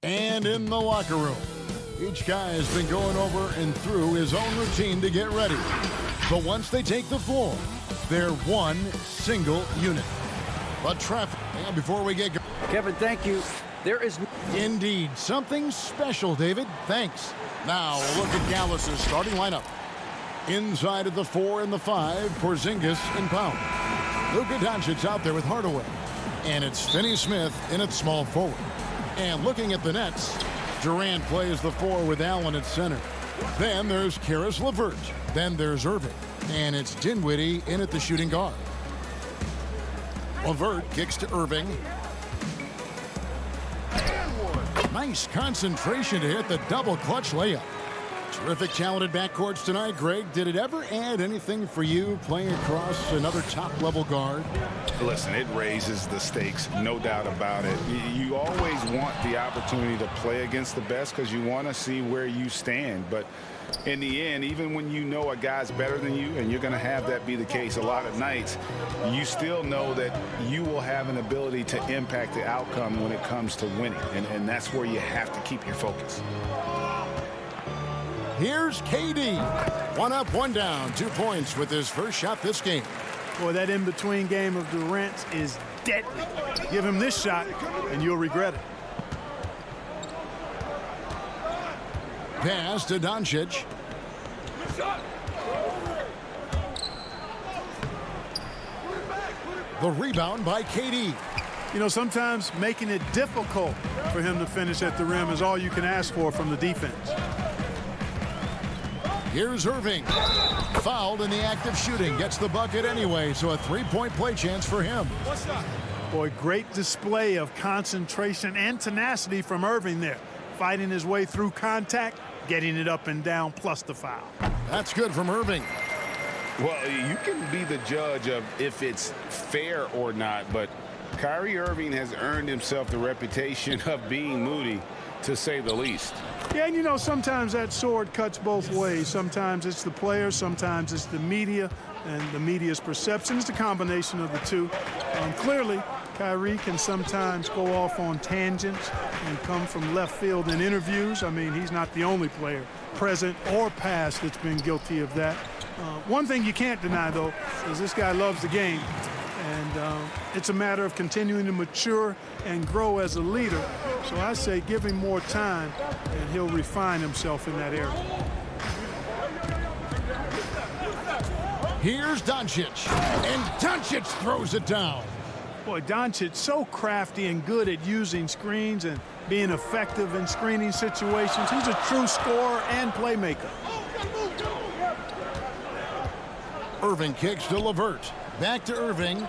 And in the locker room, each guy has been going over and through his own routine to get ready. But once they take the floor, they're one single unit. But traffic, and before we get going. Kevin, thank you. There is Indeed, something special, David. Thanks. Now, a look at Gallus's starting lineup. Inside of the 4 and the 5, Porzingis and Pound. Luka Doncic out there with Hardaway. And it's Finney Smith in at small forward. And looking at the Nets, Durant plays the 4 with Allen at center. Then there's Karis LeVert. Then there's Irving. And it's Dinwiddie in at the shooting guard. LeVert kicks to Irving. Nice concentration to hit the double clutch layup. Terrific talented backcourts tonight, Greg. Did it ever add anything for you playing across another top-level guard? Listen, it raises the stakes, no doubt about it. You always want the opportunity to play against the best because you want to see where you stand. But in the end, even when you know a guy's better than you, and you're going to have that be the case a lot of nights, you still know that you will have an ability to impact the outcome when it comes to winning. And that's where you have to keep your focus. Here's KD. 1 up, 1 down. 2 points with his first shot this game. Boy, that in-between game of Durant's is deadly. Give him this shot, and you'll regret it. Pass to Doncic. The rebound by KD. You know, sometimes making it difficult for him to finish at the rim is all you can ask for from the defense. Here's Irving. Fouled in the act of shooting. Gets the bucket anyway, so a 3-point play chance for him. Boy, great display of concentration and tenacity from Irving there. Fighting his way through contact, getting it up and down, plus the foul. That's good from Irving. Well, you can be the judge of if it's fair or not, but Kyrie Irving has earned himself the reputation of being moody, to say the least. Yeah, and you know, sometimes that sword cuts both ways. Sometimes it's the players, sometimes it's the media, and the media's perception. It's a combination of the two. Clearly, Kyrie can sometimes go off on tangents and come from left field in interviews. I mean, he's not the only player, present or past, that's been guilty of that. One thing you can't deny, though, is this guy loves the game. And it's a matter of continuing to mature and grow as a leader. So I say give him more time, and he'll refine himself in that area. Here's Doncic. And Doncic throws it down. Boy, Doncic so crafty and good at using screens and being effective in screening situations. He's a true scorer and playmaker. Irving kicks to LeVert. Back to Irving.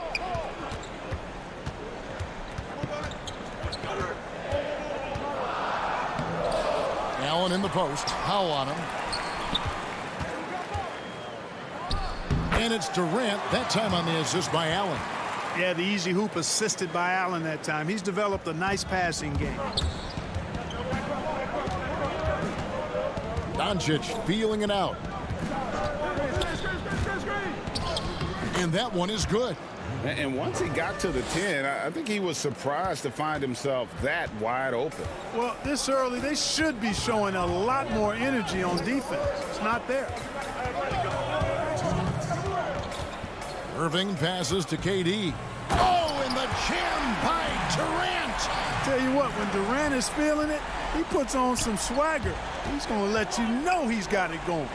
Allen in the post. Howell on him. And it's Durant, that time on the assist by Allen. Yeah, the easy hoop assisted by Allen that time. He's developed a nice passing game. Doncic feeling it out. And that one is good. And once he got to the 10, I think he was surprised to find himself that wide open. Well, this early, they should be showing a lot more energy on defense. It's not there. Irving passes to KD. Oh, and the jam by Durant. Tell you what, when Durant is feeling it, he puts on some swagger. He's going to let you know he's got it going.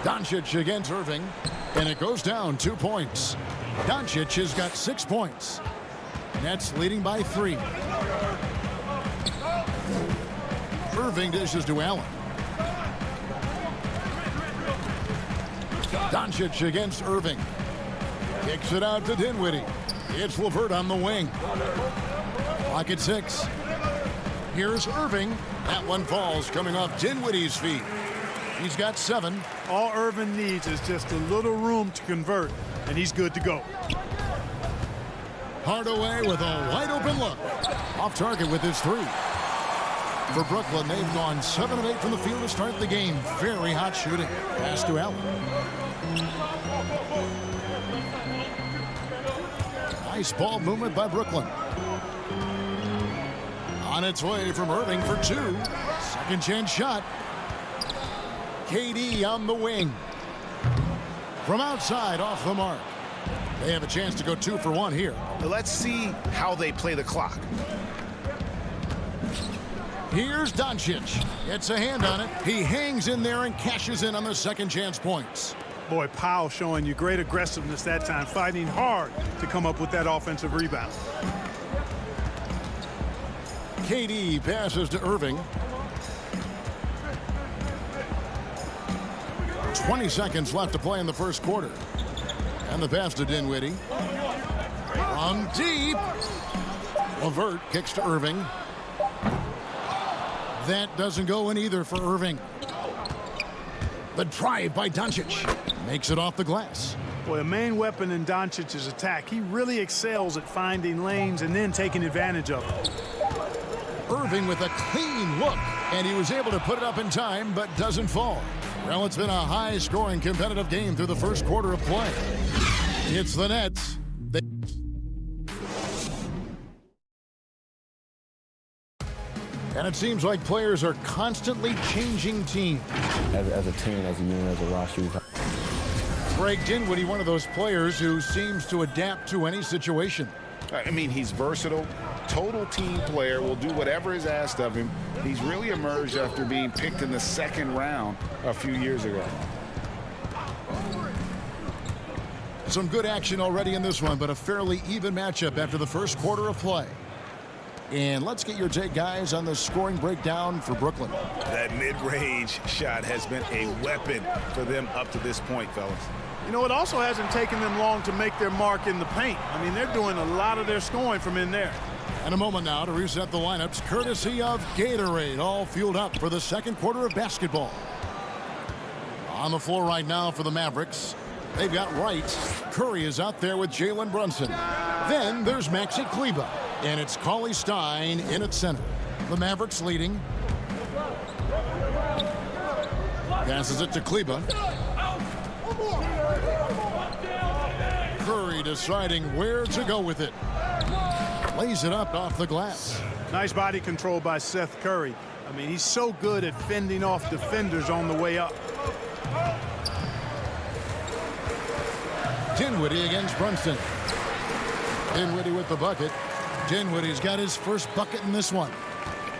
Doncic against Irving, and it goes down 2 points. Doncic has got 6 points. Nets leading by 3. Irving dishes to Allen. Doncic against Irving. Kicks it out to Dinwiddie. It's LeVert on the wing. Clock at 6. Here's Irving. That one falls coming off Dinwiddie's feet. He's got 7. All Irving needs is just a little room to convert, and he's good to go. Hardaway with a wide open look. Off target with his 3. For Brooklyn, they've gone 7 of 8 from the field to start the game. Very hot shooting. Pass to Allen. Nice ball movement by Brooklyn. On its way from Irving for 2. Second chance shot. KD on the wing. From outside, off the mark. They have a chance to go 2 for 1 here. Let's see how they play the clock. Here's Doncic. Gets a hand on it. He hangs in there and cashes in on the second chance points. Boy, Powell showing you great aggressiveness that time, fighting hard to come up with that offensive rebound. KD passes to Irving. 20 seconds left to play in the first quarter. And the pass to Dinwiddie. From deep. LeVert kicks to Irving. That doesn't go in either for Irving. The drive by Doncic makes it off the glass. Boy, a main weapon in Doncic's attack. He really excels at finding lanes and then taking advantage of them. Irving with a clean look, and he was able to put it up in time, but doesn't fall. Well, it's been a high-scoring, competitive game through the first quarter of play. It's the Nets. And it seems like players are constantly changing teams. As a team, as a unit, as a roster. Greg Dinwiddie, one of those players who seems to adapt to any situation. I mean, he's versatile, total team player, will do whatever is asked of him. He's really emerged after being picked in the second round a few years ago. Some good action already in this one, but a fairly even matchup after the first quarter of play. And let's get your take, guys, on the scoring breakdown for Brooklyn. That mid-range shot has been a weapon for them up to this point, fellas. You know, it also hasn't taken them long to make their mark in the paint. I mean, they're doing a lot of their scoring from in there. And a moment now to reset the lineups, courtesy of Gatorade, all fueled up for the second quarter of basketball. On the floor right now for the Mavericks, they've got Wright. Curry is out there with Jalen Brunson. Then there's Maxi Kleber, and it's Cauley Stein in at center. The Mavericks leading. Passes it to Kleber. Curry deciding where to go with it. Lays it up off the glass. Nice body control by Seth Curry. I mean, he's so good at fending off defenders on the way up. Dinwiddie against Brunson. Dinwiddie with the bucket. Dinwiddie's got his first bucket in this one.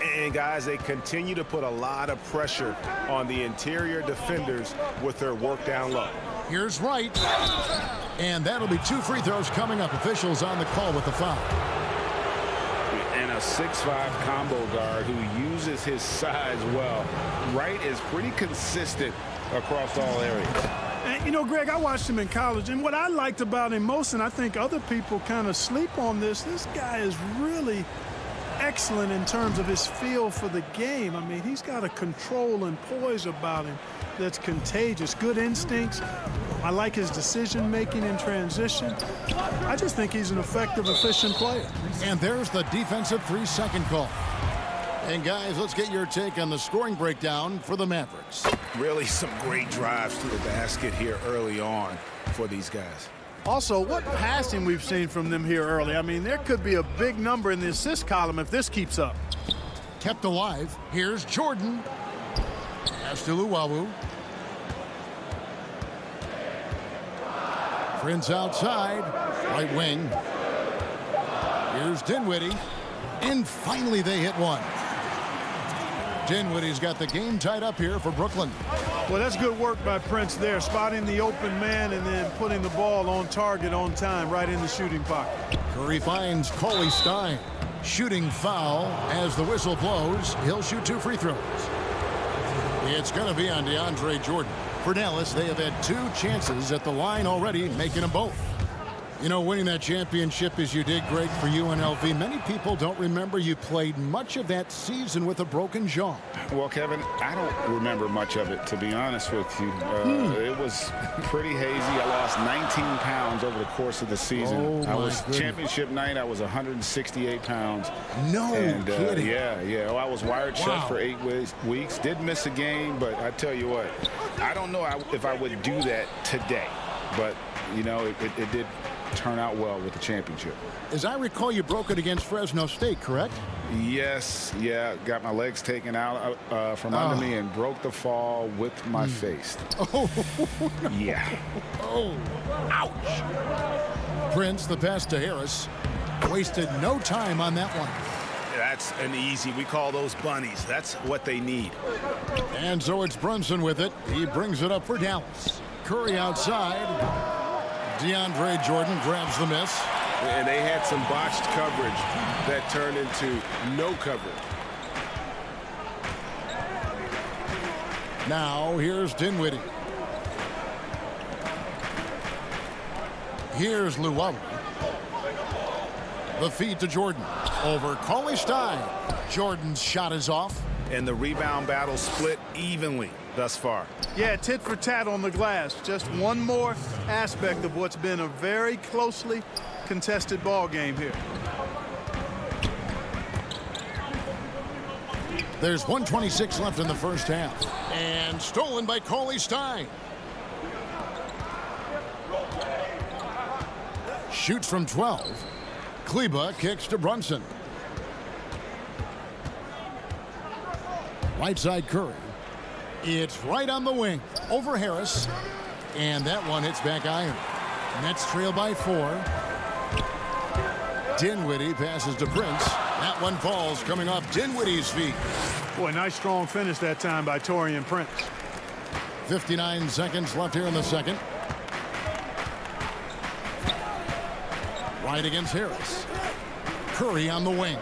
And guys, they continue to put a lot of pressure on the interior defenders with their work down low. Here's Wright. And that'll be 2 free throws coming up. Officials on the call with the foul. And a 6'5" combo guard who uses his size well. Wright is pretty consistent across all areas. And, you know, Greg, I watched him in college, and what I liked about him most, and I think other people kind of sleep on this guy is really excellent in terms of his feel for the game. I mean, he's got a control and poise about him that's contagious. Good instincts. I like his decision-making in transition. I just think he's an effective, efficient player. And there's the defensive 3-second call. And, guys, let's get your take on the scoring breakdown for the Mavericks. Really some great drives to the basket here early on for these guys. Also, what passing we've seen from them here early. I mean, there could be a big number in the assist column if this keeps up. Kept alive. Here's Jordan. Pass to Luwawu. Prince outside. Right wing. Here's Dinwiddie. And finally they hit one. Dinwiddie's got the game tied up here for Brooklyn. Well, that's good work by Prince there, spotting the open man and then putting the ball on target on time right in the shooting pocket. Curry finds Cauley Stein. Shooting foul as the whistle blows. He'll shoot 2 free throws. It's going to be on DeAndre Jordan. For Dallas, they have had 2 chances at the line already, making them both. You know, winning that championship as you did, great for UNLV. Many people don't remember you played much of that season with a broken jaw. Well, Kevin, I don't remember much of it, to be honest with you. It was pretty hazy. I lost 19 pounds over the course of the season. Oh, I was goodness. Championship night, I was 168 pounds. No kidding. Yeah. Oh, I was wired shut for 8 weeks. Did miss a game, but I tell you what, I don't know if I would do that today. But, you know, it did turn out well with the championship. As I recall, you broke it against Fresno State, correct? Yes, yeah. Got my legs taken out from under me and broke the fall with my face. Oh, Yeah. oh, ouch. Prince, the pass to Harris. Wasted no time on that one. That's an easy. We call those bunnies. That's what they need. And so it's Brunson with it. He brings it up for Dallas. Curry outside. DeAndre Jordan grabs the miss. And they had some botched coverage that turned into no coverage. Now here's Dinwiddie. Here's Luwawu. The feed to Jordan. Over Cauley Stein. Jordan's shot is off. And the rebound battle split evenly thus far. Yeah, tit for tat on the glass. Just one more aspect of what's been a very closely contested ball game here. There's 1:26 left in the first half. And stolen by Cauley Stein. Shoots from 12. Kleba kicks to Brunson. Right side Curry. It's right on the wing. Over Harris. And that one hits back iron. Nets trail by 4. Dinwiddie passes to Prince. That one falls coming off Dinwiddie's feet. Boy, nice strong finish that time by Taurean Prince. 59 seconds left here in the second. Right against Harris. Curry on the wing.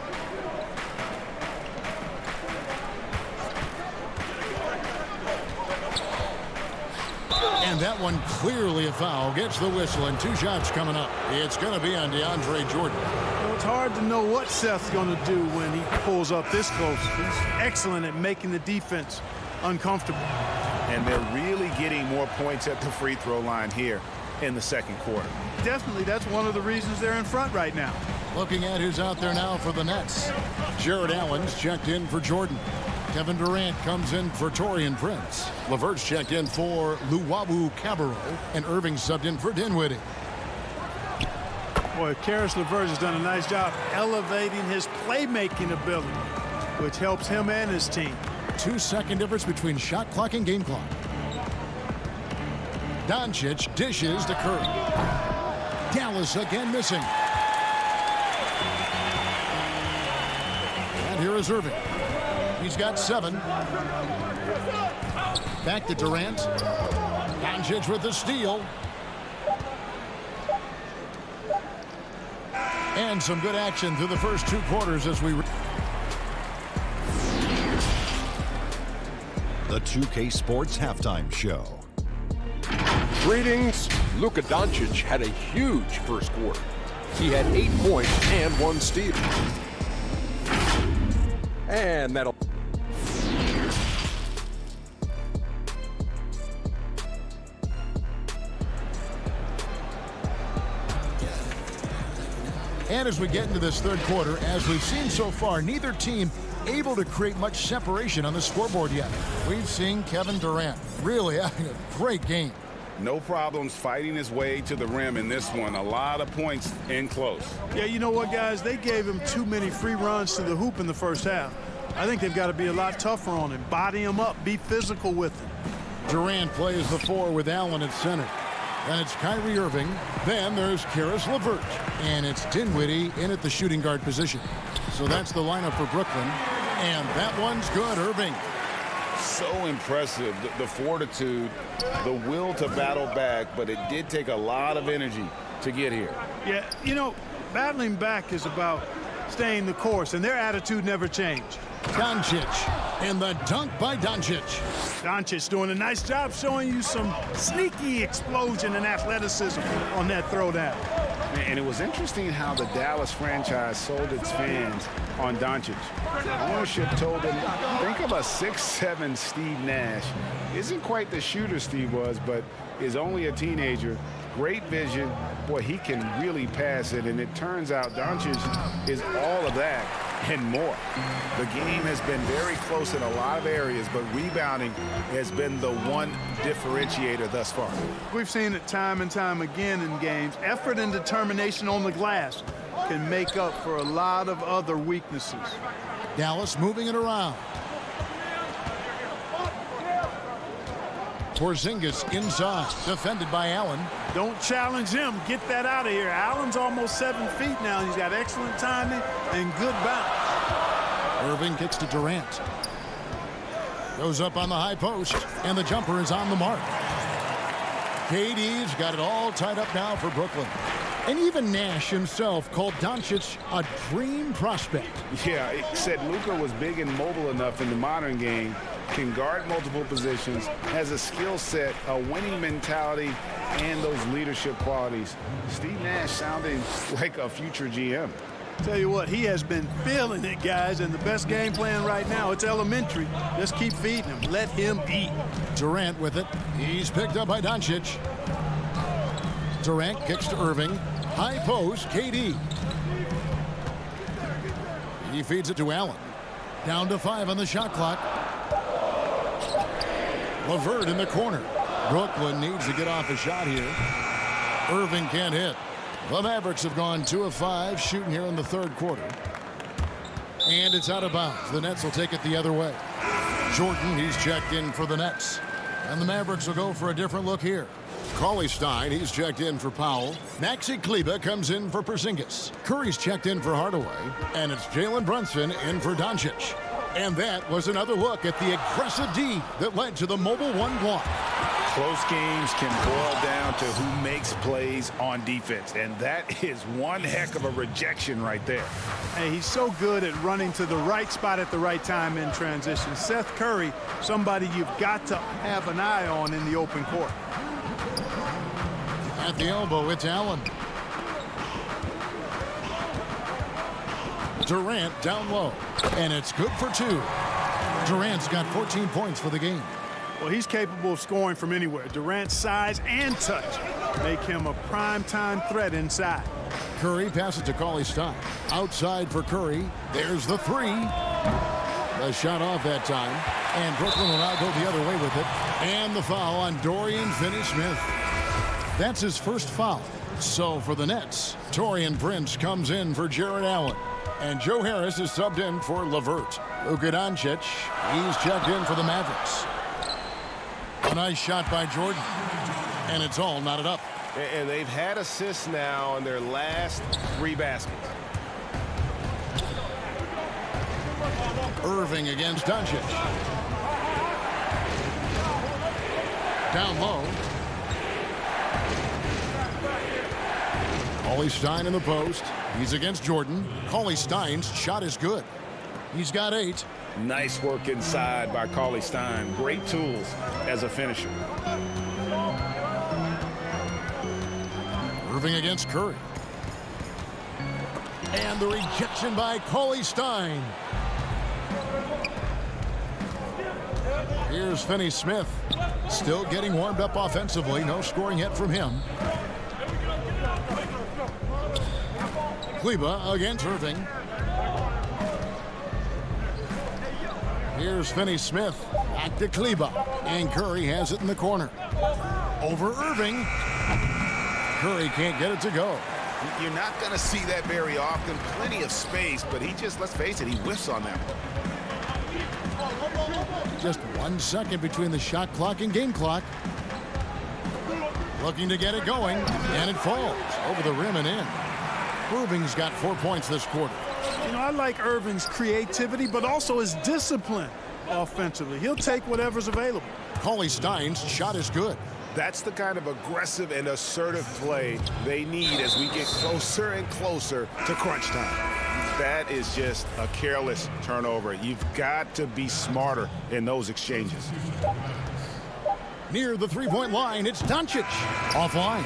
And that one clearly a foul. Gets the whistle and 2 shots coming up. It's going to be on DeAndre Jordan. Well, it's hard to know what Seth's going to do when he pulls up this close. He's excellent at making the defense uncomfortable. And they're really getting more points at the free throw line here in the second quarter. Definitely, that's one of the reasons they're in front right now. Looking at who's out there now for the Nets. Jared Allen's checked in for Jordan. Kevin Durant comes in for Taurean Prince. LeVert's checked in for Luwawu Cabarro. And Irving subbed in for Dinwiddie. Boy, Karis LeVert has done a nice job elevating his playmaking ability, which helps him and his team. 2-second difference between shot clock and game clock. Doncic dishes to Curry. Dallas again missing. And here is Irving. He's got 7. Back to Durant. Doncic with the steal. And some good action through the first 2 quarters as we... The 2K Sports Halftime Show. Greetings. Luka Doncic had a huge first quarter. He had 8 points and 1 steal. And that'll... And as we get into this third quarter, as we've seen so far, neither team able to create much separation on the scoreboard yet. We've seen Kevin Durant really having a great game. No problems fighting his way to the rim in this one. A lot of points in close. Yeah, you know what, guys? They gave him too many free runs to the hoop in the first half. I think they've got to be a lot tougher on him. Body him up. Be physical with him. Durant plays the 4 with Allen at center. Then it's Kyrie Irving. Then there's Karis LeVert. And it's Dinwiddie in at the shooting guard position. So that's the lineup for Brooklyn. And that one's good, Irving. So impressive, the fortitude, the will to battle back, but it did take a lot of energy to get here. Yeah, you know, battling back is about staying the course, and their attitude never changed. Doncic. And the dunk by Doncic. Doncic doing a nice job showing you some sneaky explosion and athleticism on that throwdown. And it was interesting how the Dallas franchise sold its fans on Doncic. Ownership told them, think of a 6'7" Steve Nash. Isn't quite the shooter Steve was, but is only a teenager. Great vision. Boy, he can really pass it. And it turns out Doncic is all of that and more. The game has been very close in a lot of areas, but rebounding has been the one differentiator thus far. We've seen it time and time again in games. Effort and determination on the glass can make up for a lot of other weaknesses. Dallas moving it around. Porzingis inside, defended by Allen. Don't challenge him. Get that out of here. Allen's almost 7 feet now. He's got excellent timing and good bounce. Irving kicks to Durant. Goes up on the high post, and the jumper is on the mark. KD's got it all tied up now for Brooklyn. And even Nash himself called Doncic a dream prospect. Yeah, it said Luka was big and mobile enough in the modern game, can guard multiple positions, has a skill set, a winning mentality, and those leadership qualities. Steve Nash sounding like a future GM. Tell you what, he has been feeling it, guys, and the best game plan right now, it's elementary. Just keep feeding him. Let him eat. Durant with it. He's picked up by Doncic. Durant kicks to Irving. High post, KD. He feeds it to Allen. Down to 5 on the shot clock. LeVert in the corner. Brooklyn needs to get off a shot here. Irving can't hit. The Mavericks have gone 2 of 5 shooting here in the third quarter. And it's out of bounds. The Nets will take it the other way. Jordan, he's checked in for the Nets. And the Mavericks will go for a different look here. Cauley Stein, he's checked in for Powell. Maxi Kleber comes in for Porzingis. Curry's checked in for Hardaway. And it's Jalen Brunson in for Doncic. And that was another look at the aggressive D that led to the mobile 1 block. Close games can boil down to who makes plays on defense, and that is one heck of a rejection right there. Hey, he's so good at running to the right spot at the right time in transition. Seth Curry, somebody you've got to have an eye on in the open court. At the elbow, it's Allen. Durant down low, and it's good for 2. Durant's got 14 points for the game. Well, he's capable of scoring from anywhere. Durant's size and touch make him a prime-time threat inside. Curry passes to Cauley Stein. Outside for Curry. There's the 3. The shot off that time. And Brooklyn will now go the other way with it. And the foul on Dorian Finney-Smith. That's his first foul. So for the Nets, Taurean Prince comes in for Jared Allen. And Joe Harris is subbed in for LeVert. Luka Doncic, he's checked in for the Mavericks. A nice shot by Jordan. And it's all knotted up. And they've had assists now in their last 3 baskets. Irving against Doncic. Down low. Cauley Stein in the post. He's against Jordan. Cauley Stein's shot is good. He's got 8. Nice work inside by Cauley Stein. Great tools as a finisher. Irving against Curry. And the rejection by Cauley Stein. Here's Finney-Smith. Still getting warmed up offensively. No scoring yet from him. Kleber against Irving. Here's Finney-Smith. Back to Kleber. And Curry has it in the corner. Over Irving. Curry can't get it to go. You're not going to see that very often. Plenty of space, but he just, let's face it, he whiffs on that one. Just 1 second between the shot clock and game clock. Looking to get it going, and it falls over the rim and in. Irving's got 4 points this quarter. You know, I like Irving's creativity, but also his discipline offensively. He'll take whatever's available. Cauley Stein's shot is good. That's the kind of aggressive and assertive play they need as we get closer and closer to crunch time. That is just a careless turnover. You've got to be smarter in those exchanges. Near the three-point line, it's Doncic. Offline.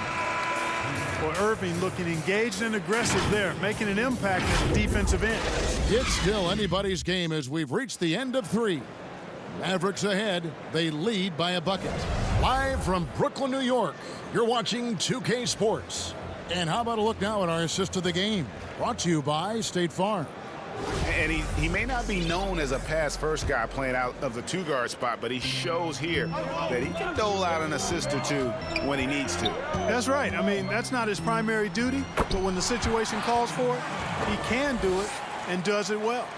Well, Irving looking engaged and aggressive there, making an impact at the defensive end. It's still anybody's game as we've reached the end of 3. Mavericks ahead. They lead by a bucket. Live from Brooklyn, New York, you're watching 2K Sports. And how about a look now at our assist of the game? Brought to you by State Farm. And he may not be known as a pass-first guy playing out of the 2-guard spot, but he shows here that he can dole out an assist or 2 when he needs to. That's right. I mean, that's not his primary duty, but when the situation calls for it, he can do it and does it well.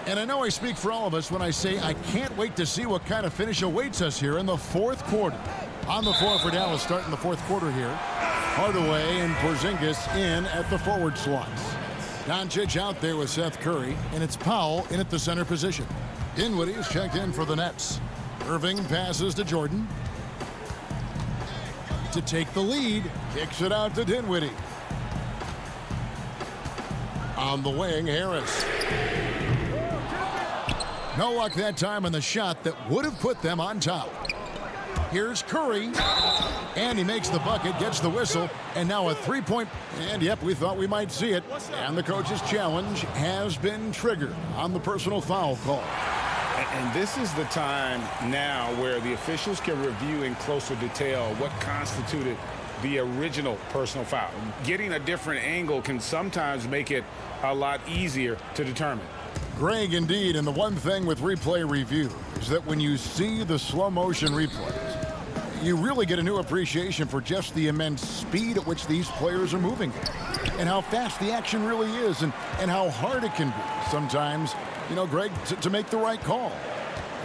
And I know I speak for all of us when I say I can't wait to see what kind of finish awaits us here in the 4th quarter. On the floor for Dallas starting the 4th quarter here. Hardaway and Porzingis in at the forward slots. Doncic out there with Seth Curry, and it's Powell in at the center position. Dinwiddie is checked in for the Nets. Irving passes to Jordan. To take the lead, kicks it out to Dinwiddie. On the wing, Harris. No luck that time on the shot that would have put them on top. Here's Curry, and he makes the bucket, gets the whistle, and now a 3-point. And yep, we thought we might see it. And the coach's challenge has been triggered on the personal foul call. And this is the time now where the officials can review in closer detail what constituted the original personal foul. Getting a different angle can sometimes make it a lot easier to determine. Greg, indeed, and the one thing with replay review is that when you see the slow motion replays, you really get a new appreciation for just the immense speed at which these players are moving and how fast the action really is and how hard it can be sometimes, you know, Greg, to make the right call.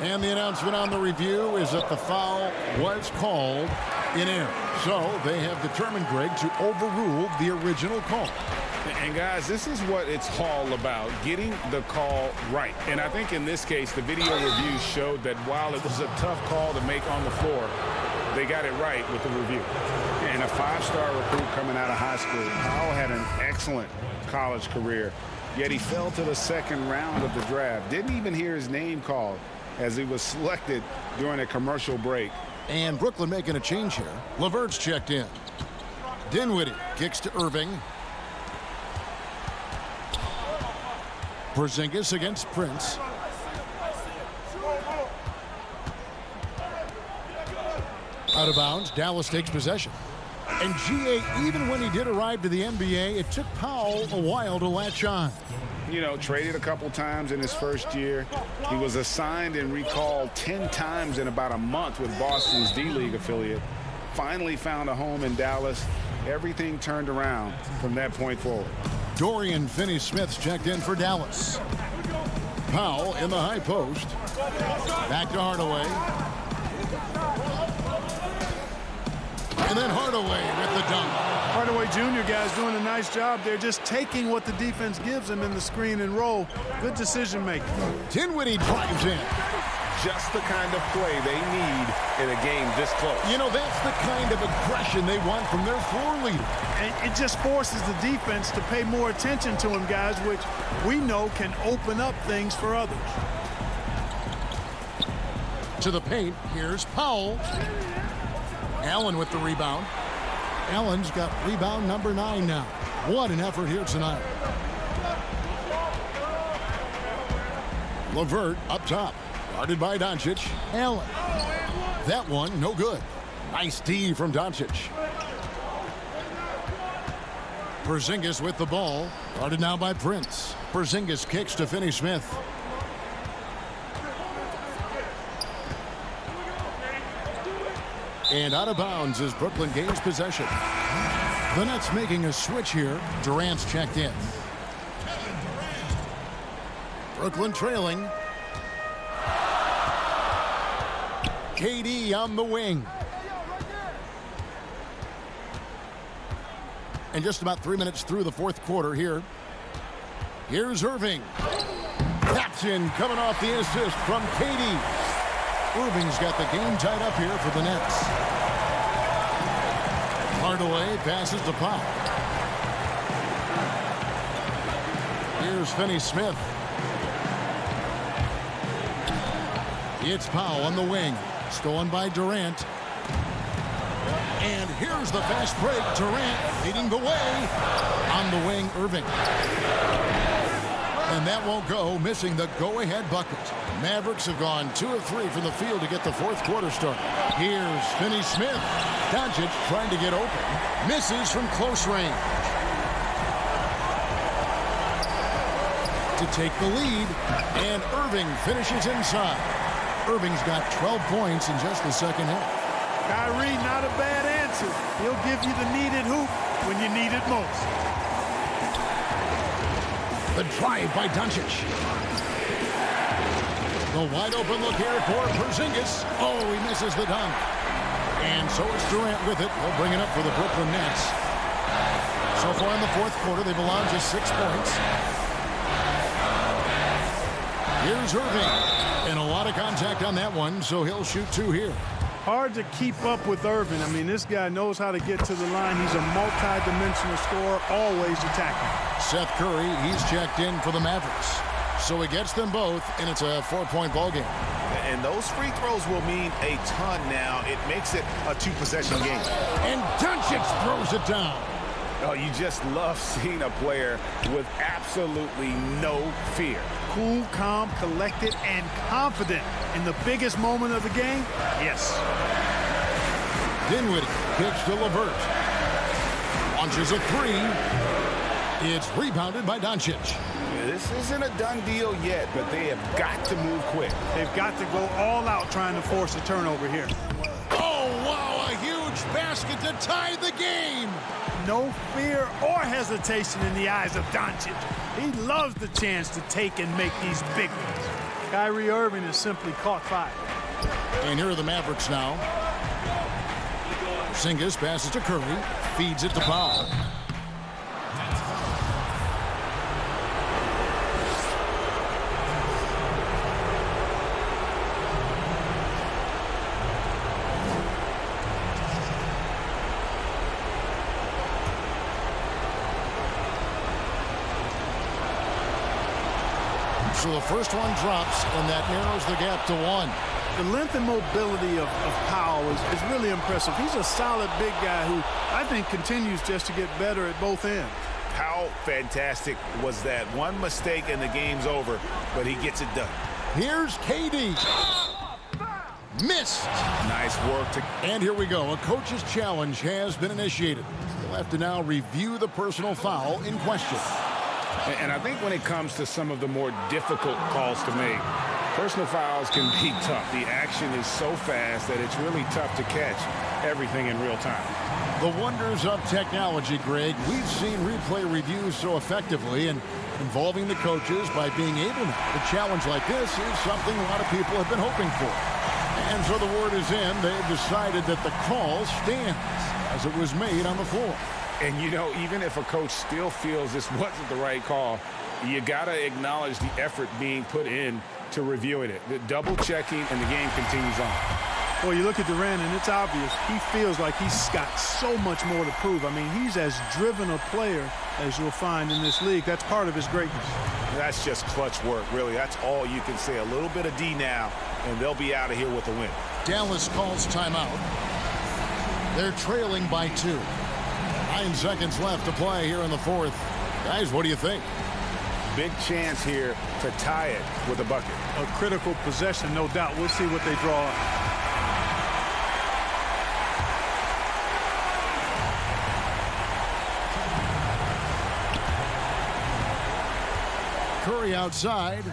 And the announcement on the review is that the foul was called in error. So they have determined, Greg, to overrule the original call. And guys, this is what it's all about, getting the call right. And I think in this case, the video review showed that while it was a tough call to make on the floor, they got it right with the review. And a 5-star recruit coming out of high school, Powell had an excellent college career, yet he fell to the 2nd round of the draft. Didn't even hear his name called as he was selected during a commercial break. And Brooklyn making a change here. LeVert's checked in. Dinwiddie kicks to Irving. Porzingis against Prince. Out of bounds, Dallas takes possession. And GA, even when he did arrive to the NBA, it took Powell a while to latch on. You know, traded a couple times in his first year. He was assigned and recalled 10 times in about a month with Boston's D-League affiliate. Finally found a home in Dallas. Everything turned around from that point forward. Dorian Finney-Smith's checked in for Dallas. Powell in the high post. Back to Hardaway. And then Hardaway with the dunk. Hardaway Jr. guys doing a nice job there, just taking what the defense gives him in the screen and roll. Good decision making. Dinwiddie drives in. Just the kind of play they need in a game this close. You know, that's the kind of aggression they want from their floor leader. And it just forces the defense to pay more attention to him, guys, which we know can open up things for others. To the paint, here's Powell. Allen with the rebound. Allen's got rebound number 9 now. What an effort here tonight. LeVert up top. Guarded by Doncic. Allen. That one, no good. Nice D from Doncic. Porzingis with the ball. Guarded now by Prince. Porzingis kicks to Finney-Smith. And out of bounds as Brooklyn gains possession. The Nets making a switch here. Durant's checked in. Brooklyn trailing. KD on the wing. And just about 3 minutes through the 4th quarter here. Here's Irving. That's in, coming off the assist from KD. Irving's got the game tied up here for the Nets. Hardaway passes to Powell. Here's Finney-Smith. It's Powell on the wing. Stolen by Durant. And here's the fast break. Durant leading the way. On the wing, Irving. And that won't go, missing the go-ahead bucket. Mavericks have gone 2 of 3 from the field to get the fourth quarter started. Here's Finney-Smith. Doncic trying to get open. Misses from close range. To take the lead, and Irving finishes inside. Irving's got 12 points in just the second half. Kyrie, not a bad answer. He'll give you the needed hoop when you need it most. The drive by Doncic. The wide open look here for Porzingis. Oh, he misses the dunk. And so it's Durant with it. He'll bring it up for the Brooklyn Nets. So far in the fourth quarter, they've allowed just 6 points. Here's Irving. And a lot of contact on that one, so he'll shoot 2 here. Hard to keep up with Irving. I mean, this guy knows how to get to the line. He's a multi-dimensional scorer, always attacking. Seth Curry, he's checked in for the Mavericks. So he gets them both, and it's a 4-point ball game. And those free throws will mean a ton now. It makes it a 2-possession game. And Doncic throws it down. Oh, you just love seeing a player with absolutely no fear. Cool, calm, collected, and confident in the biggest moment of the game? Yes. Dinwiddie kicks to LeVert. Launches a 3. It's rebounded by Doncic. This isn't a done deal yet, but they have got to move quick. They've got to go all out trying to force a turnover here. Oh, wow, a huge basket to tie the game. No fear or hesitation in the eyes of Doncic. He loves the chance to take and make these big ones. Kyrie Irving has simply caught fire. And here are the Mavericks now. Porzingis passes to Curry, feeds it to Powell. So the first one drops, and that narrows the gap to 1. The length and mobility of Powell is really impressive. He's a solid big guy who I think continues just to get better at both ends. How fantastic was that? One mistake and the game's over, but he gets it done. Here's KD. Missed. Nice work. And here we go. A coach's challenge has been initiated. He'll have to now review the personal foul in question. And I think when it comes to some of the more difficult calls to make, personal fouls can be tough. The action is so fast that it's really tough to catch everything in real time. The wonders of technology, Greg. We've seen replay reviews so effectively, and involving the coaches by being able to. A challenge like this is something a lot of people have been hoping for. And so the word is in. They've decided that the call stands as it was made on the floor. And, you know, even if a coach still feels this wasn't the right call, you got to acknowledge the effort being put in to reviewing it. The double checking, and the game continues on. Well, you look at Durant, and it's obvious he feels like he's got so much more to prove. I mean, he's as driven a player as you'll find in this league. That's part of his greatness. That's just clutch work, really. That's all you can say. A little bit of D now, and they'll be out of here with a win. Dallas calls timeout. They're trailing by 2. 9 seconds left to play here in the fourth. Guys, what do you think? Big chance here to tie it with a bucket. A critical possession, no doubt. We'll see what they draw up. Curry outside.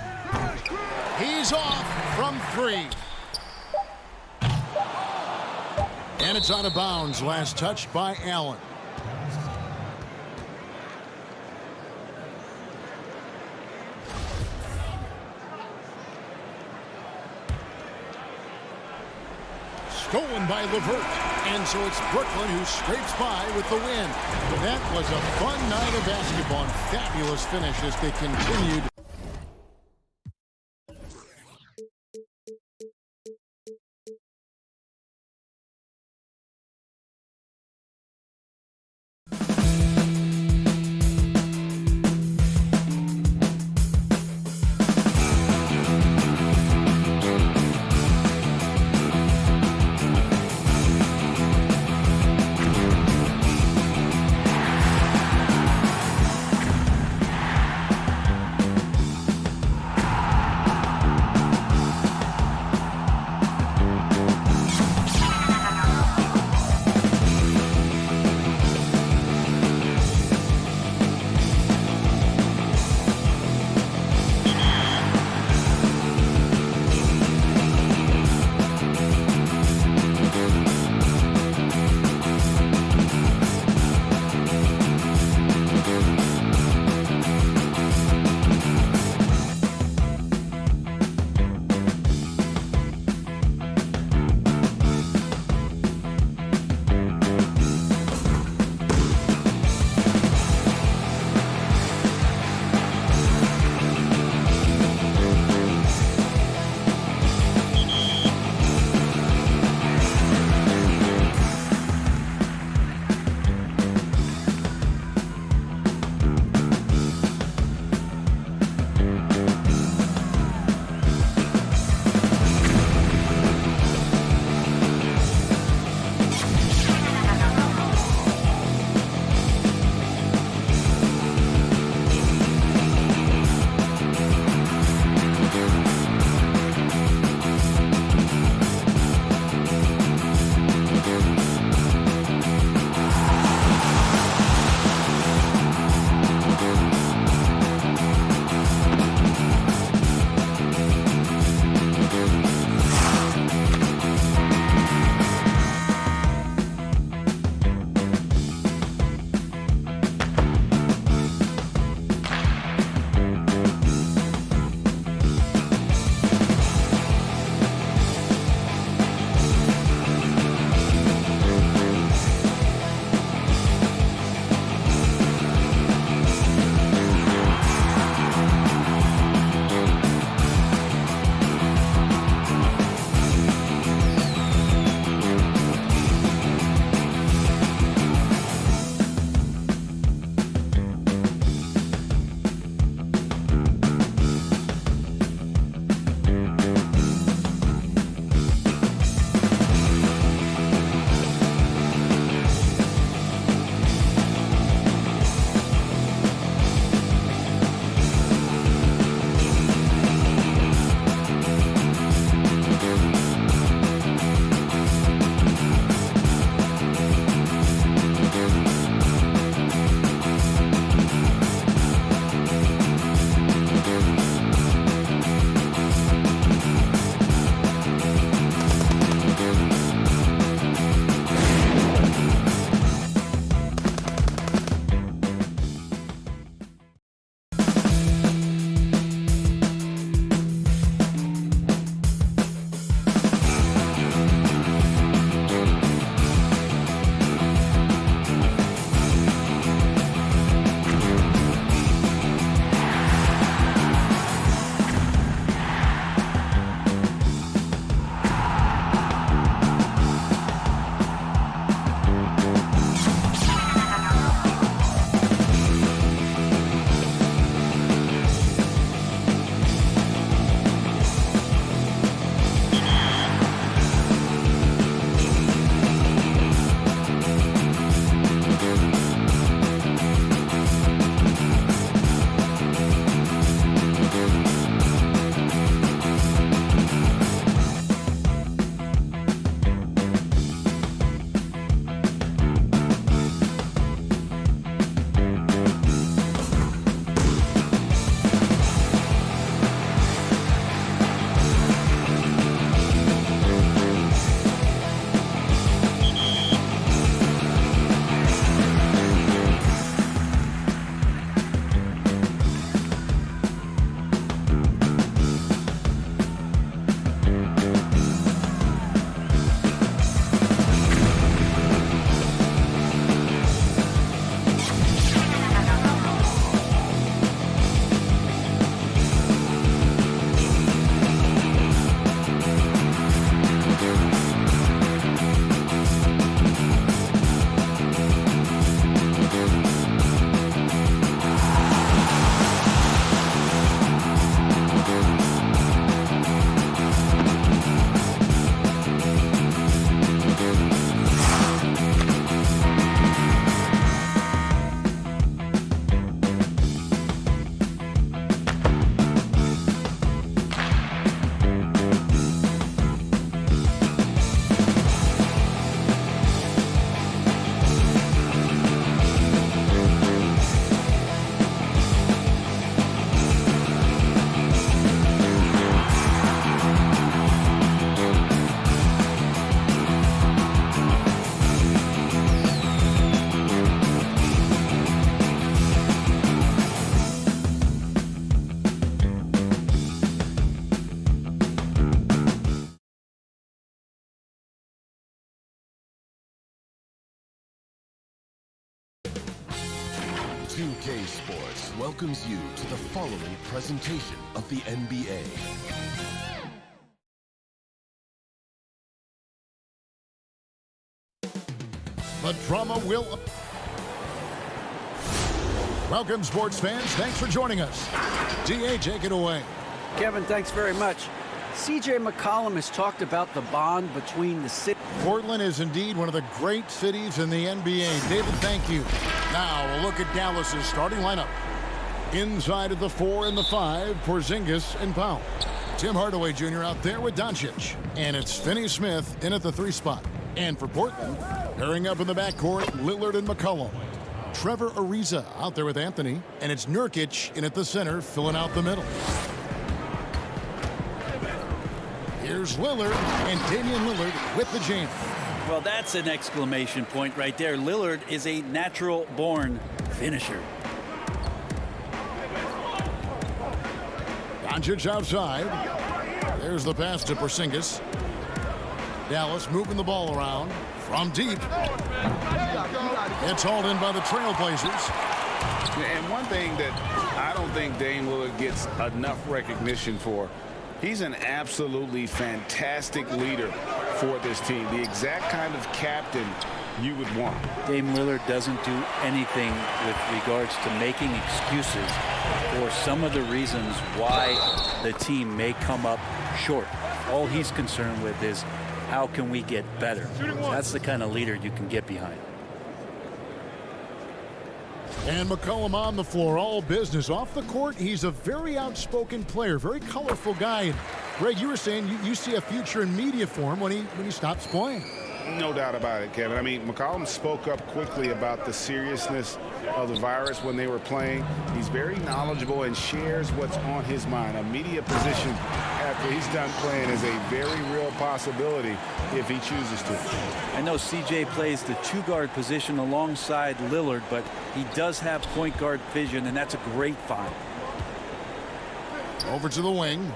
He's off from 3. And it's out of bounds. Last touch by Allen. Stolen by LeVert. And so it's Brooklyn who scrapes by with the win. That was a fun night of basketball and fabulous finish as they continued. 2K Sports welcomes you to the following presentation of the NBA. The drama will... Welcome, sports fans. Thanks for joining us. D.A., take it away. Kevin, thanks very much. C.J. McCollum has talked about the bond between the city. Portland is indeed one of the great cities in the NBA. David, thank you. Now, a look at Dallas's starting lineup. Inside of the 4 and the 5, Porzingis and Powell. Tim Hardaway Jr. out there with Doncic. And it's Finney Smith in at the 3 spot. And for Portland, pairing up in the backcourt, Lillard and McCollum. Trevor Ariza out there with Anthony. And it's Nurkic in at the center, filling out the middle. Here's Lillard, and Damian Lillard with the jam. Well, that's an exclamation point right there. Lillard is a natural-born finisher. Doncic outside. There's the pass to Porzingis. Dallas moving the ball around from deep. It's hauled in by the Trailblazers. And one thing that I don't think Dame Lillard gets enough recognition for, he's an absolutely fantastic leader for this team. The exact kind of captain you would want. Dame Lillard doesn't do anything with regards to making excuses for some of the reasons why the team may come up short. All he's concerned with is how can we get better. That's the kind of leader you can get behind. And McCollum on the floor, all business. Off the court, he's a very outspoken player, very colorful guy. And Greg, you were saying you see a future in media for him when he stops playing. No doubt about it, Kevin. I mean, McCollum spoke up quickly about the seriousness of the virus when they were playing. He's very knowledgeable and shares what's on his mind. A media position after he's done playing is a very real possibility if he chooses to. I know CJ plays the 2-guard position alongside Lillard, but he does have point guard vision, and that's a great find. Over to the wing.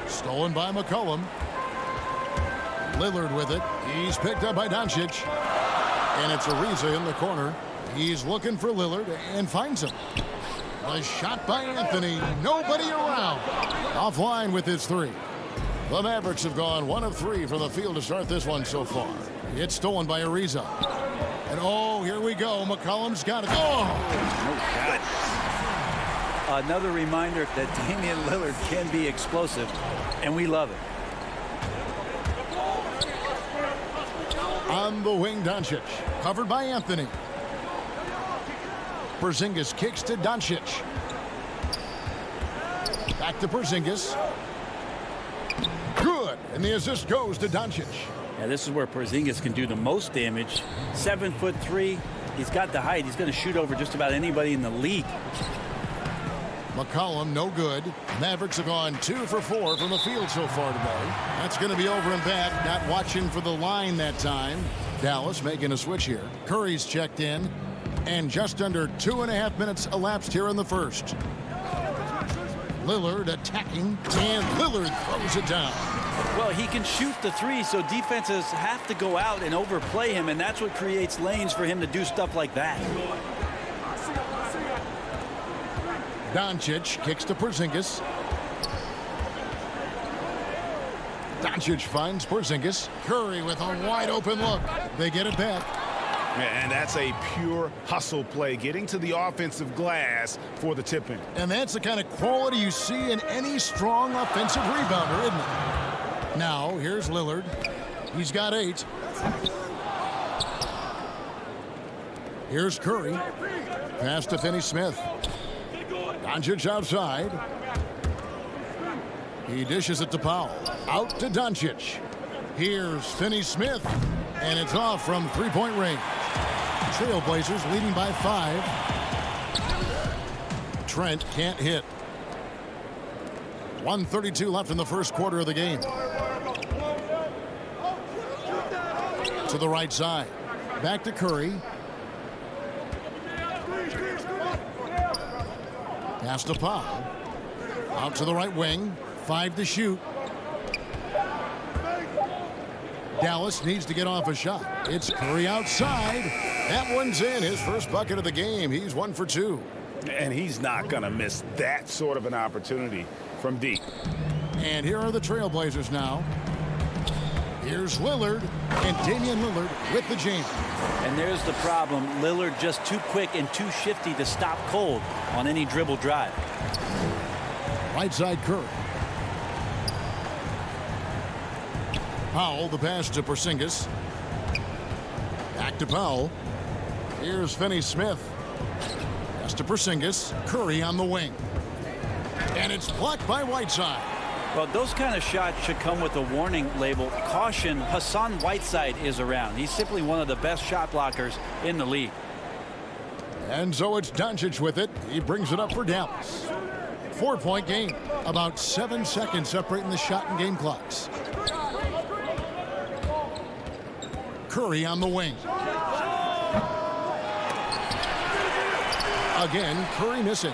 Stolen by McCollum. Lillard with it. He's picked up by Doncic. And it's Ariza in the corner. He's looking for Lillard and finds him. A shot by Anthony. Nobody around. Offline with his 3. The Mavericks have gone 1 of 3 from the field to start this one so far. It's stolen by Ariza. And oh, here we go. McCollum's got it. Oh! Another reminder that Damian Lillard can be explosive, and we love it. On the wing, Doncic. Covered by Anthony. Porzingis kicks to Doncic. Back to Porzingis. Good. And the assist goes to Doncic. Yeah, this is where Porzingis can do the most damage. 7'3". He's got the height. He's going to shoot over just about anybody in the league. McCollum, no good. Mavericks have gone 2 for 4 from the field so far today. That's going to be over and back. Not watching for the line that time. Dallas making a switch here. Curry's checked in. And just under 2.5 minutes elapsed here in the first. Lillard attacking. And Lillard throws it down. Well, he can shoot the 3, so defenses have to go out and overplay him, and that's what creates lanes for him to do stuff like that. Doncic kicks to Porzingis. Doncic finds Porzingis. Curry with a wide open look. They get it back. And that's a pure hustle play, getting to the offensive glass for the tip-in. And that's the kind of quality you see in any strong offensive rebounder, isn't it? Now, here's Lillard. He's got 8. Here's Curry. Pass to Finney Smith. Doncic outside. He dishes it to Powell. Out to Doncic. Here's Finney Smith. And it's off from 3-point range. Trailblazers leading by 5. Trent can't hit. 1:32 left in the first quarter of the game. To the right side. Back to Curry. Pass to Powell. Out to the right wing. 5 to shoot. Dallas needs to get off a shot. It's Curry outside. That one's in. His first bucket of the game. He's 1 for 2. And he's not going to miss that sort of an opportunity from deep. And here are the Trailblazers now. Here's Lillard, and Damian Lillard with the jam. And there's the problem. Lillard just too quick and too shifty to stop cold on any dribble drive. Right side Curry. Powell, the pass to Porzingis. Back to Powell. Here's Finney-Smith. Pass to Porzingis. Curry on the wing. And it's blocked by Whiteside. Well, those kind of shots should come with a warning label. Caution, Hassan Whiteside is around. He's simply one of the best shot blockers in the league. And so it's Doncic with it. He brings it up for Dallas. 4-point game. About 7 seconds separating the shot and game clocks. Curry on the wing. Again, Curry missing.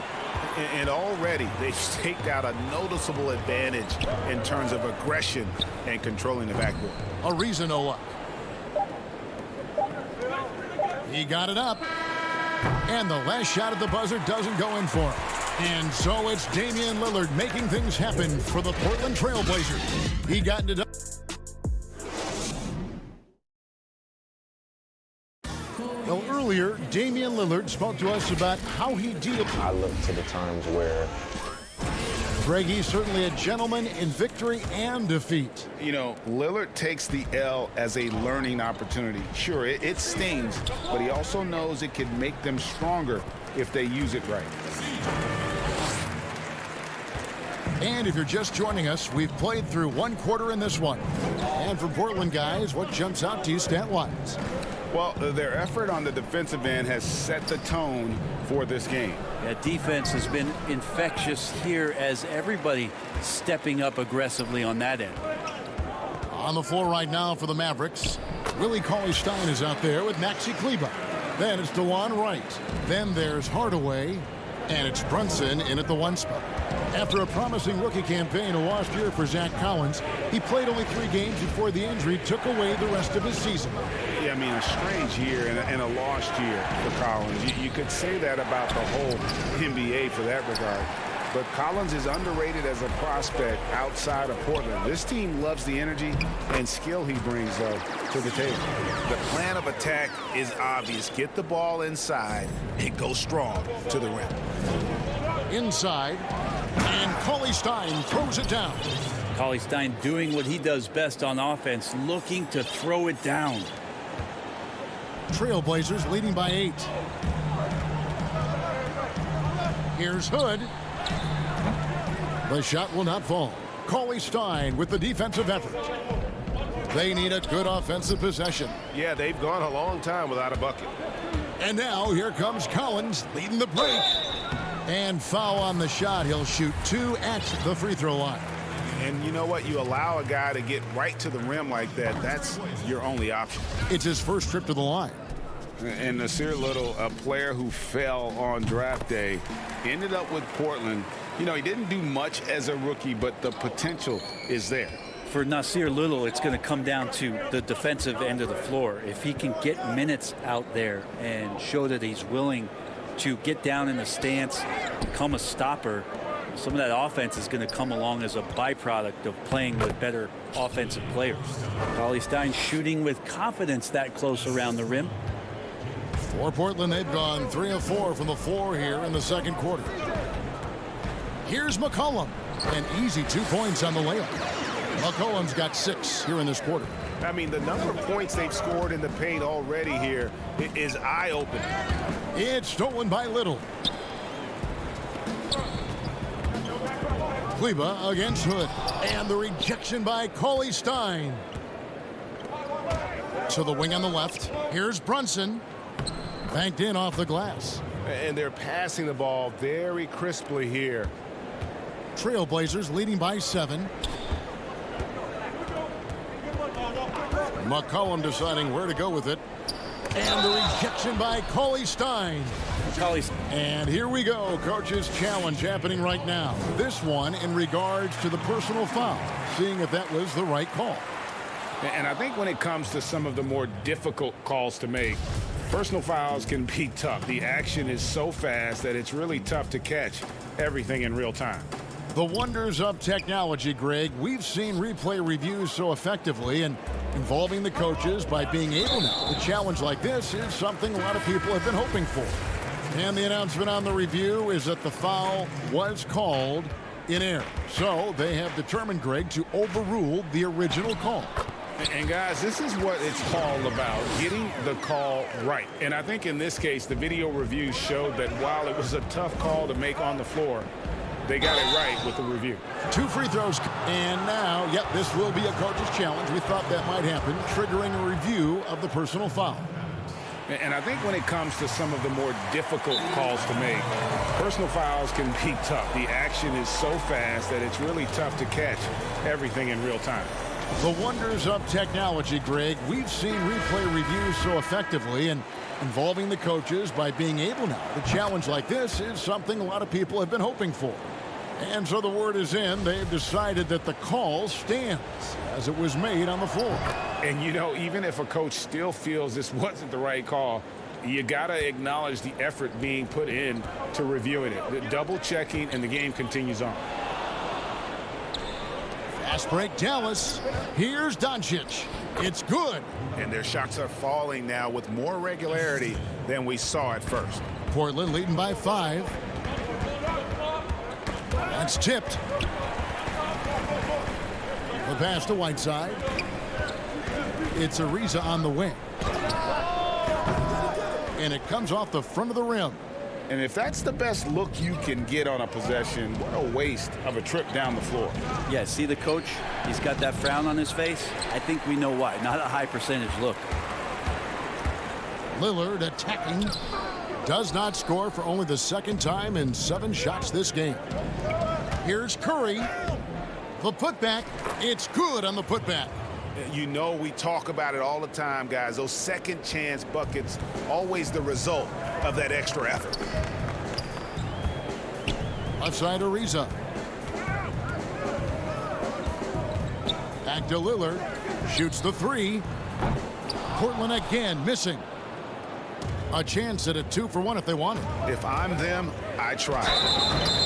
And already they've staked out a noticeable advantage in terms of aggression and controlling the backboard. Ariza no luck. He got it up. And the last shot at the buzzer doesn't go in for him. And so it's Damian Lillard making things happen for the Portland Trailblazers. He got it up. Well, earlier, Damian Lillard spoke to us about how he deals. I look to the times where Greg, he's certainly a gentleman in victory and defeat. You know, Lillard takes the L as a learning opportunity. Sure, it stings, but he also knows it can make them stronger if they use it right. And if you're just joining us, we've played through 1 quarter in this one. And for Portland guys, what jumps out to you stat-wise? Well, their effort on the defensive end has set the tone for this game. Yeah, defense has been infectious here as everybody stepping up aggressively on that end. On the floor right now for the Mavericks, Willie Cauley-Stein is out there with Maxi Kleber. Then it's DeLon Wright. Then there's Hardaway. And it's Brunson in at the 1 spot. After a promising rookie campaign a lost year for Zach Collins, he played only 3 games before the injury took away the rest of his season. Yeah, I mean, a strange year and a lost year for Collins. You could say that about the whole NBA for that regard. But Collins is underrated as a prospect outside of Portland. This team loves the energy and skill he brings, though, to the table. The plan of attack is obvious. Get the ball inside and go strong to the rim. Inside, and Cauley-Stein throws it down. Cauley-Stein doing what he does best on offense, looking to throw it down. Trailblazers leading by 8. Here's Hood. The shot will not fall. Cauley-Stein with the defensive effort. They need a good offensive possession. Yeah, they've gone a long time without a bucket. And now here comes Collins leading the break. And foul on the shot. He'll shoot 2 at the free throw line. And you know what? You allow a guy to get right to the rim like that. That's your only option. It's his first trip to the line. And Nasir Little, a player who fell on draft day, ended up with Portland. You know, he didn't do much as a rookie, but the potential is there. For Nasir Little, it's going to come down to the defensive end of the floor. If he can get minutes out there and show that he's willing to get down in the stance, become a stopper, some of that offense is going to come along as a byproduct of playing with better offensive players. Cauley-Stein shooting with confidence that close around the rim. For Portland, they've gone 3 of 4 from the floor here in the second quarter. Here's McCollum. An easy 2 points on the layup. McCollum's got 6 here in this quarter. I mean, the number of points they've scored in the paint already here is eye-opening. It's stolen by Little. Kleber against Hood. And the rejection by Cauley-Stein. To the wing on the left. Here's Brunson. Banked in off the glass. And they're passing the ball very crisply here. Trailblazers leading by 7. McCollum deciding where to go with it. And the rejection by Cauley-Stein. And here we go. Coach's challenge happening right now. This one in regards to the personal foul. Seeing if that was the right call. And I think when it comes to some of the more difficult calls to make, personal fouls can be tough. The action is so fast that it's really tough to catch everything in real time. The wonders of technology, Greg. We've seen replay reviews so effectively, and involving the coaches by being able now. A challenge like this is something a lot of people have been hoping for. And the announcement on the review is that the foul was called in error. So they have determined, Greg, to overrule the original call. And guys, this is what it's all about, getting the call right. And I think in this case, the video review showed that while it was a tough call to make on the floor, they got it right with the review. 2 free throws. And now, yep, this will be a coach's challenge. We thought that might happen, triggering a review of the personal foul. And I think when it comes to some of the more difficult calls to make, personal fouls can be tough. The action is so fast that it's really tough to catch everything in real time. The wonders of technology, Greg. We've seen replay reviews so effectively, and involving the coaches by being able now. The challenge like this is something a lot of people have been hoping for. And so the word is in. They've decided that the call stands as it was made on the floor. And, you know, even if a coach still feels this wasn't the right call, you got to acknowledge the effort being put in to reviewing it. The double checking, and the game continues on. Fast break, Dallas. Here's Doncic. It's good. And their shots are falling now with more regularity than we saw at first. Portland leading by 5. That's tipped. The pass to Whiteside. It's Ariza on the wing. And it comes off the front of the rim. And if that's the best look you can get on a possession, what a waste of a trip down the floor. Yeah, see the coach? He's got that frown on his face. I think we know why. Not a high percentage look. Lillard attacking. Does not score for only the second time in 7 shots this game. Here's Curry. The putback. It's good on the putback. You know, we talk about it all the time, guys. Those second chance buckets, always the result of that extra effort. Left side Ariza. Back to Lillard. Shoots the 3. Portland again missing. A chance at a 2-for-1 if they want it. If I'm them, I try.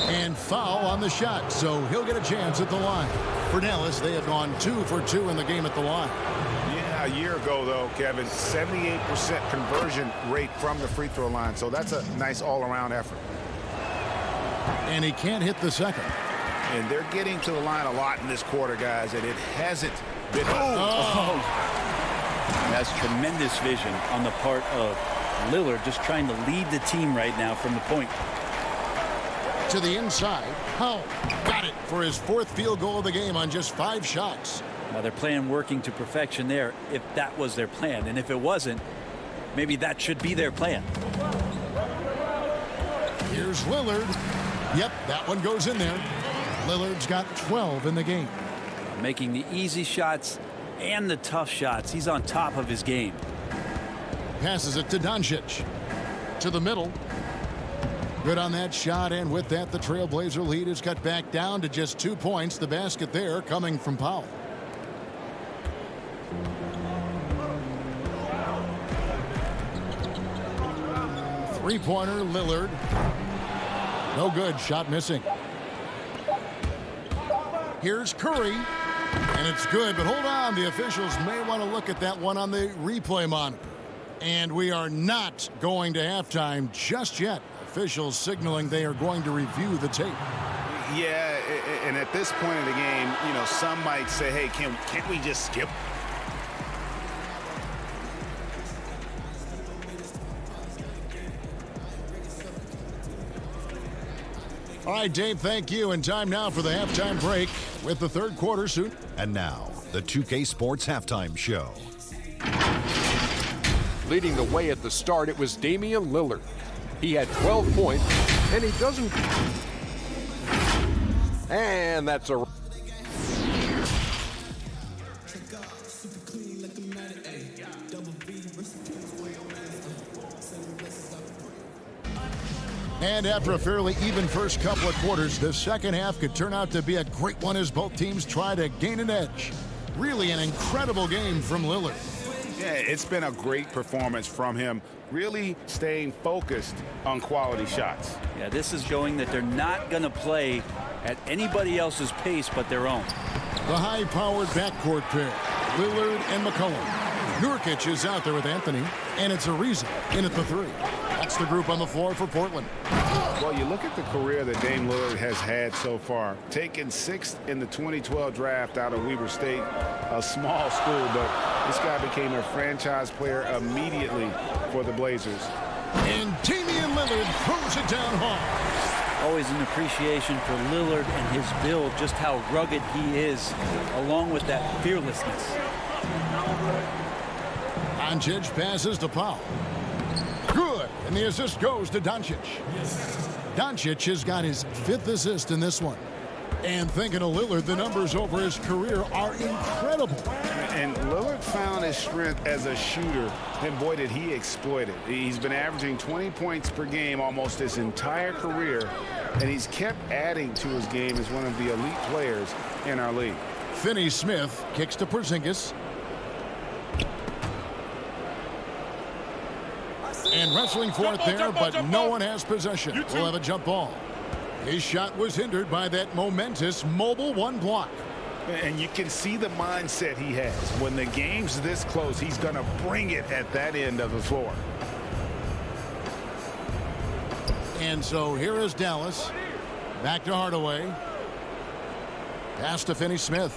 And foul on the shot, so he'll get a chance at the line. For Dallas, they have gone 2 for 2 in the game at the line. Yeah, a year ago, though, Kevin, 78% conversion rate from the free throw line, so that's a nice all-around effort. And he can't hit the second. And they're getting to the line a lot in this quarter, guys, and it hasn't been... That's tremendous vision on the part of Lillard, just trying to lead the team right now from the point. To the inside. Powell got it for his 4th field goal of the game on just 5 shots. Now they're playing working to perfection there, if that was their plan. And if it wasn't, maybe that should be their plan. Here's Lillard. Yep, that one goes in there. Lillard's got 12 in the game. Making the easy shots and the tough shots. He's on top of his game. Passes it to Doncic. To the middle. Good on that shot, and with that, the Trailblazer lead is cut back down to just 2 points. The basket there coming from Powell. Three-pointer, Lillard. No good. Shot missing. Here's Curry. And it's good, but hold on. The officials may want to look at that one on the replay monitor. And we are not going to halftime just yet. Officials signaling they are going to review the tape. Yeah, and at this point in the game, you know, some might say, hey, can't we just skip? All right, Dave, thank you. And time now for the halftime break with the 3rd quarter soon. And now, the 2K Sports Halftime Show. Leading the way at the start, it was Damian Lillard. He had 12 points, and he doesn't... And that's a... And after a fairly even first couple of quarters, the second half could turn out to be a great one as both teams try to gain an edge. Really an incredible game from Lillard. Yeah, it's been a great performance from him, really staying focused on quality shots. Yeah, this is showing that they're not going to play at anybody else's pace but their own. The high-powered backcourt pair, Lillard and McCollum. Nurkic is out there with Anthony, and it's Ariza in at the 3. That's the group on the floor for Portland. Well, you look at the career that Dame Lillard has had so far. Taken 6th in the 2012 draft out of Weber State, a small school, but this guy became a franchise player immediately for the Blazers. And Damian Lillard throws it down hard. Always an appreciation for Lillard and his build, just how rugged he is, along with that fearlessness. Doncic passes to Powell. Good, and the assist goes to Doncic. Doncic has got his 5th assist in this one. And thinking of Lillard, the numbers over his career are incredible. And Lillard found his strength as a shooter, and boy, did he exploit it. He's been averaging 20 points per game almost his entire career, and he's kept adding to his game as one of the elite players in our league. Finney-Smith kicks to Porzingis. And wrestling for it there, but no one has possession. We'll have a jump ball. His shot was hindered by that momentous mobile 1 block. And you can see the mindset he has. When the game's this close, he's going to bring it at that end of the floor. And so here is Dallas. Back to Hardaway. Pass to Finney-Smith.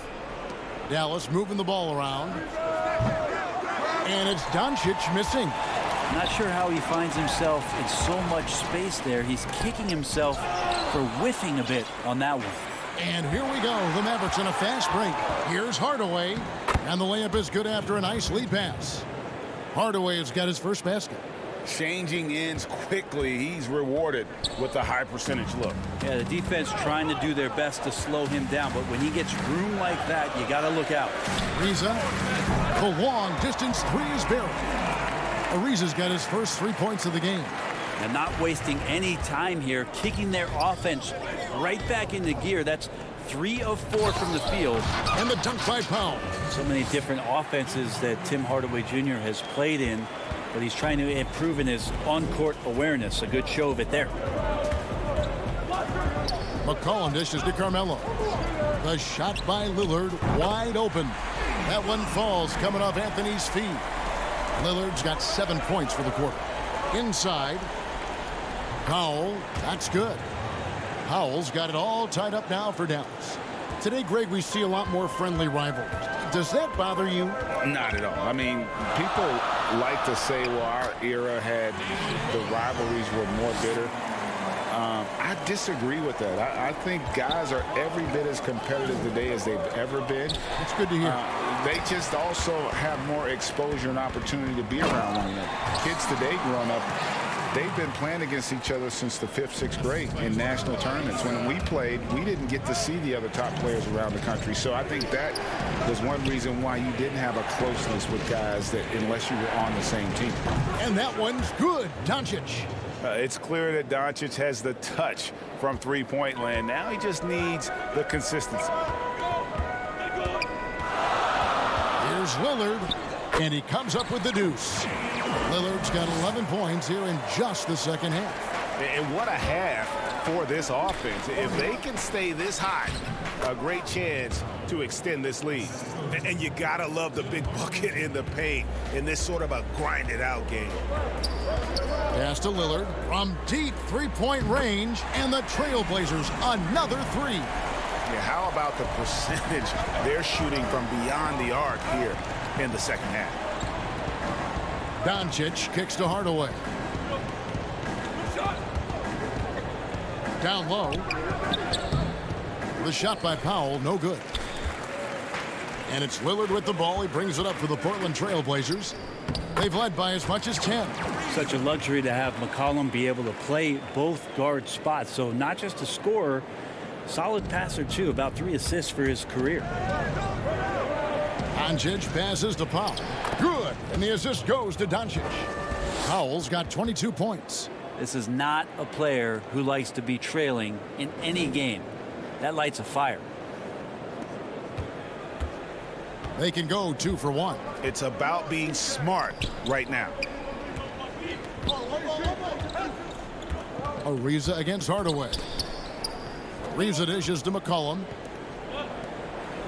Dallas moving the ball around. And it's Doncic missing. Not sure how he finds himself in so much space there. He's kicking himself for whiffing a bit on that one. And here we go. The Mavericks on a fast break. Here's Hardaway. And the layup is good after a nice lead pass. Hardaway has got his first basket. Changing ends quickly. He's rewarded with a high percentage look. Yeah, the defense trying to do their best to slow him down, but when he gets room like that, you got to look out. Ariza, the long distance 3 is buried. Ariza's got his first 3 points of the game. And not wasting any time here, kicking their offense right back into gear. That's 3 of 4 from the field. And the dunk by Powell. So many different offenses that Tim Hardaway Jr. has played in, but he's trying to improve in his on-court awareness. A good show of it there. McCollum dishes to Carmelo. The shot by Lillard wide open. That one falls coming off Anthony's feet. Lillard's got 7 points for the quarter. Inside. Powell, that's good. Powell's got it all tied up now for Dallas. Today, Greg, we see a lot more friendly rivalries. Does that bother you? Not at all. I mean, people like to say, well, our era had the rivalries were more bitter. I disagree with that. I think guys are every bit as competitive today as they've ever been. It's good to hear. They just also have more exposure and opportunity to be around one another. Kids today growing up, they've been playing against each other since the 5th, 6th grade in national tournaments. When we played, we didn't get to see the other top players around the country. So I think that was one reason why you didn't have a closeness with guys that unless you were on the same team. And that one's good. Doncic. It's clear that Doncic has the touch from three-point land. Now he just needs the consistency. Here's Lillard, and he comes up with the deuce. Lillard's got 11 points here in just the second half. And what a half for this offense. If they can stay this high, a great chance to extend this lead. And you got to love the big bucket in the paint in this sort of a grinded-out game. Pass to Lillard from deep three-point range, and the Trailblazers another 3. Yeah, how about the percentage they're shooting from beyond the arc here in the second half? Doncic kicks to Hardaway. Down low. The shot by Powell, no good. And it's Lillard with the ball. He brings it up for the Portland Trailblazers. They've led by as much as 10. Such a luxury to have McCollum be able to play both guard spots. So not just a scorer, solid passer too. About 3 assists for his career. Doncic passes to Powell. Good. And the assist goes to Doncic. Powell's got 22 points. This is not a player who likes to be trailing in any game. That lights a fire. They can go 2 for 1. It's about being smart right now. Ariza against Hardaway. Ariza dishes to McCollum.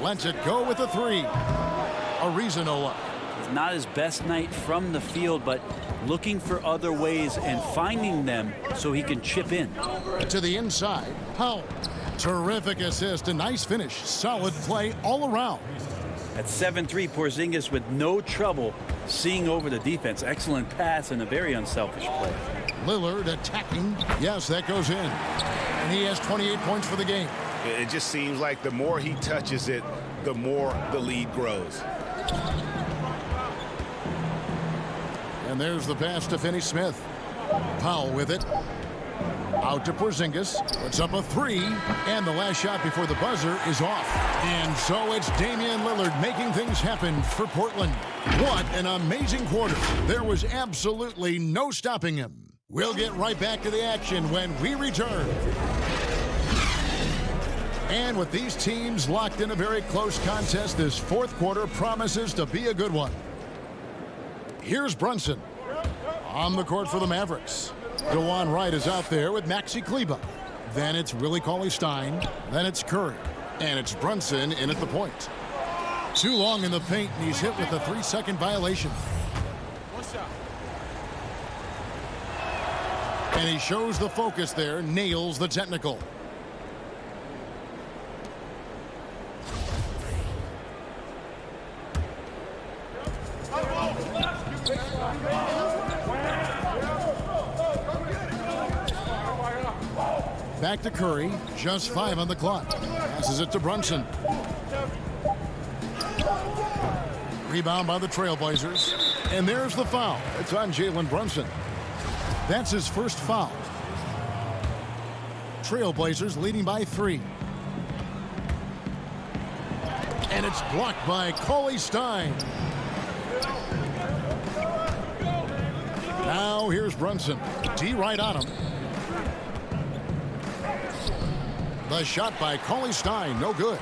Lets it go with a 3. Ariza no luck. It's not his best night from the field, but looking for other ways and finding them so he can chip in. To the inside, Powell. Terrific assist, a nice finish. Solid play all around. At 7-3, Porzingis with no trouble seeing over the defense. Excellent pass and a very unselfish play. Lillard attacking. Yes, that goes in. And he has 28 points for the game. It just seems like the more he touches it, the more the lead grows. And there's the pass to Finney-Smith. Powell with it. Out to Porzingis. Puts up a 3. And the last shot before the buzzer is off. And so it's Damian Lillard making things happen for Portland. What an amazing quarter. There was absolutely no stopping him. We'll get right back to the action when we return. And with these teams locked in a very close contest, this fourth quarter promises to be a good one. Here's Brunson on the court for the Mavericks. DeJuan Wright is out there with Maxi Kleber. Then it's Willie Cauley-Stein. Then it's Curry. And it's Brunson in at the point. Too long in the paint, and he's hit with a 3-second violation. And he shows the focus there, nails the technical. Back to Curry, just 5 on the clock. Passes it to Brunson. Rebound by the Trailblazers. And there's the foul. It's on Jalen Brunson. That's his first foul. Trailblazers leading by 3. And it's blocked by Cauley-Stein. Now here's Brunson. D right on him. The shot by Cauley-Stein, no good.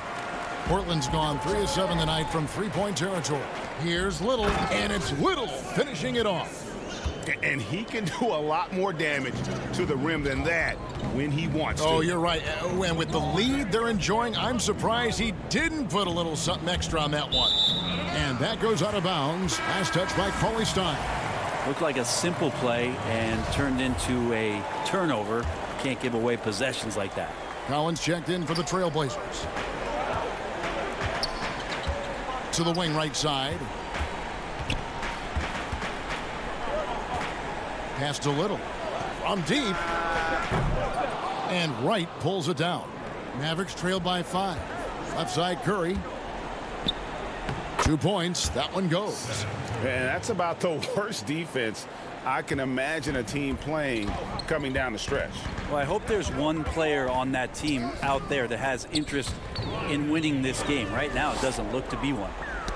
Portland's gone 3 of 7 tonight from 3-point territory. Here's Little, and it's Little finishing it off. And he can do a lot more damage to the rim than that when he wants to. Oh, you're right. And with the lead they're enjoying, I'm surprised he didn't put a little something extra on that one. And that goes out of bounds. Last touch by Cauley-Stein. Looked like a simple play and turned into a turnover. Can't give away possessions like that. Collins checked in for the Trailblazers. To the wing right side. Pass to Little. From deep. And Wright pulls it down. Mavericks trail by 5. Left side Curry. 2 points. That one goes. And that's about the worst defense I can imagine a team playing coming down the stretch. Well, I hope there's one player on that team out there that has interest in winning this game. Right now, it doesn't look to be one.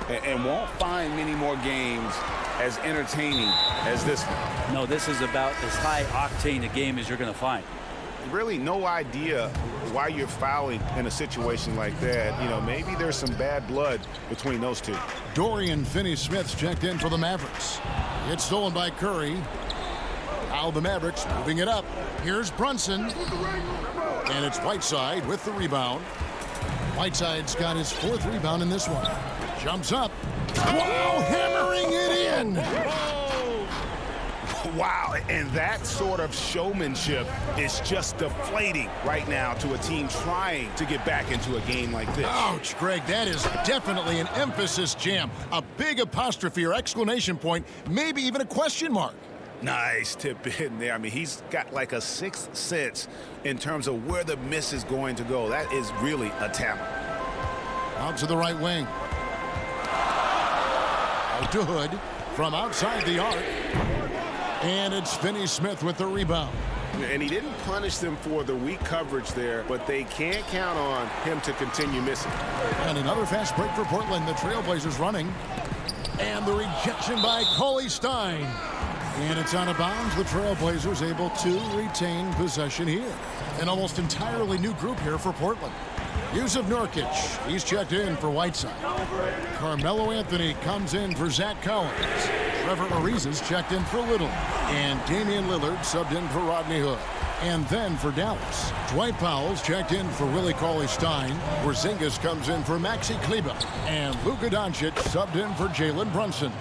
And won't find many more games as entertaining as this one. No, this is about as high octane a game as you're going to find. Really no idea why you're fouling in a situation like that. You know, maybe there's some bad blood between those two. Dorian Finney-Smith's checked in for the Mavericks. It's stolen by Curry. Now the Mavericks moving it up. Here's Brunson. And it's Whiteside with the rebound. Whiteside's got his 4th rebound in this one. Jumps up. Wow, hammering it in. Wow, and that sort of showmanship is just deflating right now to a team trying to get back into a game like this. Ouch, Greg, that is definitely an emphasis jam. A big apostrophe or exclamation point, maybe even a question mark. Nice tip in there. I mean, he's got like a 6th sense in terms of where the miss is going to go. That is really a talent. Out to the right wing. Out to Hood from outside the arc. And it's Finney-Smith with the rebound. And he didn't punish them for the weak coverage there, but they can't count on him to continue missing. And another fast break for Portland. The Trailblazers running. And the rejection by Cauley-Stein. And it's out of bounds. The Trailblazers able to retain possession here. An almost entirely new group here for Portland. Yusuf Nurkic, he's checked in for Whiteside. Carmelo Anthony comes in for Zach Collins. Trevor Ariza's checked in for Little. And Damian Lillard subbed in for Rodney Hood. And then for Dallas, Dwight Powell's checked in for Willie Cauley-Stein. Porzingis comes in for Maxi Kleber. And Luka Doncic subbed in for Jalen Brunson.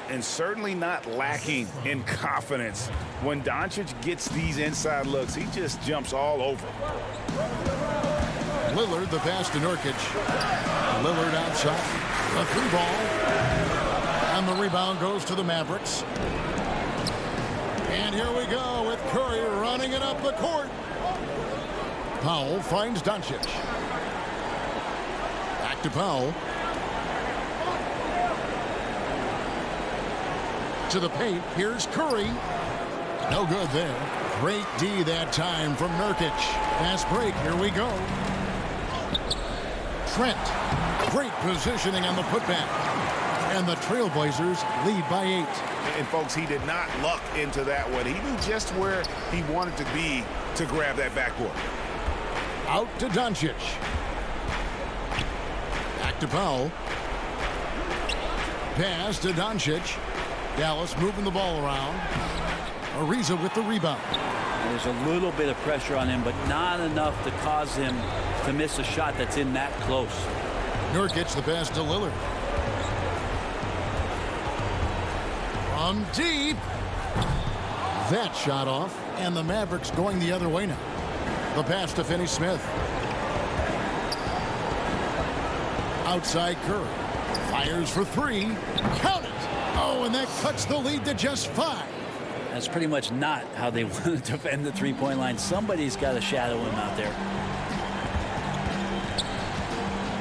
And certainly not lacking in confidence. When Doncic gets these inside looks, he just jumps all over. Lillard, the pass to Nurkic. Lillard outside. The 3 ball. And the rebound goes to the Mavericks. And here we go with Curry running it up the court. Powell finds Doncic. Back to Powell. To the paint. Here's Curry. No good there. Great D that time from Nurkic. Fast break. Here we go. Trent. Great positioning on the putback. And the Trailblazers lead by 8. And, folks, he did not luck into that one. He knew just where he wanted to be to grab that backboard. Out to Doncic. Back to Powell. Pass to Doncic. Dallas moving the ball around. Ariza with the rebound. There's a little bit of pressure on him, but not enough to cause him to miss a shot that's in that close. Nurkic the pass to Lillard. From deep. That shot off, and the Mavericks going the other way now. The pass to Finney-Smith. Outside Curry. Fires for 3. Count it. Oh, and that cuts the lead to just 5. That's pretty much not how they want to defend the three-point line. Somebody's got to shadow him out there.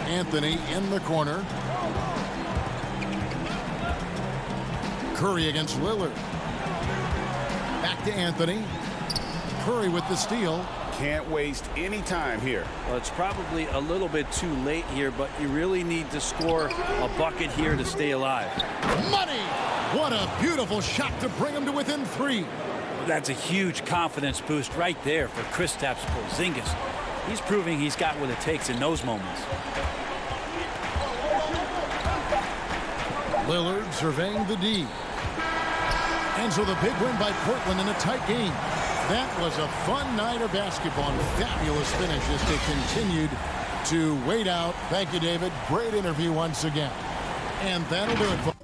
Anthony in the corner. Curry against Lillard. Back to Anthony. Curry with the steal. Can't waste any time here. Well, it's probably a little bit too late here, but you really need to score a bucket here to stay alive. Money! What a beautiful shot to bring him to within 3. That's a huge confidence boost right there for Kristaps Porzingis. He's proving he's got what it takes in those moments. Lillard surveying the D. And so the big win by Portland in a tight game. That was a fun night of basketball and fabulous finish as they continued to wait out. Thank you, David. Great interview once again. And that'll do it, folks.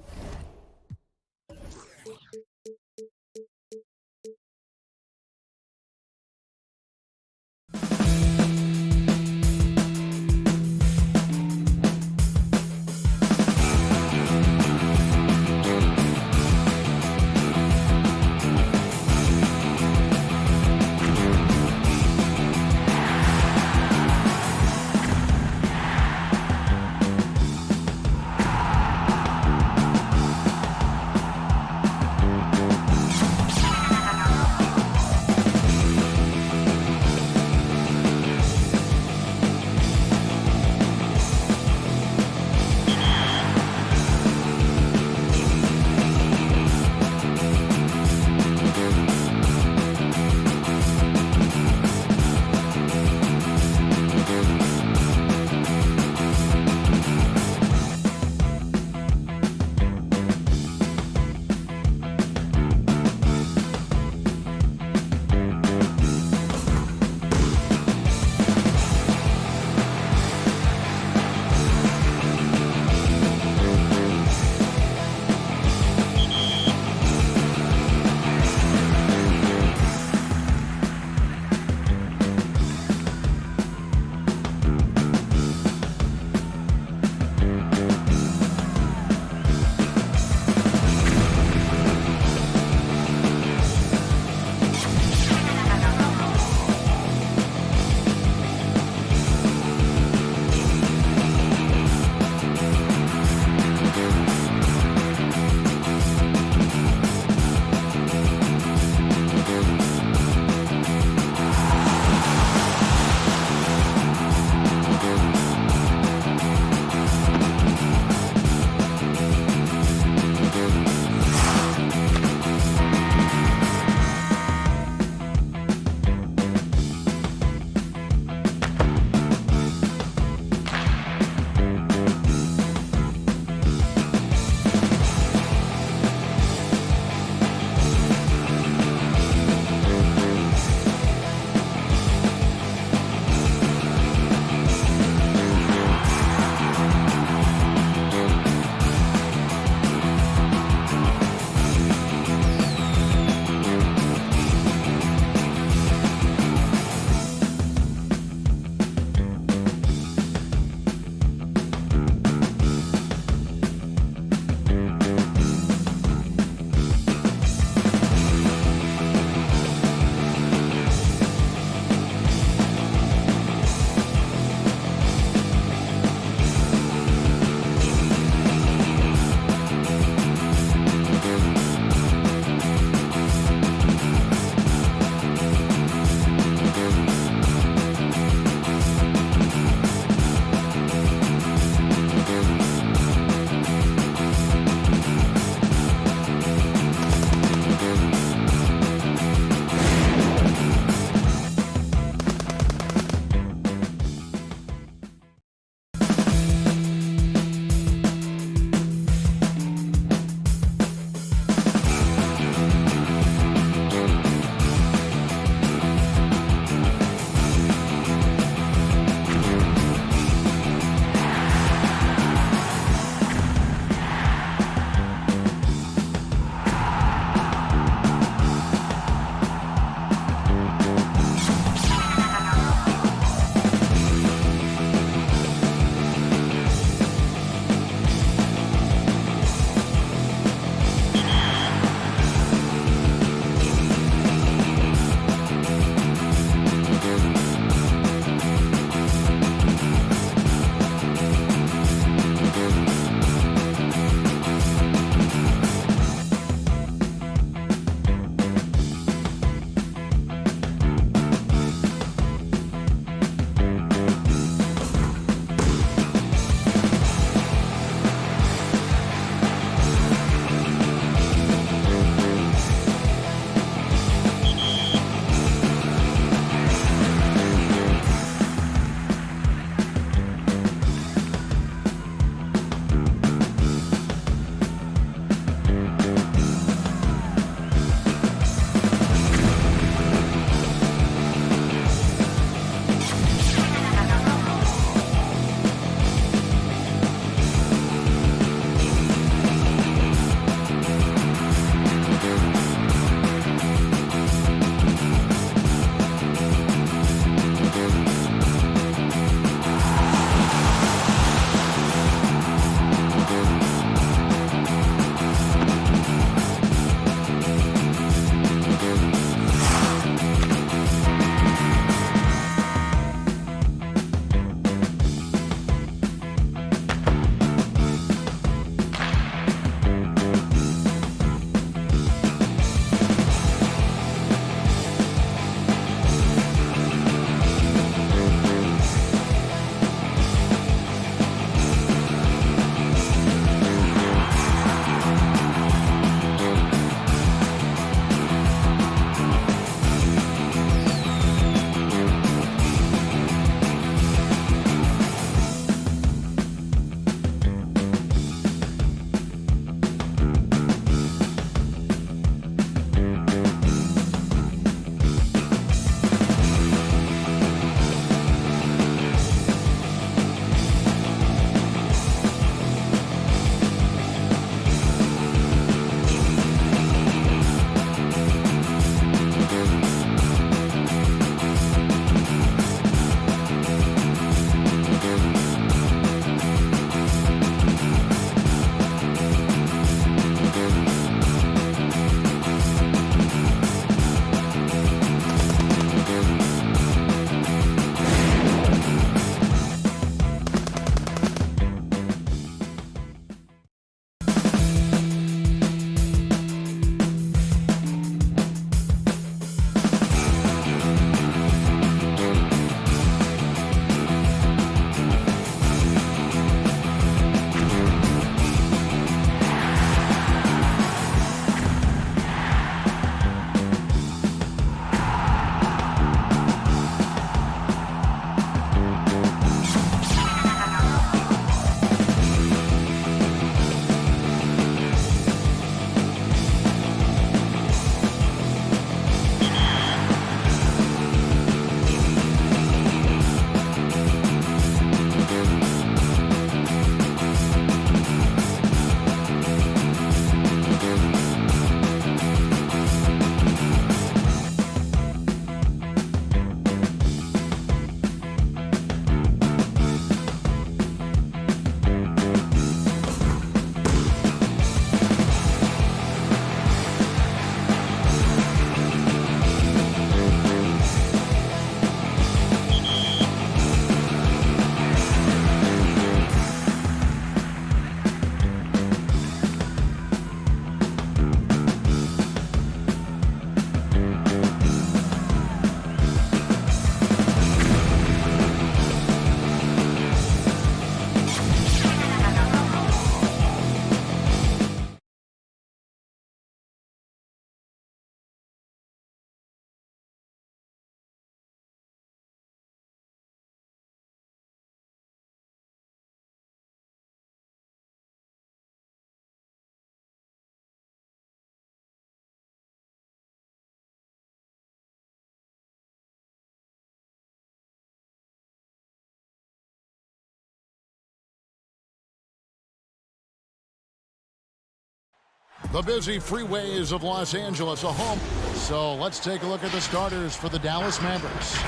The busy freeways of Los Angeles are home. So let's take a look at the starters for the Dallas Mavericks.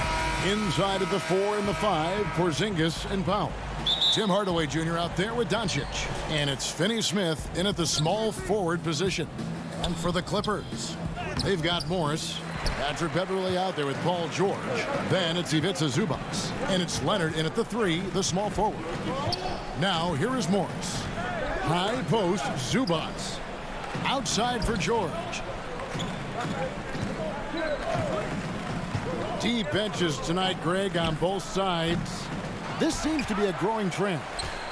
Inside of the 4 and the 5, Porzingis and Powell. Tim Hardaway Jr. out there with Doncic. And it's Finney Smith in at the small forward position. And for the Clippers, they've got Morris. Patrick Beverley out there with Paul George. Then it's Ivica Zubac. And it's Leonard in at the 3, the small forward. Now here is Morris. High post, Zubac. Outside for George. Deep benches tonight, Greg, on both sides. This seems to be a growing trend.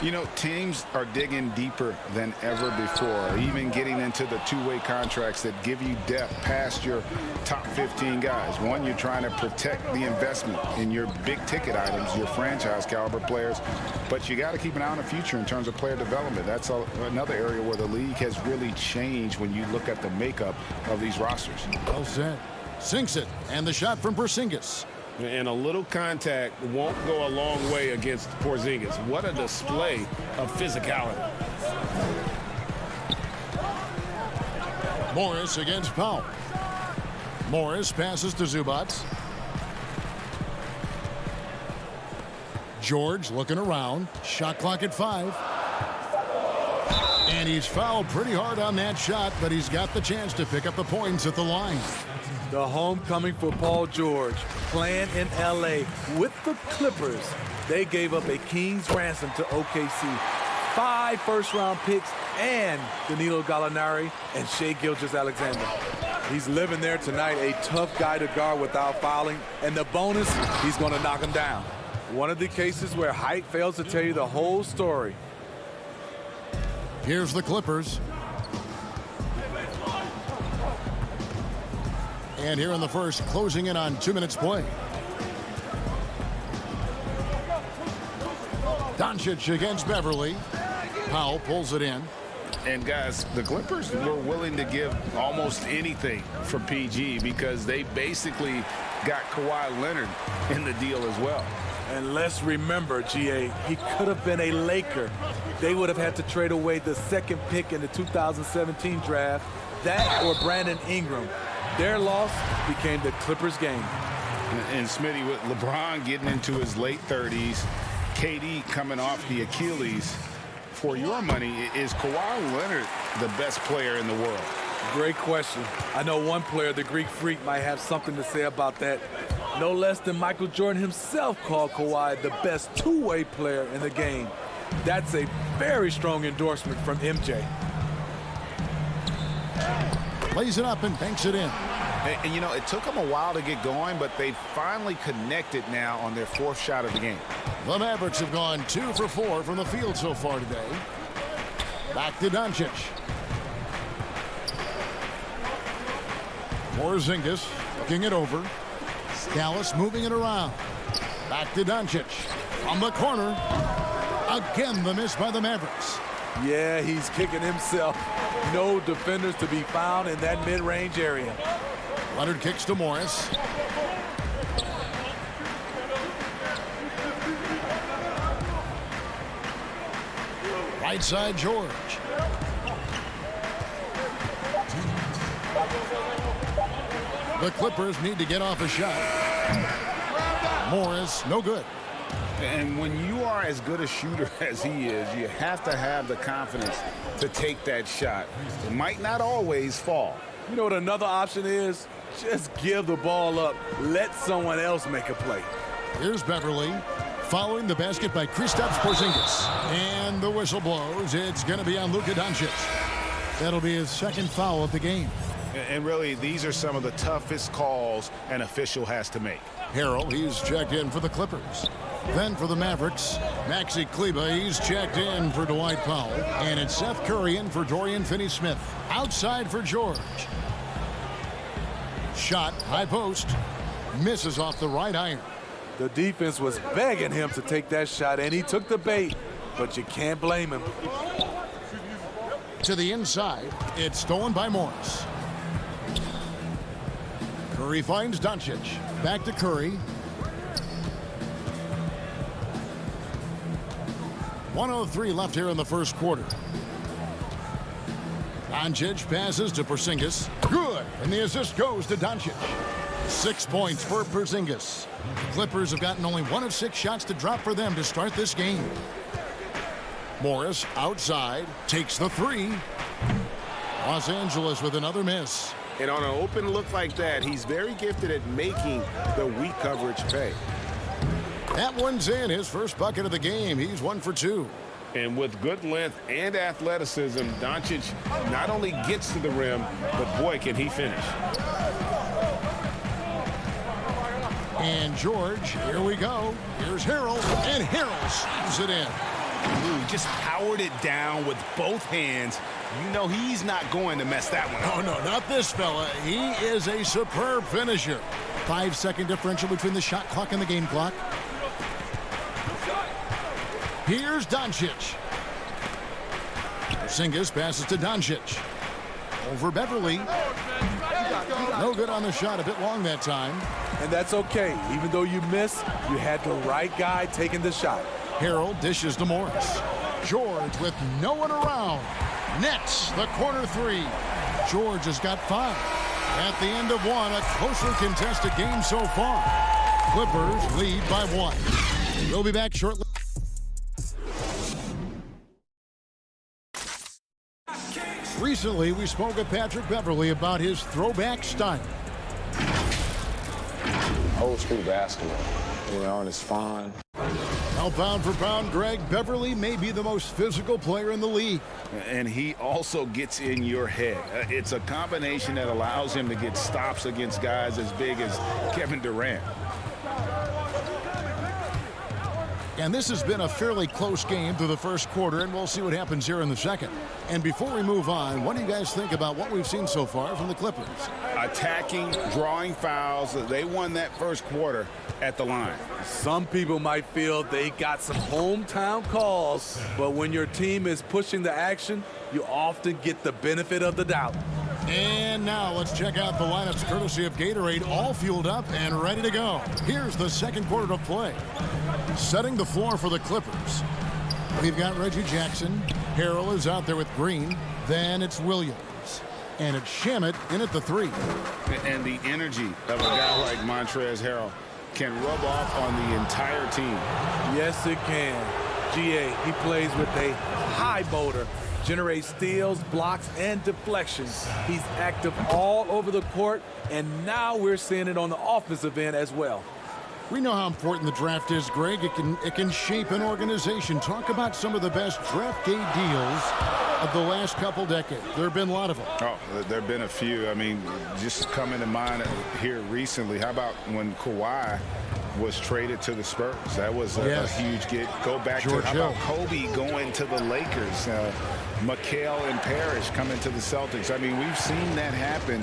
You know, teams are digging deeper than ever before, even getting into the two-way contracts that give you depth past your top 15 guys. One, you're trying to protect the investment in your big-ticket items, your franchise-caliber players, but you got to keep an eye on the future in terms of player development. That's another area where the league has really changed when you look at the makeup of these rosters. Well said. Sinks it, and the shot from Porzingis. And a little contact won't go a long way against Porzingis. What a display of physicality. Morris against Powell. Morris passes to Zubac. George looking around. Shot clock at 5. And he's fouled pretty hard on that shot, but he's got the chance to pick up the points at the line. The homecoming for Paul George, playing in L.A. with the Clippers. They gave up a king's ransom to OKC. 5 first-round picks and Danilo Gallinari and Shai Gilgeous-Alexander. He's living there tonight, a tough guy to guard without fouling. And the bonus, he's going to knock him down. One of the cases where height fails to tell you the whole story. Here's the Clippers. And here in the first, closing in on 2 minutes play. Doncic against Beverley. Powell pulls it in. And guys, the Clippers were willing to give almost anything for PG because they basically got Kawhi Leonard in the deal as well. And let's remember, GA, he could have been a Laker. They would have had to trade away the 2nd pick in the 2017 draft. That or Brandon Ingram. Their loss became the Clippers' game. And Smitty, with LeBron getting into his late 30s, KD coming off the Achilles, for your money, is Kawhi Leonard the best player in the world? Great question. I know one player, the Greek Freak, might have something to say about that. No less than Michael Jordan himself called Kawhi the best two-way player in the game. That's a very strong endorsement from MJ. Lays it up and banks it in. And you know, it took them a while to get going, but they finally connected now on their 4th shot of the game. The Mavericks have gone 2 for 4 from the field so far today. Back to Doncic. Porzingis looking it over. Dallas moving it around. Back to Doncic. From the corner. Again, the miss by the Mavericks. Yeah, he's kicking himself. No defenders to be found in that mid-range area. Leonard kicks to Morris. Right side, George. The Clippers need to get off a shot. Morris, no good. And when you are as good a shooter as he is, you have to have the confidence to take that shot. It might not always fall. You know what another option is? Just give the ball up. Let someone else make a play. Here's Beverley. Following the basket by Kristaps Porzingis. And the whistle blows. It's going to be on Luka Doncic. That'll be his 2nd foul of the game. And really, these are some of the toughest calls an official has to make. Harrell, he's checked in for the Clippers. Then for the Mavericks, Maxi Kleber, he's checked in for Dwight Powell. And it's Seth Curry in for Dorian Finney-Smith. Outside for George. Shot, high post. Misses off the right iron. The defense was begging him to take that shot, and he took the bait. But you can't blame him. To the inside, it's stolen by Morris. Curry finds Doncic. Back to Curry. 1:03 left here in the first quarter. Doncic passes to Porzingis. Good. And the assist goes to Doncic. 6 points for Porzingis. The Clippers have gotten only 1 of 6 shots to drop for them to start this game. Morris outside takes the 3. Los Angeles with another miss. And on an open look like that, he's very gifted at making the weak coverage pay. That one's in. His first bucket of the game. He's 1 for 2. And with good length and athleticism, Doncic not only gets to the rim, but boy, can he finish. And George, here we go. Here's Harrell, and Harrell slams it in. Ooh, just powered it down with both hands. You know he's not going to mess that one up. Oh, no, not this fella. He is a superb finisher. 5-second differential between the shot clock and the game clock. Here's Doncic. Porzingis passes to Doncic. Over Beverly. No good on the shot. A bit long that time. And that's okay. Even though you miss, you had the right guy taking the shot. Harrell dishes to Morris. George with no one around. Nets the corner 3. George has got 5. At the end of 1, a closely contested game so far. Clippers lead by 1. We'll be back shortly. Recently, we spoke with Patrick Beverly about his throwback style. Old school basketball, and it's fun. Now, pound for pound, Greg, Beverly may be the most physical player in the league. And he also gets in your head. It's a combination that allows him to get stops against guys as big as Kevin Durant. And this has been a fairly close game through the first quarter, and we'll see what happens here in the second. And before we move on, what do you guys think about what we've seen so far from the Clippers? Attacking, drawing fouls. They won that first quarter at the line. Some people might feel they got some hometown calls, but when your team is pushing the action, you often get the benefit of the doubt. And now let's check out the lineups courtesy of Gatorade, all fueled up and ready to go. Here's the second quarter of play. Setting the floor for the Clippers. We've got Reggie Jackson. Harrell is out there with Green. Then it's Williams. And it's Shamet in at the 3. And the energy of a guy like Montrezl Harrell can rub off on the entire team. Yes, it can. GA, he plays with a high motor, generates steals, blocks, and deflections. He's active all over the court, and now we're seeing it on the offensive end as well. We know how important the draft is, Greg. It can shape an organization. Talk about some of the best draft day deals of the last couple decades. There have been a lot of them. Oh, there have been a few. I mean, just coming to mind here recently, how about when Kawhi was traded to the Spurs? That was a huge get. Go back George to, how about Kobe going to the Lakers? McHale and Parrish coming to the Celtics. I mean, we've seen that happen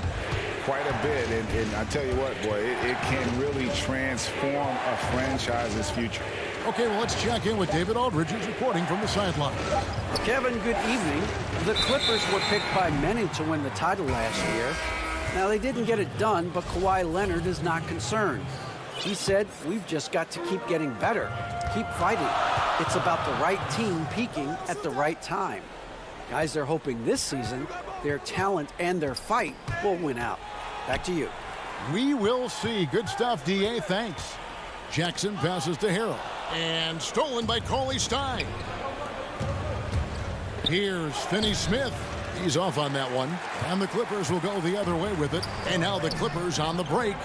quite a bit, and I tell you what, boy, it can really transform a franchise's future. Okay, well, let's check in with David Aldridge, who's reporting from the sideline. Kevin, good evening. The Clippers were picked by many to win the title last year. Now, they didn't get it done, but Kawhi Leonard is not concerned. He said, we've just got to keep getting better, keep fighting. It's about the right team peaking at the right time. Guys, they're hoping this season their talent and their fight will win out. Back to you. We will see. Good stuff, D.A. Thanks. Jackson passes to Harrell. And stolen by Cauley Stein. Here's Finney-Smith. He's off on that one. And the Clippers will go the other way with it. And now the Clippers on the break.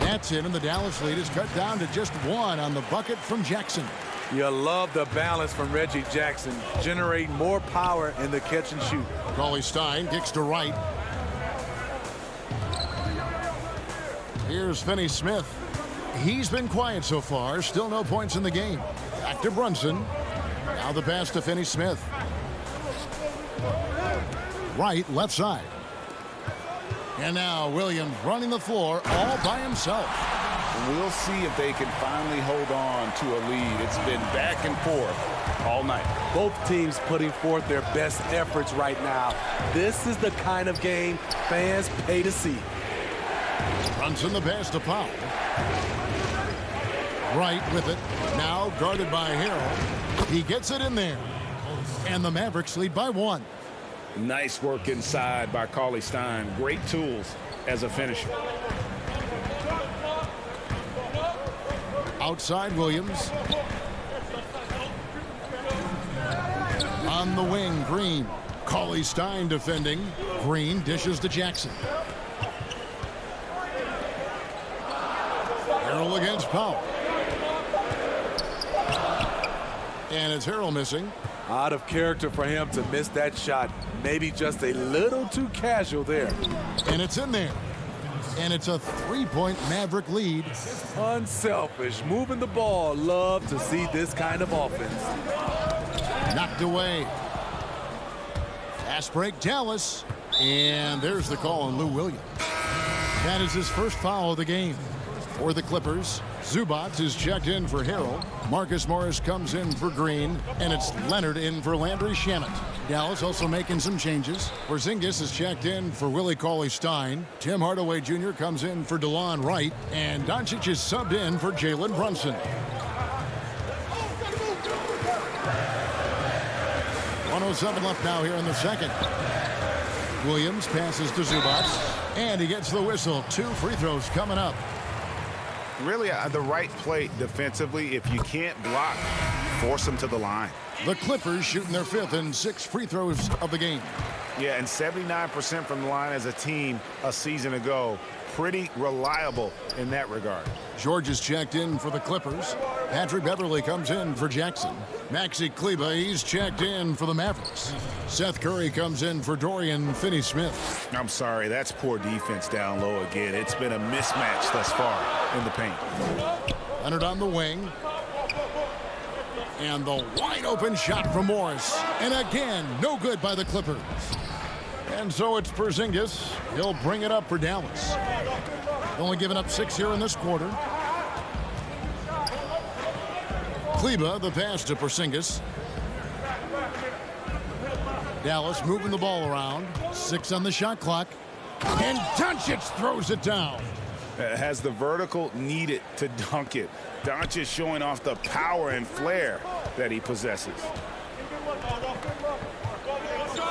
That's it, and the Dallas lead is cut down to just 1 on the bucket from Jackson. You love the balance from Reggie Jackson, generating more power in the catch and shoot. Cauley Stein kicks to right. Here's Finney-Smith. He's been quiet so far. Still no points in the game. Back to Brunson. Now the pass to Finney-Smith. Right, left side. And now Williams running the floor all by himself. We'll see if they can finally hold on to a lead. It's been back and forth all night. Both teams putting forth their best efforts right now. This is the kind of game fans pay to see. Brunson the pass to Powell. Right with it. Now guarded by Harrell. He gets it in there. And the Mavericks lead by 1. Nice work inside by Cauley Stein. Great tools as a finisher. Outside Williams. On the wing, Green. Cauley Stein defending. Green dishes to Jackson. Harrell against Powell. And it's Harrell missing. Out of character for him to miss that shot. Maybe just a little too casual there. And it's in there. And it's a 3-point Maverick lead. Unselfish, moving the ball. Love to see this kind of offense. Knocked away. Fast break, Dallas. And there's the call on Lou Williams. That is his first foul of the game. For the Clippers, Zubac is checked in for Harrell. Marcus Morris comes in for Green. And it's Leonard in for Landry Shamet. Dallas also making some changes. Porzingis is checked in for Willie Cauley-Stein. Tim Hardaway Jr. comes in for DeLon Wright. And Doncic is subbed in for Jalen Brunson. 1:07 left now here in the second. Williams passes to Zubac. And he gets the whistle. 2 free throws coming up. Really the right play defensively. If you can't block, force them to the line. The Clippers shooting their 5th and 6th free throws of the game. Yeah, and 79% from the line as a team a season ago. Pretty reliable in that regard. George is checked in for the Clippers. Patrick Beverly comes in for Jackson. Maxi Kleber, he's checked in for the Mavericks. Seth Curry comes in for Dorian Finney-Smith. I'm sorry, that's poor defense down low again. It's been a mismatch thus far in the paint. Leonard on the wing. And the wide open shot from Morris. And again, no good by the Clippers. And so it's Porzingis. He'll bring it up for Dallas. Only given up 6 here in this quarter. Kleber, the pass to Porzingis. Dallas moving the ball around. 6 on the shot clock. And Doncic throws it down. Has the vertical needed to dunk it. Doncic showing off the power and flair that he possesses.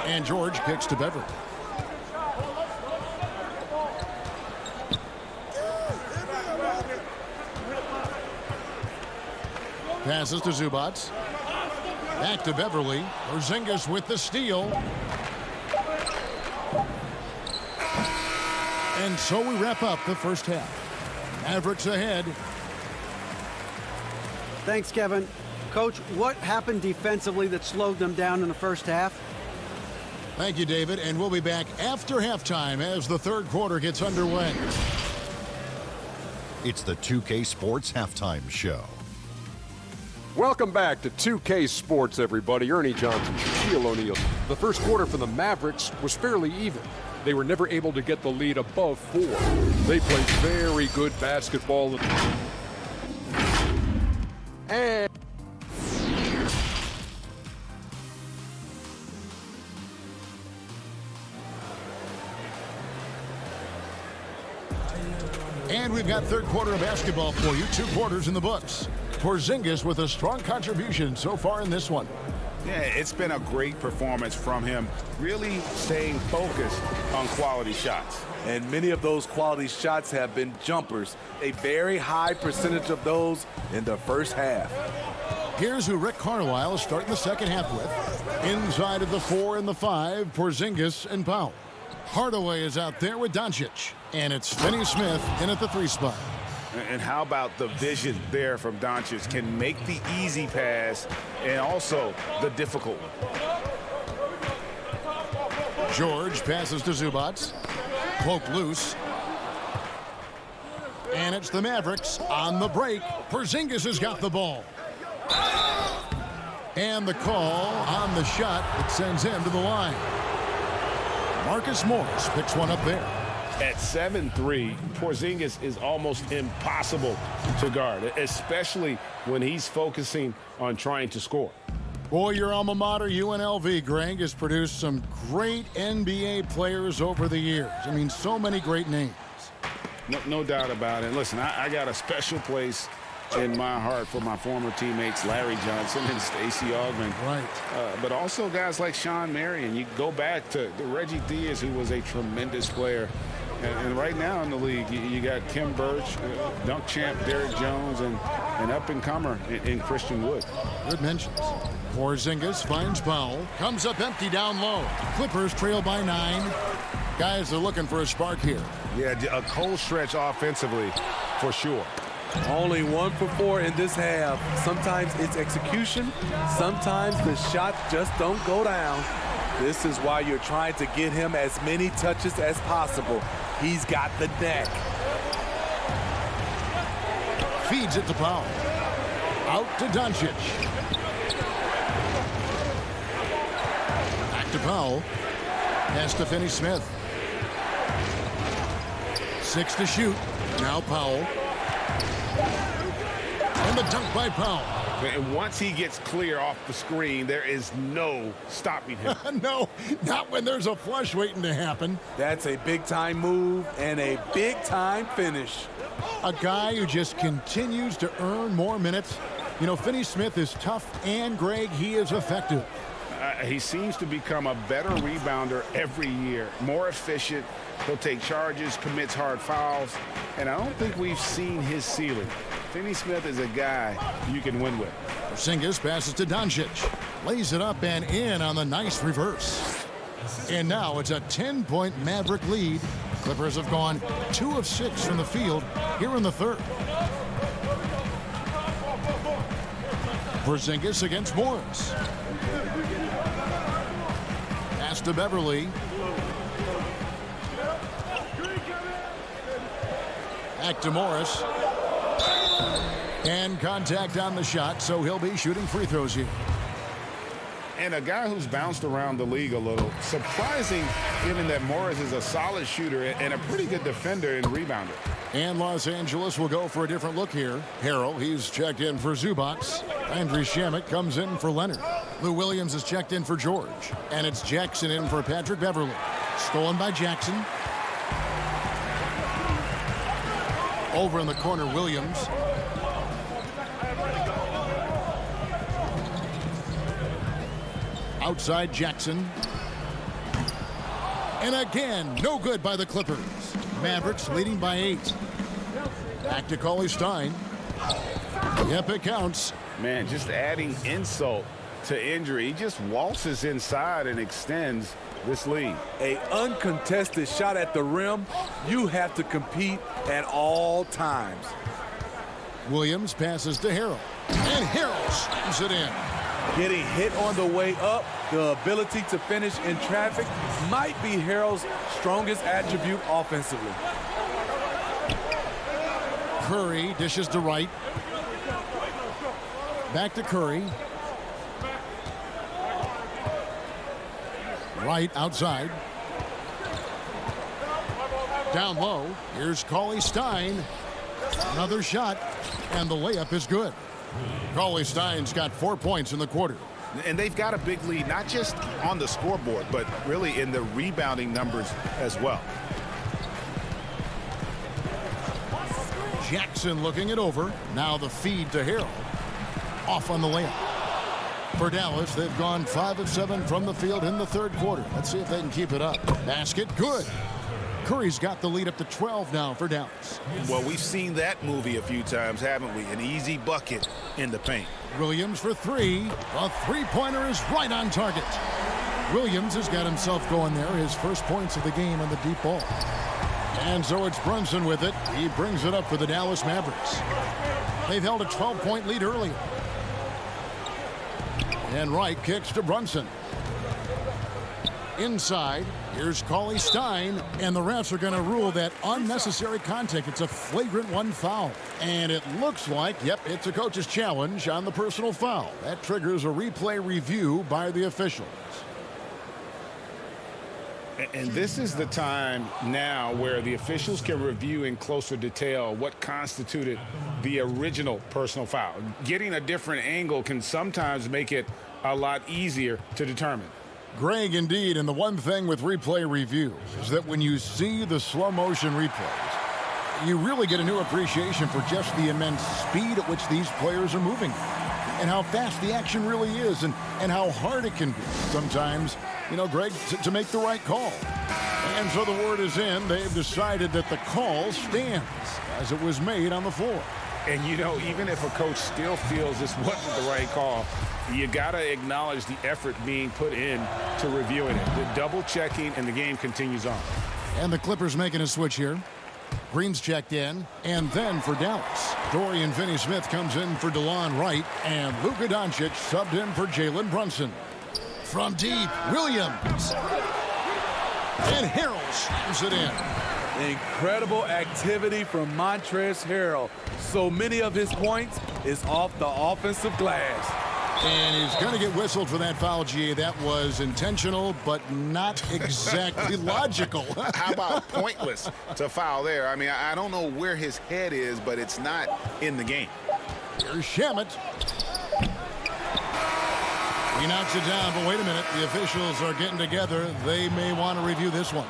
And George kicks to Beverly. Passes to Zubac. Back to Beverly. Porzingis with the steal. And so we wrap up the first half. Mavericks ahead. Thanks, Kevin. Coach, what happened defensively that slowed them down in the first half? Thank you, David. And we'll be back after halftime as the third quarter gets underway. It's the 2K Sports Halftime Show. Welcome back to 2K Sports, everybody. Ernie Johnson, Shaquille O'Neal. The first quarter for the Mavericks was fairly even. They were never able to get the lead above 4. They played very good basketball. And we've got third quarter of basketball for you. 2 quarters in the books. Porzingis with a strong contribution so far in this one. Yeah, it's been a great performance from him, really staying focused on quality shots. And many of those quality shots have been jumpers. A very high percentage of those in the first half. Here's who Rick Carlisle is starting the second half with. Inside of the 4 and the 5, Porzingis and Powell. Hardaway is out there with Doncic. And it's Finney-Smith in at the 3 spot. And how about the vision there from Doncic? Can make the easy pass and also the difficult one. George passes to Zubac. Poke loose. And it's the Mavericks on the break. Porzingis has got the ball. And the call on the shot that sends him to the line. Marcus Morris picks one up there. At 7'3", Porzingis is almost impossible to guard, especially when he's focusing on trying to score. Boy, your alma mater, UNLV, Greg, has produced some great NBA players over the years. I mean, so many great names. No doubt about it. Listen, I got a special place in my heart for my former teammates Larry Johnson and Stacey Augmon. Right. But also guys like Sean Marion. You go back to Reggie Diaz, who was a tremendous player. And right now in the league, you got Kim Birch, dunk champ Derrick Jones, and an up-and-comer in Christian Wood. Good mentions. Porzingis finds Powell. Comes up empty down low. Clippers trail by 9. Guys are looking for a spark here. Yeah, a cold stretch offensively for sure. Only 1 for 4 in this half. Sometimes it's execution. Sometimes the shots just don't go down. This is why you're trying to get him as many touches as possible. He's got the neck. Feeds it to Powell. Out to Doncic. Back to Powell. Pass to Finney-Smith. 6 to shoot. Now Powell. And the dunk by Powell. And once he gets clear off the screen, there is no stopping him. No, not when there's a flush waiting to happen. That's a big-time move and a big-time finish. A guy who just continues to earn more minutes. You know, Finney-Smith is tough, and Greg, he is effective. He seems to become a better rebounder every year, more efficient. He'll take charges, commits hard fouls, and I don't think we've seen his ceiling. Finney-Smith is a guy you can win with. Porzingis passes to Doncic. Lays it up and in on the nice reverse. And now it's a 10-point Maverick lead. Clippers have gone 2 of 6 from the field here in the third. Porzingis against Morris. Pass to Beverly. Back to Morris. And contact on the shot, so he'll be shooting free throws here. And a guy who's bounced around the league a little. Surprising, given that Morris is a solid shooter and a pretty good defender and rebounder. And Los Angeles will go for a different look here. Harrell, he's checked in for Zubac. Andrew Shamet comes in for Leonard. Lou Williams is checked in for George. And it's Jackson in for Patrick Beverly. Stolen by Jackson. Over in the corner, Williams. Outside Jackson. And again, no good by the Clippers. Mavericks leading by 8. Back to Cauley Stein. Yep, it counts. Man, just adding insult to injury. He just waltzes inside and extends this lead. A uncontested shot at the rim. You have to compete at all times. Williams passes to Harrell. And Harrell slams it in. Getting hit on the way up, the ability to finish in traffic might be Harrell's strongest attribute offensively. Curry dishes to Wright. Back to Curry. Wright outside. Down low. Here's Cauley Stein. Another shot, and the layup is good. Cauley Stein's got 4 points in the quarter. And they've got a big lead, not just on the scoreboard, but really in the rebounding numbers as well. Jackson looking it over. Now the feed to Harrell. Off on the layup. For Dallas, they've gone 5 of 7 from the field in the third quarter. Let's see if they can keep it up. Basket, good. Curry's got the lead up to 12 now for Dallas. Well, we've seen that movie a few times, haven't we? An easy bucket in the paint. Williams for 3. A three-pointer is right on target. Williams has got himself going there. His first points of the game on the deep ball. And so it's Brunson with it. He brings it up for the Dallas Mavericks. They've held a 12-point lead earlier. And Wright kicks to Brunson. Inside, here's Cauley Stein, and the refs are going to rule that unnecessary contact. It's a flagrant 1 foul. And it looks like, yep, it's a coach's challenge on the personal foul. That triggers a replay review by the officials. And this is the time now where the officials can review in closer detail what constituted the original personal foul. Getting a different angle can sometimes make it a lot easier to determine. Greg, indeed, and the one thing with replay review is that when you see the slow motion replays, you really get a new appreciation for just the immense speed at which these players are moving and how fast the action really is and how hard it can be sometimes, you know, Greg, to make the right call. And so the word is in. They've decided that the call stands as it was made on the floor. And, you know, even if a coach still feels this wasn't the right call, you got to acknowledge the effort being put in to reviewing it. The double checking, and the game continues on. And the Clippers making a switch here. Green's checked in. And then for Dallas, Dorian Finney-Smith comes in for DeLon Wright. And Luka Doncic subbed in for Jalen Brunson. From deep, Williams. And Harrell slams it in. Incredible activity from Montrezl Harrell. So many of his points is off the offensive glass. And he's going to get whistled for that foul, GA. That was intentional, but not exactly logical. How about pointless to foul there? I mean, I don't know where his head is, but it's not in the game. Here's Shamet. He knocks it down, but wait a minute. The officials are getting together. They may want to review this one.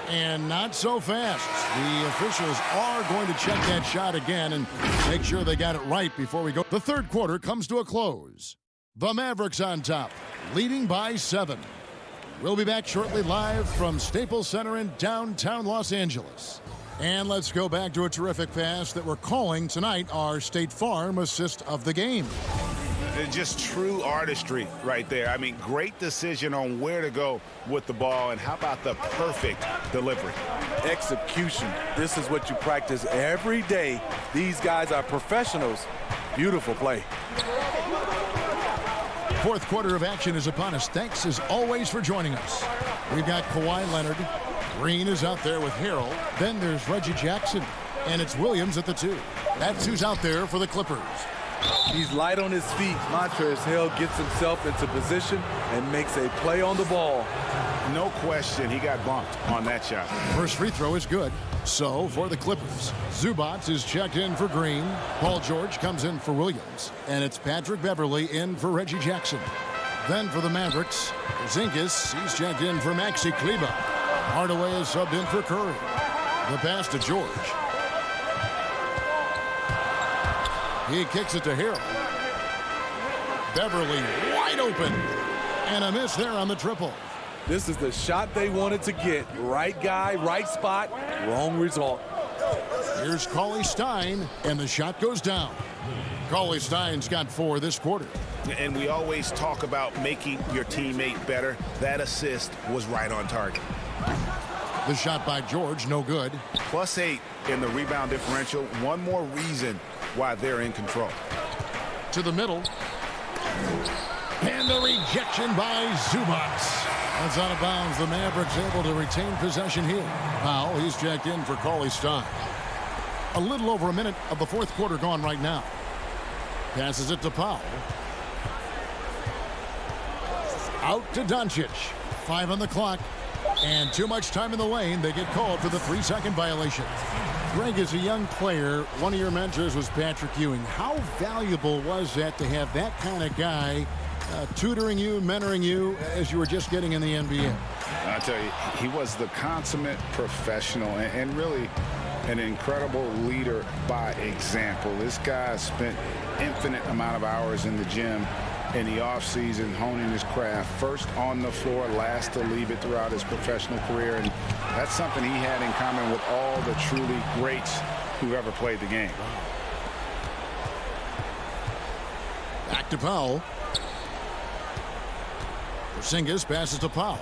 And not so fast. The officials are going to check that shot again and make sure they got it right before we go. The third quarter comes to a close. The Mavericks on top, leading by 7. We'll be back shortly live from Staples Center in downtown Los Angeles. And let's go back to a terrific pass that we're calling tonight our State Farm assist of the game. Just true artistry right there. I mean, great decision on where to go with the ball, and how about the perfect delivery? Execution. This is what you practice every day. These guys are professionals. Beautiful play. Fourth quarter of action is upon us. Thanks as always for joining us. We've got Kawhi Leonard. Green is out there with Harrell. Then there's Reggie Jackson. And it's Williams at the 2. That's who's out there for the Clippers. He's light on his feet. Montrezl Harrell gets himself into position and makes a play on the ball. No question, he got bumped on that shot. First free throw is good. So for the Clippers, Zubac is checked in for Green. Paul George comes in for Williams. And it's Patrick Beverley in for Reggie Jackson. Then for the Mavericks, Porzingis, he's checked in for Maxi Kleber. Hardaway is subbed in for Curry. The pass to George. He kicks it to Harrell. Beverley wide open. And a miss there on the triple. This is the shot they wanted to get. Right guy, right spot, wrong result. Here's Cauley Stein, and the shot goes down. Cauley Stein's got 4 this quarter. And we always talk about making your teammate better. That assist was right on target. The shot by George, no good. +8 in the rebound differential. One more reason why they're in control. To the middle. And the rejection by Zubac. That's out of bounds. The Mavericks able to retain possession here. Powell, he's checked in for Cauley Stein. A little over a minute of the fourth quarter gone right now. Passes it to Powell. Out to Doncic. 5 on the clock. And too much time in the lane. They get called for the 3-second violation. Greg, as a young player, one of your mentors was Patrick Ewing. How valuable was that to have that kind of guy tutoring you, mentoring you as you were just getting in the NBA? I tell you, he was the consummate professional and really an incredible leader by example. This guy spent infinite amount of hours in the gym in the offseason honing his craft, first on the floor, last to leave it throughout his professional career. And that's something he had in common with all the truly greats who've ever played the game. Back to Powell. Porzingis passes to Powell.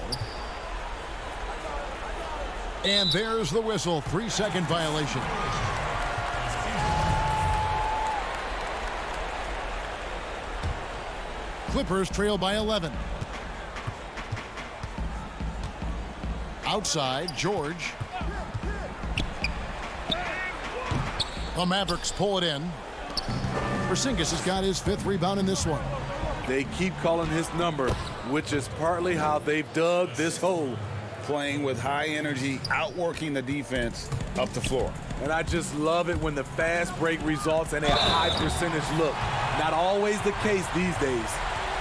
And there's the whistle. 3-second violation. Clippers trail by 11. Outside, George. The Mavericks pull it in. Porzingis has got his 5th rebound in this one. They keep calling his number, which is partly how they've dug this hole. Playing with high energy, outworking the defense up the floor. And I just love it when the fast break results in a high percentage look. Not always the case these days.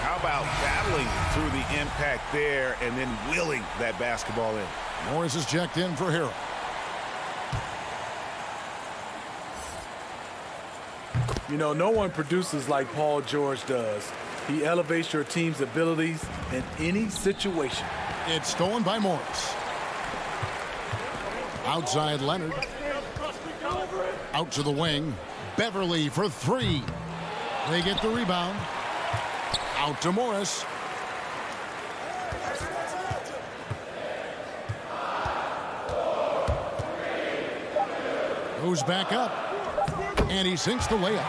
How about battling through the impact there and then willing that basketball in? Morris is checked in for Harrell. You know, no one produces like Paul George does. He elevates your team's abilities in any situation. It's stolen by Morris. Outside Leonard. Out to the wing. Beverly for three. They get the rebound. Out to Morris. Goes back up. And he sinks the layup.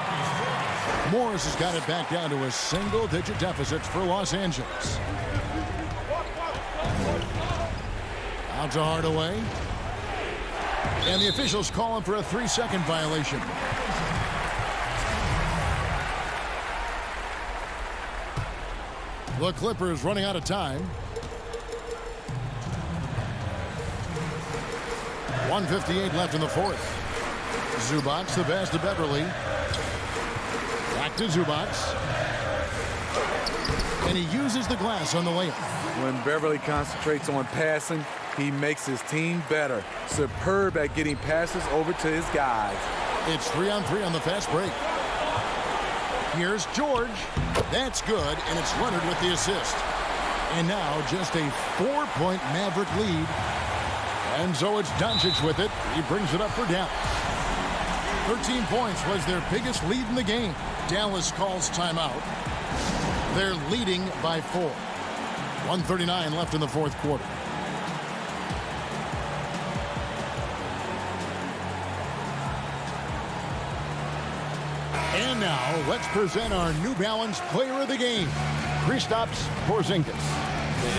Morris has got it back down to a single-digit deficit for Los Angeles. Out to Hardaway. And the officials call him for a 3-second violation. The Clippers running out of time. 1:58 left in the fourth. Zubac, the pass to Beverly. Back to Zubac. And he uses the glass on the layup. When Beverly concentrates on passing, he makes his team better. Superb at getting passes over to his guys. It's 3-on-3 on the fast break. Here's George. That's good, and it's Leonard with the assist. And now just a 4-point Maverick lead. And so it's Doncic with it. He brings it up for Dallas. 13 points was their biggest lead in the game. Dallas calls timeout. They're leading by 4. 1:39 left in the fourth quarter. And now let's present our New Balance player of the game, Kristaps Porzingis.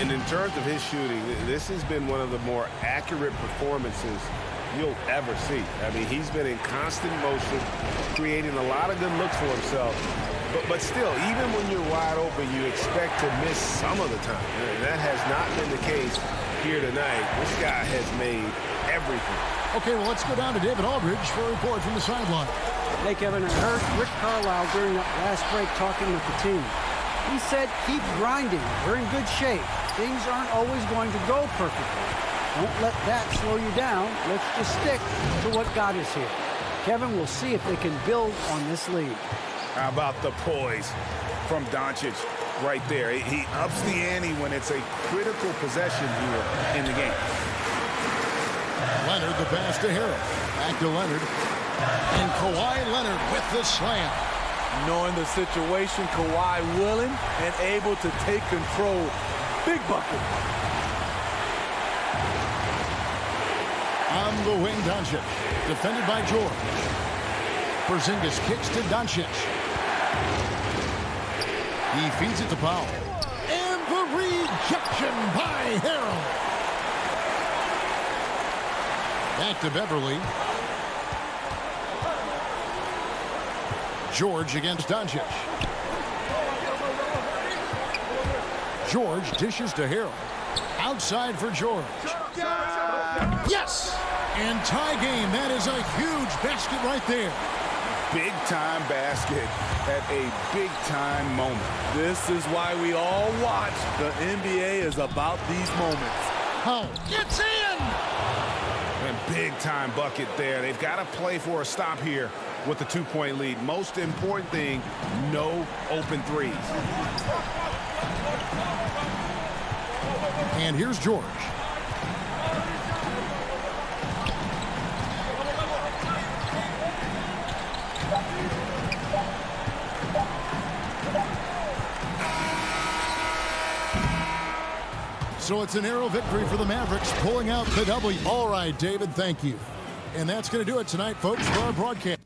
And in terms of his shooting, this has been one of the more accurate performances you'll ever see. I mean, he's been in constant motion, creating a lot of good looks for himself. But still, even when you're wide open, you expect to miss some of the time. And that has not been the case here tonight. This guy has made everything. Okay, well, let's go down to David Aldridge for a report from the sideline. Hey, Kevin, I heard Rick Carlisle during that last break talking with the team. He said, keep grinding. We're in good shape. Things aren't always going to go perfectly. Don't let that slow you down. Let's just stick to what got us here. Kevin, we'll see if they can build on this lead. How about the poise from Doncic right there? He ups the ante when it's a critical possession here in the game. Leonard, the pass to Harrell. Back to Leonard. And Kawhi Leonard with the slam. Knowing the situation, Kawhi willing and able to take control. Big bucket. On the wing, Doncic. Defended by George. Porzingis kicks to Doncic. He feeds it to Powell. And the rejection by Harrell. Back to Beverly. George against Doncic. George dishes to Harrell. Outside for George. Yes! And tie game. That is a huge basket right there. Big-time basket at a big-time moment. This is why we all watch. The NBA is about these moments. Oh, it's in! And big-time bucket there. They've got to play for a stop here with the 2-point lead. Most important thing, no open threes. And here's George. So it's a narrow victory for the Mavericks, pulling out the W. All right, David, thank you. And that's going to do it tonight, folks, for our broadcast.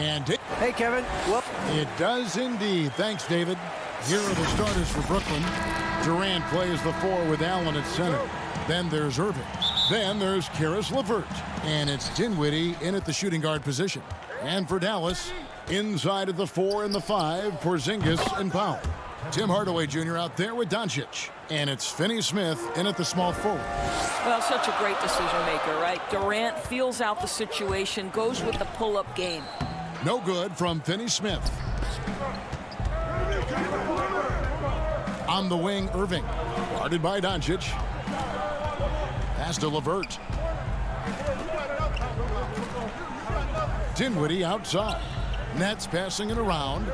And Hey, Kevin. Well, it does indeed. Thanks, David. Here are the starters for Brooklyn. Durant plays the 4 with Allen at center. Then there's Irving. Then there's Karis LeVert. And it's Dinwiddie in at the shooting guard position. And for Dallas, inside of the 4 and the 5, Porzingis and Powell. Tim Hardaway Jr. out there with Doncic. And it's Finney-Smith in at the small forward. Well, such a great decision maker, right? Durant feels out the situation, goes with the pull-up game. No good from Finney-Smith. On the wing, Irving. Guarded by Doncic. Pass to LeVert. Dinwiddie outside. Nets passing it around.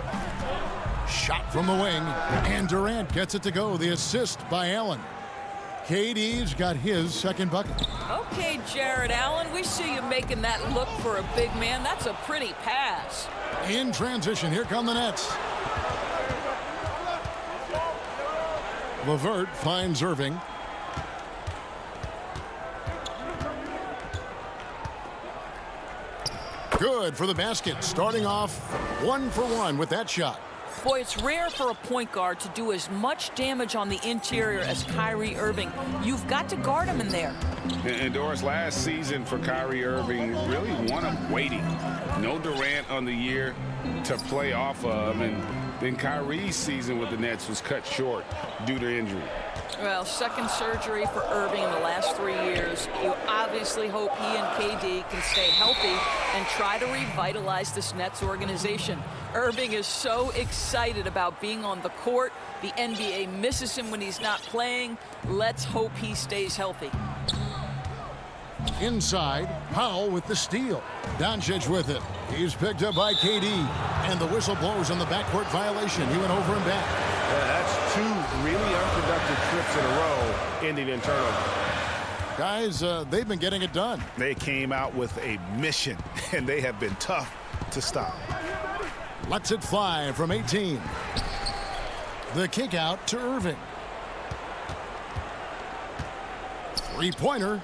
Shot from the wing. And Durant gets it to go. The assist by Allen. KD's got his second bucket. Okay, Jared Allen, we see you making that look for a big man. That's a pretty pass. In transition, here come the Nets. LeVert finds Irving. Good for the basket. Starting off 1 for 1 with that shot. Boy, it's rare for a point guard to do as much damage on the interior as Kyrie Irving. You've got to guard him in there. And Doris, last season for Kyrie Irving, really one of waiting. No Durant on the year to play off of. And then Kyrie's season with the Nets was cut short due to injury. Well, second surgery for Irving in the last 3 years. You obviously hope he and KD can stay healthy and try to revitalize this Nets organization. Irving is so excited about being on the court. The NBA misses him when he's not playing. Let's hope he stays healthy. Inside, Powell with the steal. Doncic with it. He's picked up by KD. And the whistle blows on the backcourt violation. He went over and back. That's 2 really unproductive trips in a row, ending in turnover. Guys, they've been getting it done. They came out with a mission, and they have been tough to stop. Lets it fly from 18. The kick out to Irving. Three-pointer.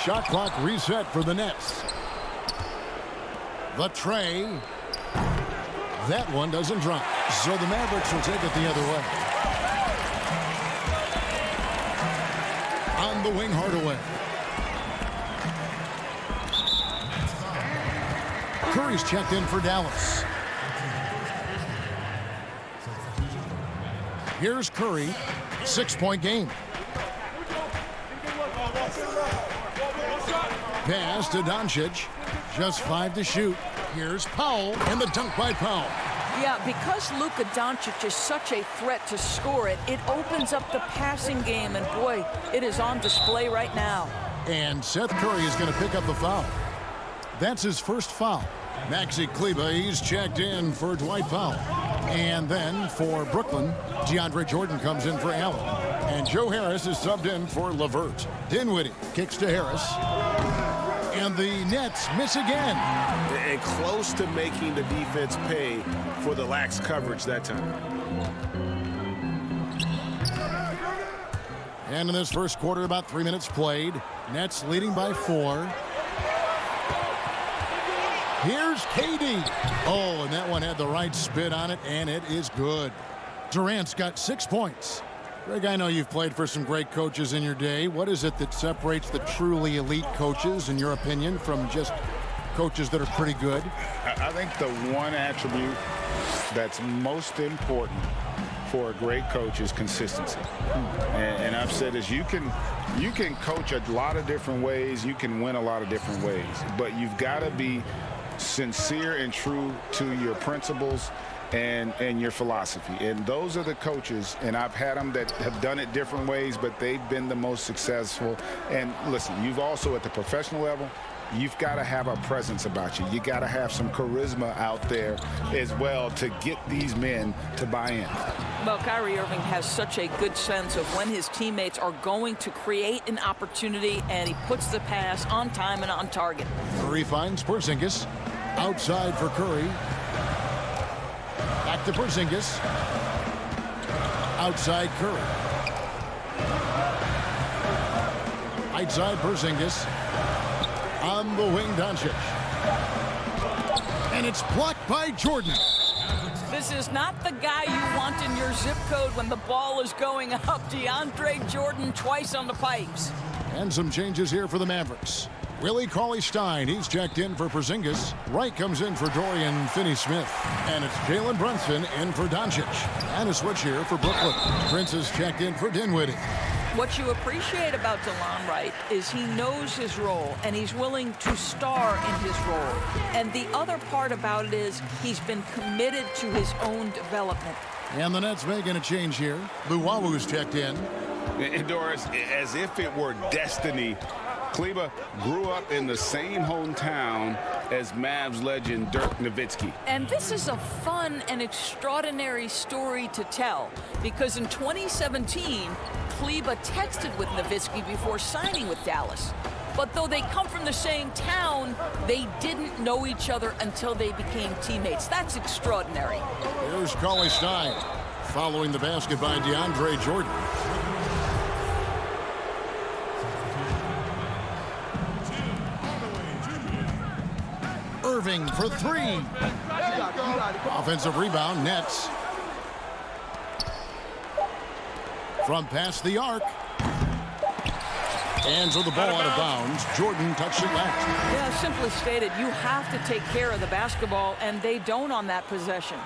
Shot clock reset for the Nets. The tray. That one doesn't drop. So the Mavericks will take it the other way. On the wing, Hardaway. Curry's checked in for Dallas. Here's Curry. 6-point game. Pass to Doncic. Just 5 to shoot. Here's Powell, and the dunk by Powell. Yeah, because Luka Doncic is such a threat to score it, it opens up the passing game, and boy, it is on display right now. And Seth Curry is going to pick up the foul. That's his first foul. Maxi Kleber, he's checked in for Dwight Powell. And then for Brooklyn, DeAndre Jordan comes in for Allen. And Joe Harris is subbed in for LeVert. Dinwiddie kicks to Harris. And the Nets miss again. And close to making the defense pay for the lax coverage that time. And in this first quarter, about 3 minutes played. Nets leading by 4. Here's KD. Oh, and that one had the right spin on it, and it is good. Durant's got 6 points. Greg, I know you've played for some great coaches in your day. What is it that separates the truly elite coaches, in your opinion, from just coaches that are pretty good? I think the one attribute that's most important for a great coach is consistency. And I've said this, you can coach a lot of different ways, you can win a lot of different ways, but you've got to be sincere and true to your principles and your philosophy. And those are the coaches, and I've had them that have done it different ways, but they've been the most successful. And listen, you've also at the professional level, you've got to have a presence about you. You got to have some charisma out there as well to get these men to buy in. Well, Kyrie Irving has such a good sense of when his teammates are going to create an opportunity, and he puts the pass on time and on target. Curry finds Porzingis. Outside for Curry. Back to Porzingis. Outside Curry. Outside Porzingis. On the wing, Doncic. And it's blocked by Jordan. This is not the guy you want in your zip code when the ball is going up. DeAndre Jordan twice on the pipes. And some changes here for the Mavericks. Willie Cauley-Stein, he's checked in for Porzingis. Wright comes in for Dorian Finney-Smith. And it's Jalen Brunson in for Doncic. And a switch here for Brooklyn. Prince is checked in for Dinwiddie. What you appreciate about DeLon Wright is he knows his role, and he's willing to star in his role. And the other part about it is he's been committed to his own development. And the Nets making a change here. Luwawu checked in. And Doris, as if it were destiny, Kleba grew up in the same hometown as Mavs legend Dirk Nowitzki. And this is a fun and extraordinary story to tell, because in 2017, Kleba texted with Nowitzki before signing with Dallas. But though they come from the same town, they didn't know each other until they became teammates. That's extraordinary. Here's Cauley-Stein following the basket by DeAndre Jordan. Irving for three. Offensive rebound, Nets. From past the arc. And so the ball out of bounds. Jordan touched it last. Yeah, simply stated, you have to take care of the basketball, and they don't on that possession.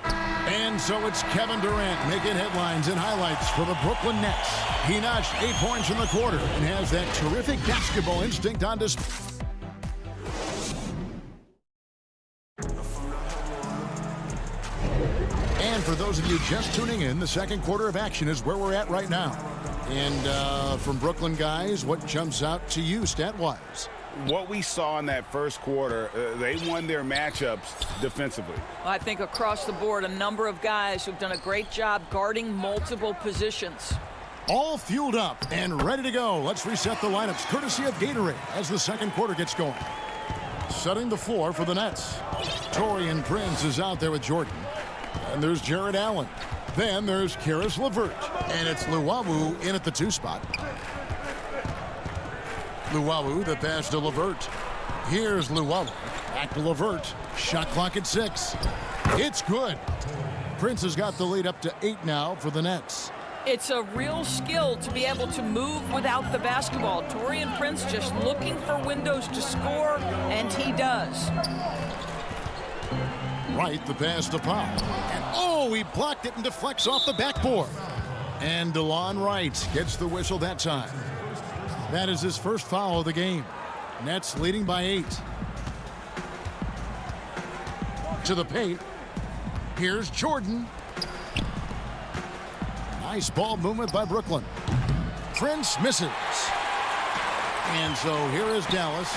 And so it's Kevin Durant making headlines and highlights for the Brooklyn Nets. He notched 8 points in the quarter and has that terrific basketball instinct on display. And for those of you just tuning in, the second quarter of action is where we're at right now. And from Brooklyn guys, what jumps out to you stat-wise? What we saw in that first quarter, they won their matchups defensively. I think across the board, a number of guys who've done a great job guarding multiple positions. All fueled up and ready to go. Let's reset the lineups courtesy of Gatorade as the second quarter gets going. Setting the floor for the Nets. Taurean Prince is out there with Jordan. And there's Jared Allen. Then there's Karis LeVert. And it's Luwawu in at the 2 spot. Luwawu, the pass to LeVert. Here's Luwawu. Back to LeVert. Shot clock at 6. It's good. Prince has got the lead up to 8 now for the Nets. It's a real skill to be able to move without the basketball. Taurean Prince just looking for windows to score, and he does. Wright, the pass to Powell. And oh, he blocked it and deflects off the backboard. And DeLon Wright gets the whistle that time. That is his first foul of the game. Nets leading by 8. To the paint. Here's Jordan. Nice ball movement by Brooklyn. Prince misses. And so here is Dallas.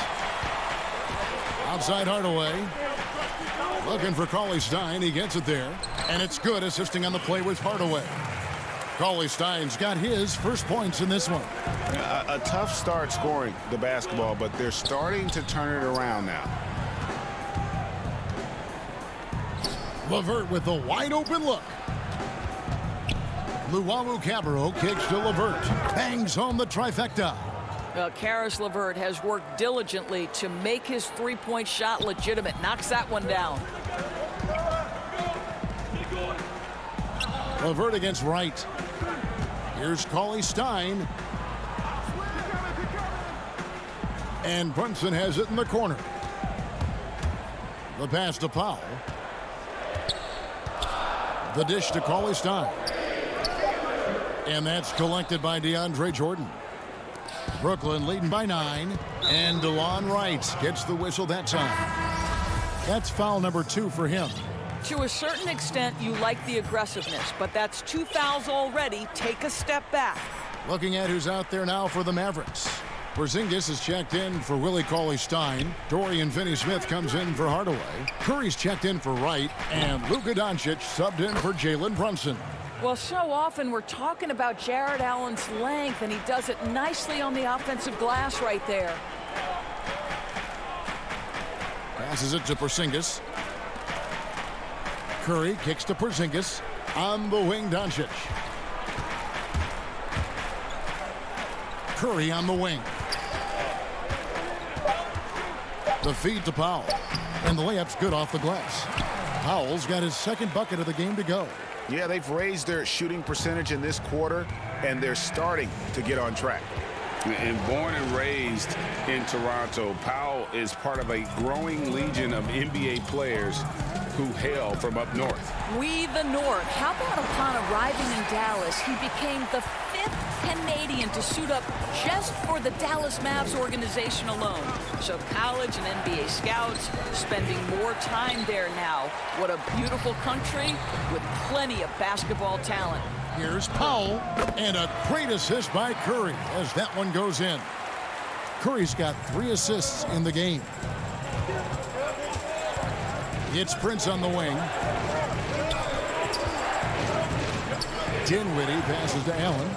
Outside Hardaway. Looking for Cauley-Stein. He gets it there. And it's good, assisting on the play with Hardaway. Cauley-Stein's got his first points in this one. A tough start scoring the basketball, but they're starting to turn it around now. LeVert with a wide open look. Luwawu-Cabarrot kicks to LeVert. Bangs home the trifecta. Karis LeVert has worked diligently to make his three-point shot legitimate. Knocks that one down. LeVert against Wright. Here's Cauley-Stein. And Brunson has it in the corner. The pass to Powell. The dish to Cauley-Stein. And that's collected by DeAndre Jordan. Brooklyn leading by 9. And DeLon Wright gets the whistle that time. That's foul number 2 for him. To a certain extent, you like the aggressiveness, but that's 2 fouls already. Take a step back. Looking at who's out there now for the Mavericks. Porzingis is checked in for Willie Cauley-Stein. Dorian Finney-Smith comes in for Hardaway. Curry's checked in for Wright. And Luka Doncic subbed in for Jalen Brunson. Well, so often we're talking about Jared Allen's length, and he does it nicely on the offensive glass right there. Passes it to Porzingis. Curry kicks to Porzingis. On the wing, Doncic. Curry on the wing. The feed to Powell. And the layup's good off the glass. Powell's got his second bucket of the game to go. Yeah, they've raised their shooting percentage in this quarter, and they're starting to get on track. And born and raised in Toronto, Powell is part of a growing legion of NBA players who hail from up north. We the North. How about upon arriving in Dallas, he became the 5th Canadian to suit up just for the Dallas Mavs organization alone. So college and NBA scouts spending more time there now. What a beautiful country with plenty of basketball talent. Here's Powell, and a great assist by Curry as that one goes in. Curry's got 3 assists in the game. It's Prince on the wing. Dinwiddie passes to Allen.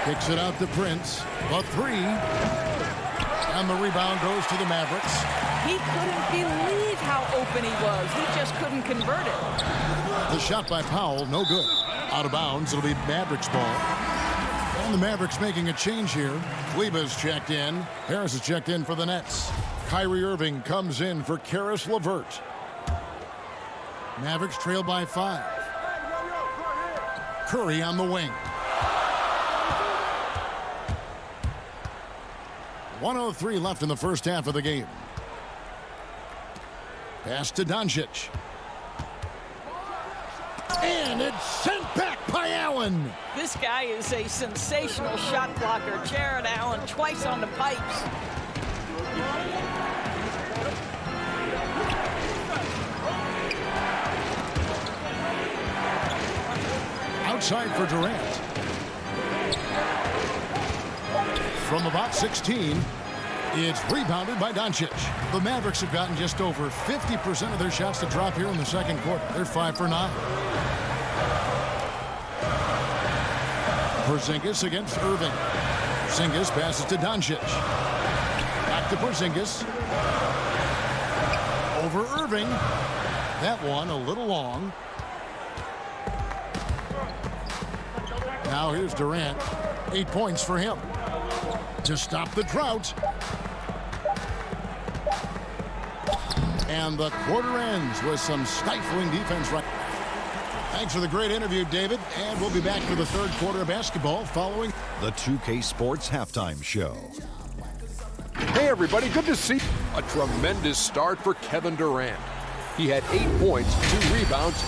Kicks it out to Prince. The 3. And the rebound goes to the Mavericks. He couldn't believe how open he was. He just couldn't convert it. The shot by Powell, no good. Out of bounds, it'll be Mavericks ball. And the Mavericks making a change here. Kleba's checked in. Harris is checked in for the Nets. Kyrie Irving comes in for Karis LeVert. Mavericks trail by 5. Curry on the wing. 1:03 left in the first half of the game. Pass to Doncic. And it's sent back by Allen. This guy is a sensational shot blocker. Jared Allen twice on the pipes. Outside for Durant. From about 16, it's rebounded by Doncic. The Mavericks have gotten just over 50% of their shots to drop here in the second quarter. They're 5 for 9. Porzingis against Irving. Porzingis passes to Doncic. Back to Porzingis. Over Irving. That one a little long. Now here's Durant. 8 points for him. To stop the drought. And the quarter ends with some stifling defense right. Thanks for the great interview, David. And we'll be back for the third quarter of basketball following the 2K Sports Halftime Show. Hey, everybody. Good to see a tremendous start for Kevin Durant. He had 8 points, 2 rebounds,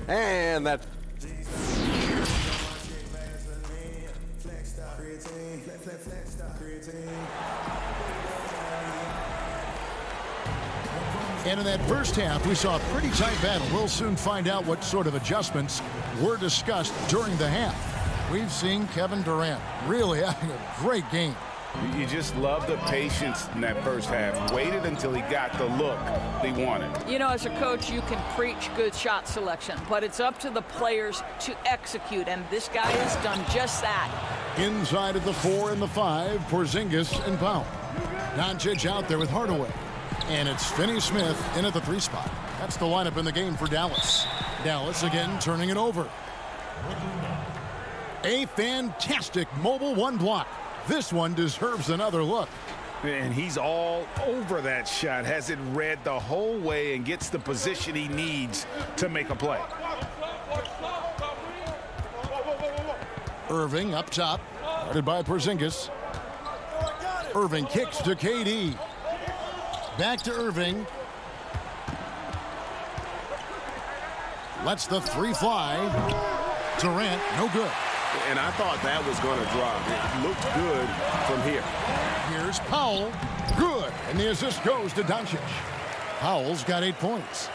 and that's And in that first half, we saw a pretty tight battle. We'll soon find out what sort of adjustments were discussed during the half. We've seen Kevin Durant really having a great game. You just love the patience in that first half. Waited until he got the look he wanted. You know, as a coach, you can preach good shot selection, but it's up to the players to execute, and this guy has done just that. Inside of the 4 and the 5, Porzingis and Powell. Doncic out there with Hardaway. And it's Finney-Smith in at the 3 spot. That's the lineup in the game for Dallas. Dallas again turning it over. A fantastic mobile 1 block. This one deserves another look. And he's all over that shot. Has it read the whole way and gets the position he needs to make a play. Irving up top. Guarded by Porzingis. Irving kicks to KD. Back to Irving. Lets the 3 fly. Durant, no good. And I thought that was going to drop. It looked good from here. Here's Powell. Good. And the assist goes to Doncic. Powell's got 8 points.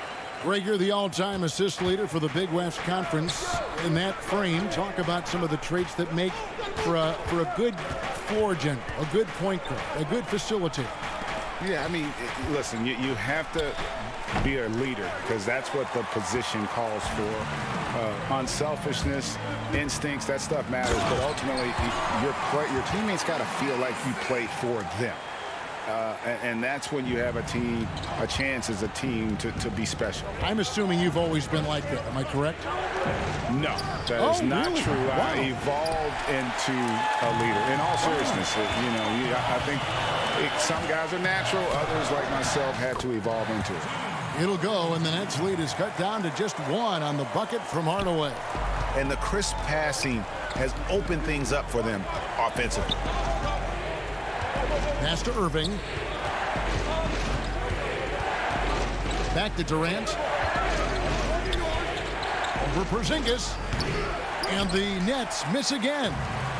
Rager, the all-time assist leader for the Big West Conference. In that frame, talk about some of the traits that make for a good floor general, a good point guard, a good facilitator. Yeah, I mean, listen, you have to be a leader because that's what the position calls for. Unselfishness, instincts, that stuff matters. But ultimately, your teammates got to feel like you play for them. and that's when you have a chance as a team to be special. I'm assuming you've always been like that. Am I correct? No, that is not really? true. Wow. I evolved into a leader. In all seriousness, I think some guys are natural. Others, like myself, had to evolve into it. It'll go, and the Nets' lead is cut down to just 1 on the bucket from Hardaway. And the crisp passing has opened things up for them offensively. Pass to Irving. Back to Durant. Over Porzingis. And the Nets miss again.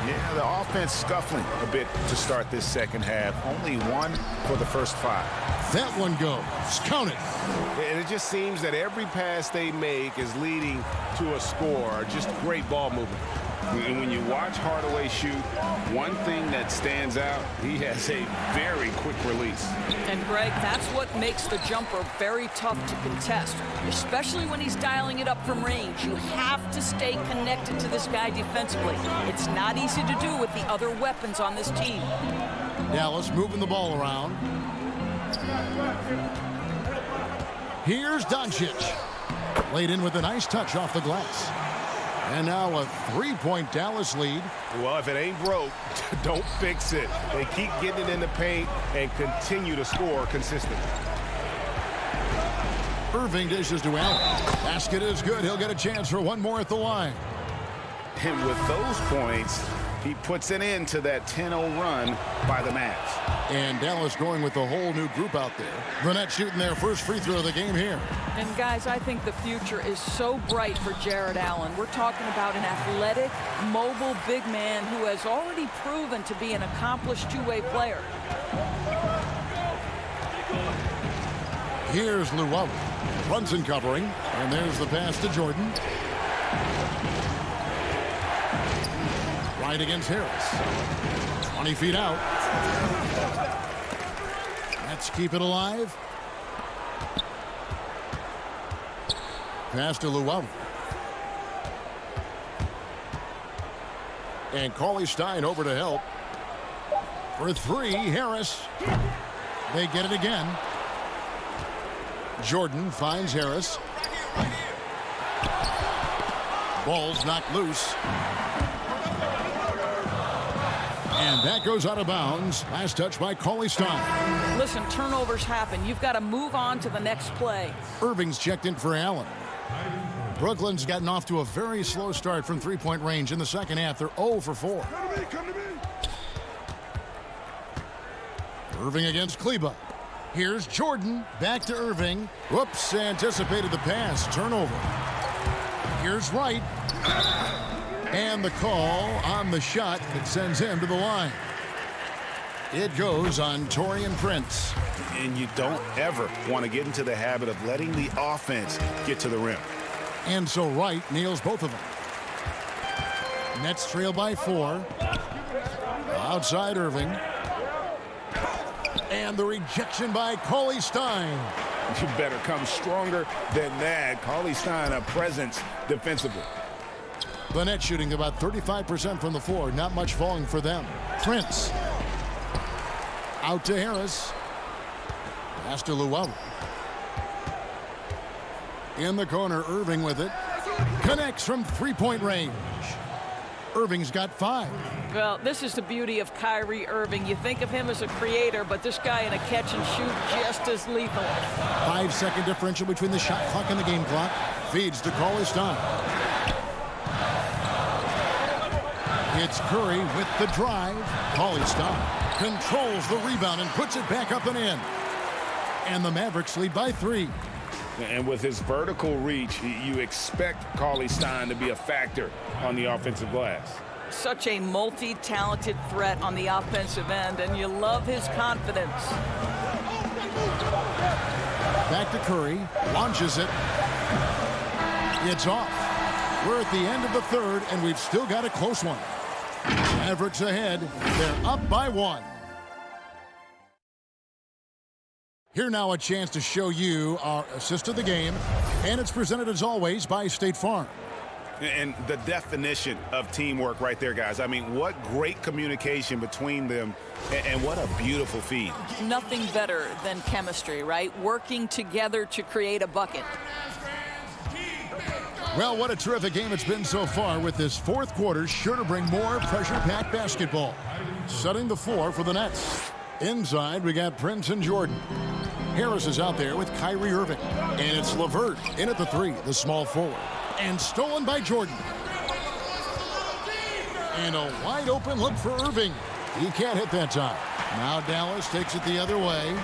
Yeah, the offense scuffling a bit to start this second half. Only 1 for the first 5. That one goes. Count it. And it just seems that every pass they make is leading to a score. Just great ball movement. And when you watch Hardaway shoot, one thing that stands out, he has a very quick release. And, Greg, that's what makes the jumper very tough to contest, especially when he's dialing it up from range. You have to stay connected to this guy defensively. It's not easy to do with the other weapons on this team. Dallas moving the ball around. Here's Doncic. Laid in with a nice touch off the glass. And now a 3-point Dallas lead. Well, if it ain't broke, don't fix it. They keep getting it in the paint and continue to score consistently. Irving dishes to Allen. Basket is good. He'll get a chance for 1 more at the line. And with those points, he puts an end to that 10-0 run by the Mavs. And Dallas going with a whole new group out there. The Nets shooting their first free throw of the game here. And, guys, I think the future is so bright for Jared Allen. We're talking about an athletic, mobile big man who has already proven to be an accomplished two-way player. Here's Llewellyn. Brunson covering. And there's the pass to Jordan. Right against Harris. 20 feet out. Let's keep it alive. Pass to Llewellyn. And Cauley Stein over to help. For 3, Harris. They get it again. Jordan finds Harris. Ball's knocked loose. And that goes out of bounds. Last touch by Cauley Stein. Listen, turnovers happen. You've got to move on to the next play. Irving's checked in for Allen. Brooklyn's gotten off to a very slow start from 3-point range in the second half. They're 0 for 4. Come to me. Irving against Kleba. Here's Jordan. Back to Irving. Whoops, anticipated the pass. Turnover. Here's Wright. And the call on the shot that sends him to the line. It goes on Taurean Prince. And you don't ever want to get into the habit of letting the offense get to the rim. And so Wright nails both of them. Nets trail by 4. Outside Irving. And the rejection by Cauley Stein. You better come stronger than that. Cauley Stein, a presence defensively. The Nets shooting about 35% from the floor. Not much falling for them. Prince. Out to Harris. Pass to Llewellyn. In the corner, Irving with it. Connects from 3-point range. Irving's got 5. Well, this is the beauty of Kyrie Irving. You think of him as a creator, but this guy in a catch and shoot just as lethal. 5-second differential between the shot clock and the game clock. Feeds to Cauley Stein. It's Curry with the drive. Cauley Stein controls the rebound and puts it back up and in. And the Mavericks lead by 3. And with his vertical reach, you expect Cauley Stein to be a factor on the offensive glass. Such a multi-talented threat on the offensive end, and you love his confidence. Back to Curry. Launches it. It's off. We're at the end of the third, and we've still got a close one. Mavericks ahead. They're up by 1. Here now a chance to show you our assist of the game, and it's presented as always by State Farm. And the definition of teamwork right there, guys. I mean, what great communication between them, and what a beautiful feed. Nothing better than chemistry, right? Working together to create a bucket. Well, what a terrific game it's been so far, with this fourth quarter sure to bring more pressure-packed basketball. Setting the floor for the Nets. Inside, we got Prince and Jordan. Harris is out there with Kyrie Irving. And it's LeVert in at the three, the small forward. And stolen by Jordan. And a wide open look for Irving. He can't hit that time. Now Dallas takes it the other way.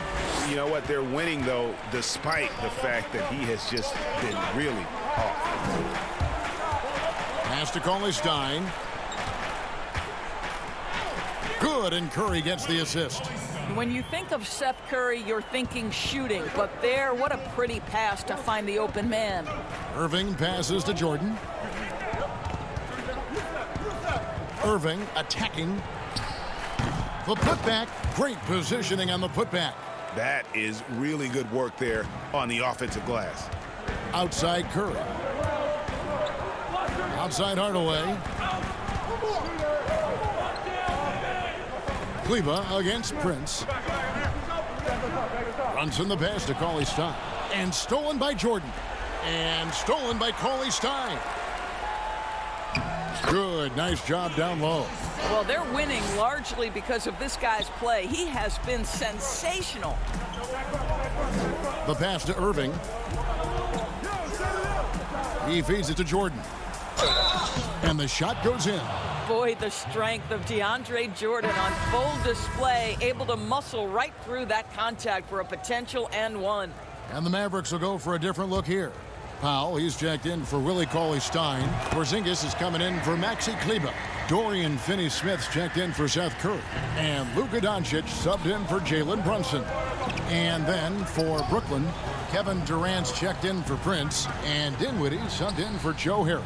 You know what? They're winning, though, despite the fact that he has just been really off. Pass to CLA Stein. Good, and Curry gets the assist. When you think of Seth Curry, you're thinking shooting. But there, what a pretty pass to find the open man. Irving passes to Jordan. Irving attacking. The putback. Great positioning on the putback. That is really good work there on the offensive glass. Outside Curry. Outside Hardaway. Kleba against Prince. Runs in the pass to CLA Stein. And stolen by Jordan. And stolen by CLA Stein. Good, nice job down low. Well, they're winning largely because of this guy's play. He has been sensational. The pass to Irving. He feeds it to Jordan. And the shot goes in. Boy, the strength of DeAndre Jordan on full display, able to muscle right through that contact for a potential and one. And the Mavericks will go for a different look here. Powell, he's checked in for Willie Cauley-Stein. Porzingis is coming in for Maxi Kleba. Dorian Finney-Smith's checked in for Seth Curry. And Luka Doncic subbed in for Jalen Brunson. And then for Brooklyn, Kevin Durant's checked in for Prince. And Dinwiddie subbed in for Joe Harris.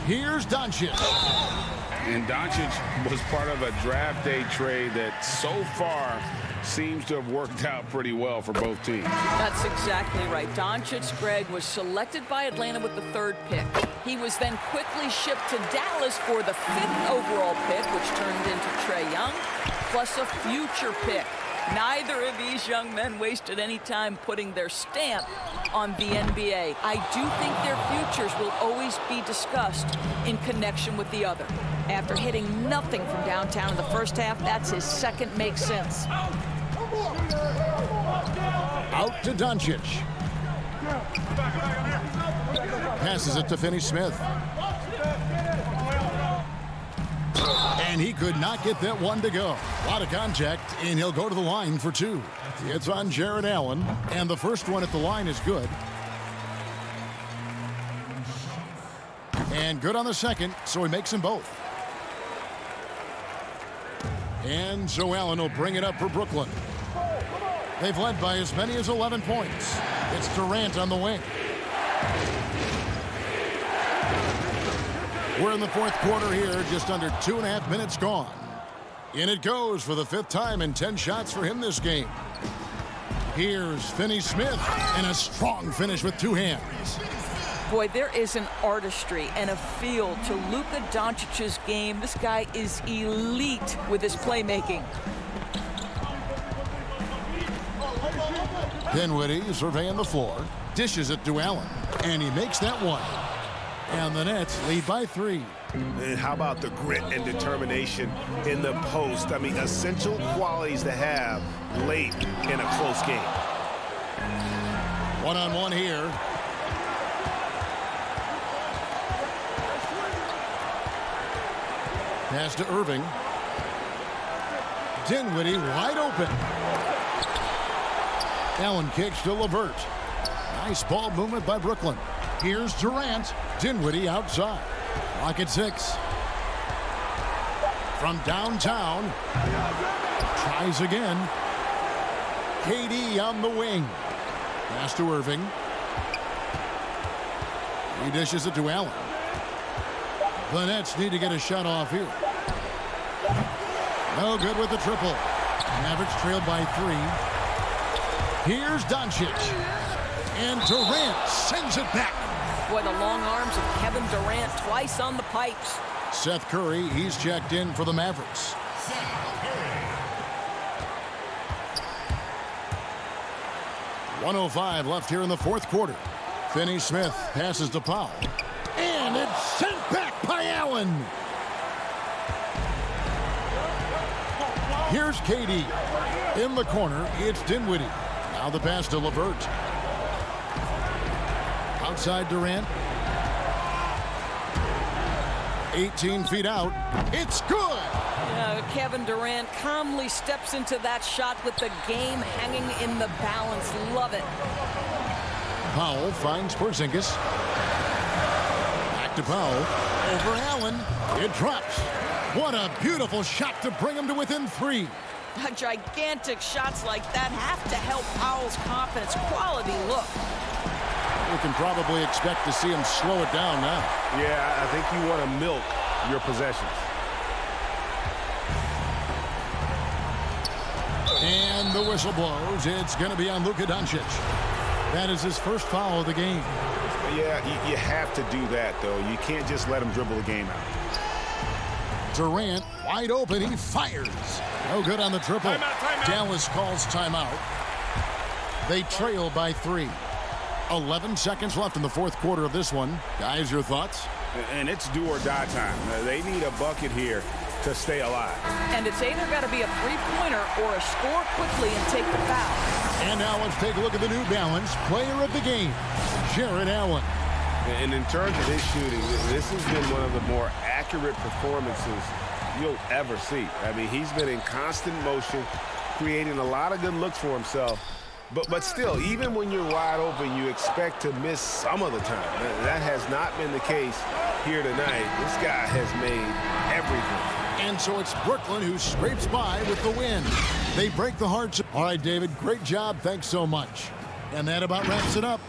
Here's Doncic. And Doncic was part of a draft day trade that so far seems to have worked out pretty well for both teams. That's exactly right. Doncic, Greg, was selected by Atlanta with the 3rd pick. He was then quickly shipped to Dallas for the 5th overall pick, which turned into Trae Young, plus a future pick. Neither of these young men wasted any time putting their stamp on the NBA. I do think their futures will always be discussed in connection with the other. After hitting nothing from downtown in the first half, that's his second make sense. Out to Doncic. Passes it to Finney-Smith. And he could not get that one to go. A lot of contact, and he'll go to the line for 2. It's on Jared Allen, and the first one at the line is good. And good on the second, so he makes them both. And so Allen will bring it up for Brooklyn. They've led by as many as 11 points. It's Durant on the wing. We're in the fourth quarter here, just under 2.5 minutes gone. In it goes for the 5th time, and 10 shots for him this game. Here's Finney-Smith, and a strong finish with 2 hands. Boy, there is an artistry and a feel to Luka Doncic's game. This guy is elite with his playmaking. Dinwiddie surveying the floor, dishes it to Allen, and he makes that one. And the Nets lead by 3. And how about the grit and determination in the post? I mean, essential qualities to have late in a close game. One-on-one here. Pass to Irving. Dinwiddie wide open. Allen kicks to LeVert. Nice ball movement by Brooklyn. Here's Durant. Dinwiddie outside. Clock at 6. From downtown. Tries again. KD on the wing. Pass to Irving. He dishes it to Allen. The Nets need to get a shot off here. No good with the triple. Mavericks trailed by 3. Here's Doncic. And Durant sends it back. Boy, the long arms of Kevin Durant twice on the pipes. Seth Curry, he's checked in for the Mavericks. .105 left here in the fourth quarter. Finney-Smith passes to Powell. And it's sent back by Allen. Here's KD. In the corner, it's Dinwiddie. Now the pass to LeVert. Outside Durant. 18 feet out. It's good. Kevin Durant calmly steps into that shot with the game hanging in the balance. Love it. Powell finds Porzingis. Back to Powell. Over Allen. It drops. What a beautiful shot to bring him to within 3. Gigantic shots like that have to help Powell's confidence. Quality look. We can probably expect to see him slow it down now. Yeah, I think you want to milk your possessions. And the whistle blows. It's going to be on Luka Doncic. That is his first foul of the game. Yeah, you have to do that, though. You can't just let him dribble the game out. Durant, wide open. He fires. No good on the triple. Timeout. Dallas calls timeout. They trail by 3. 11 seconds left in the fourth quarter of this one. Guys, your thoughts? And it's do or die time. They need a bucket here to stay alive. And it's either got to be a three-pointer or a score quickly and take the foul. And now let's take a look at the New Balance player of the game, Jared Allen. And in terms of his shooting, this has been one of the more accurate performances you'll ever see. I mean, he's been in constant motion, creating a lot of good looks for himself. But still, even when you're wide open, you expect to miss some of the time. That has not been the case here tonight. This guy has made everything. And so it's Brooklyn who scrapes by with the win. They break the hearts. All right, David, great job. Thanks so much. And that about wraps it up.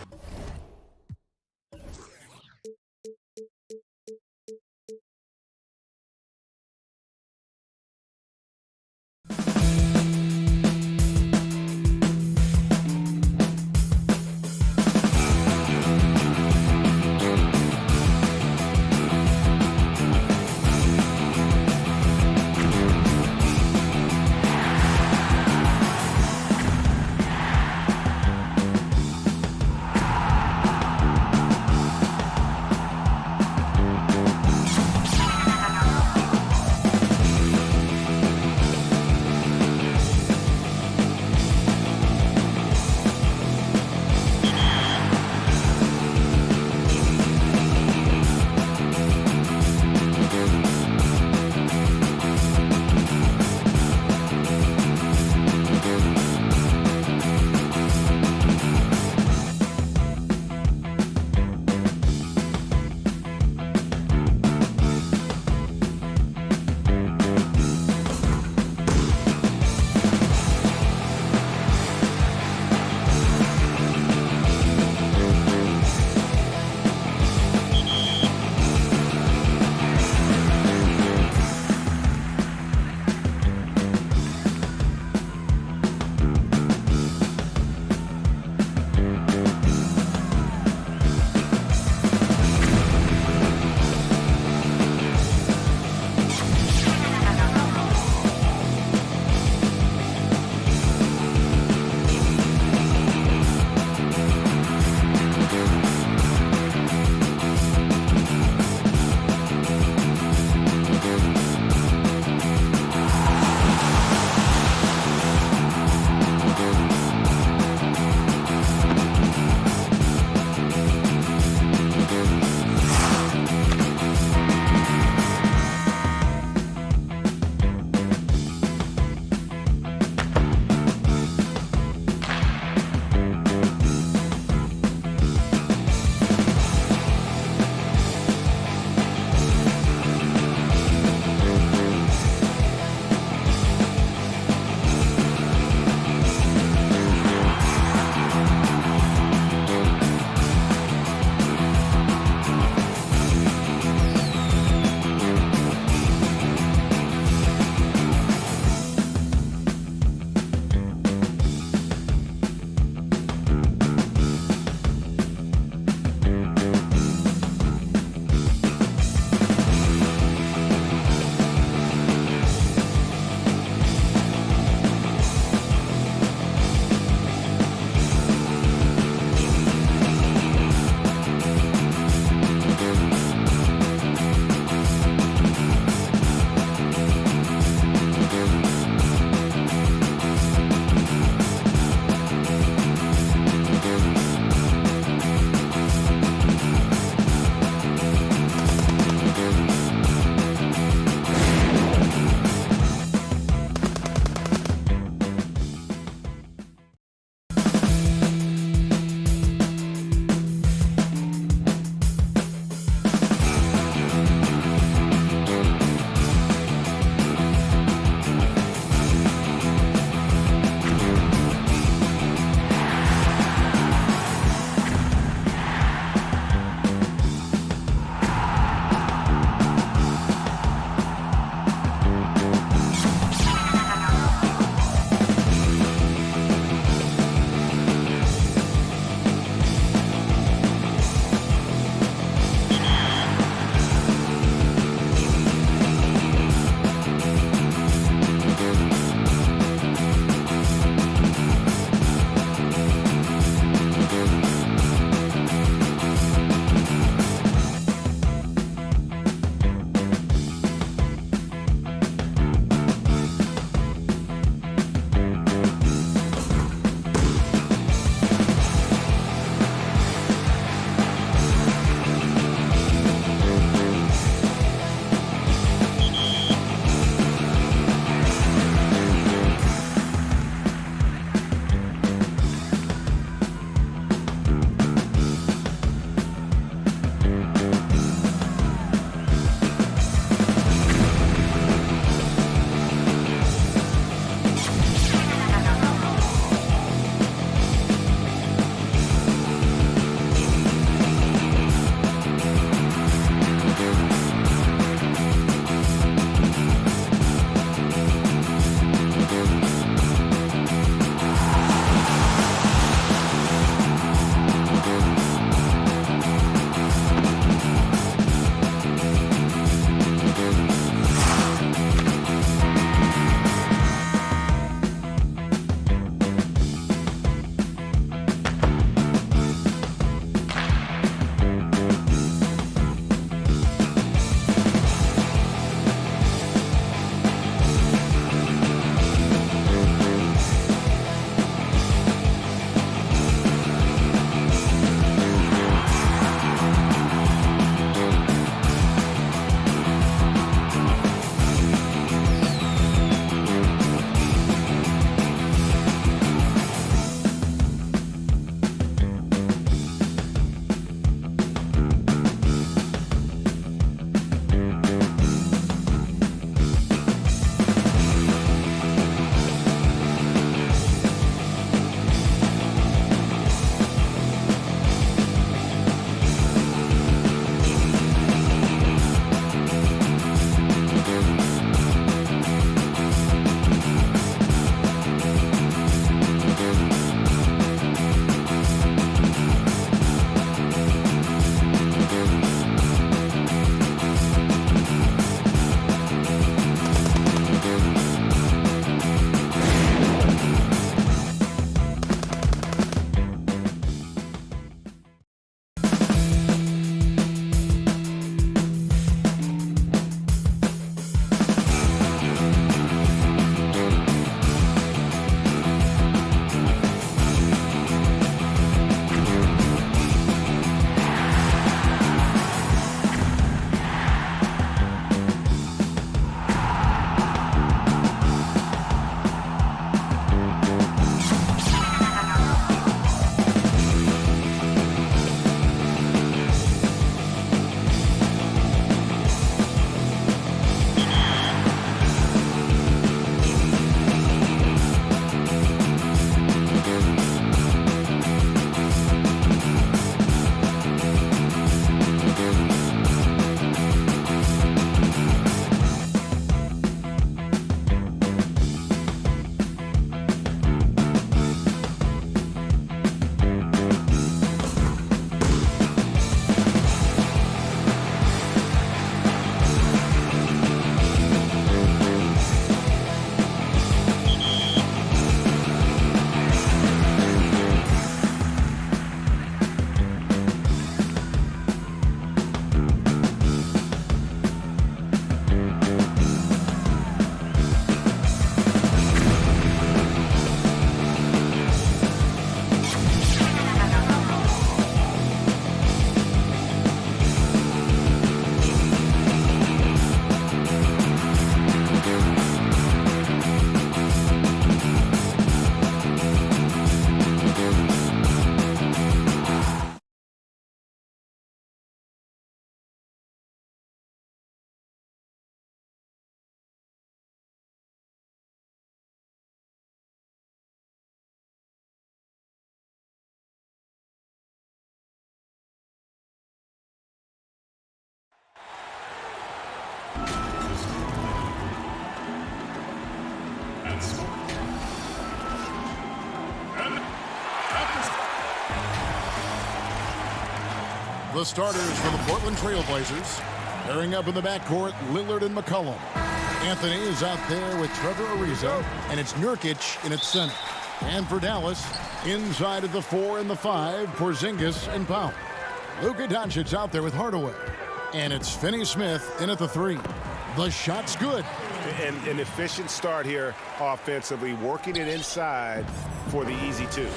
The starters for the Portland Trail Blazers. Pairing up in the backcourt, Lillard and McCollum. Anthony is out there with Trevor Ariza, and it's Nurkic in its center. And for Dallas, inside of the 4 and the 5, Porzingis and Powell. Luka Doncic out there with Hardaway. And it's Finney-Smith in at the 3. The shot's good. And an efficient start here offensively, working it inside for the easy 2.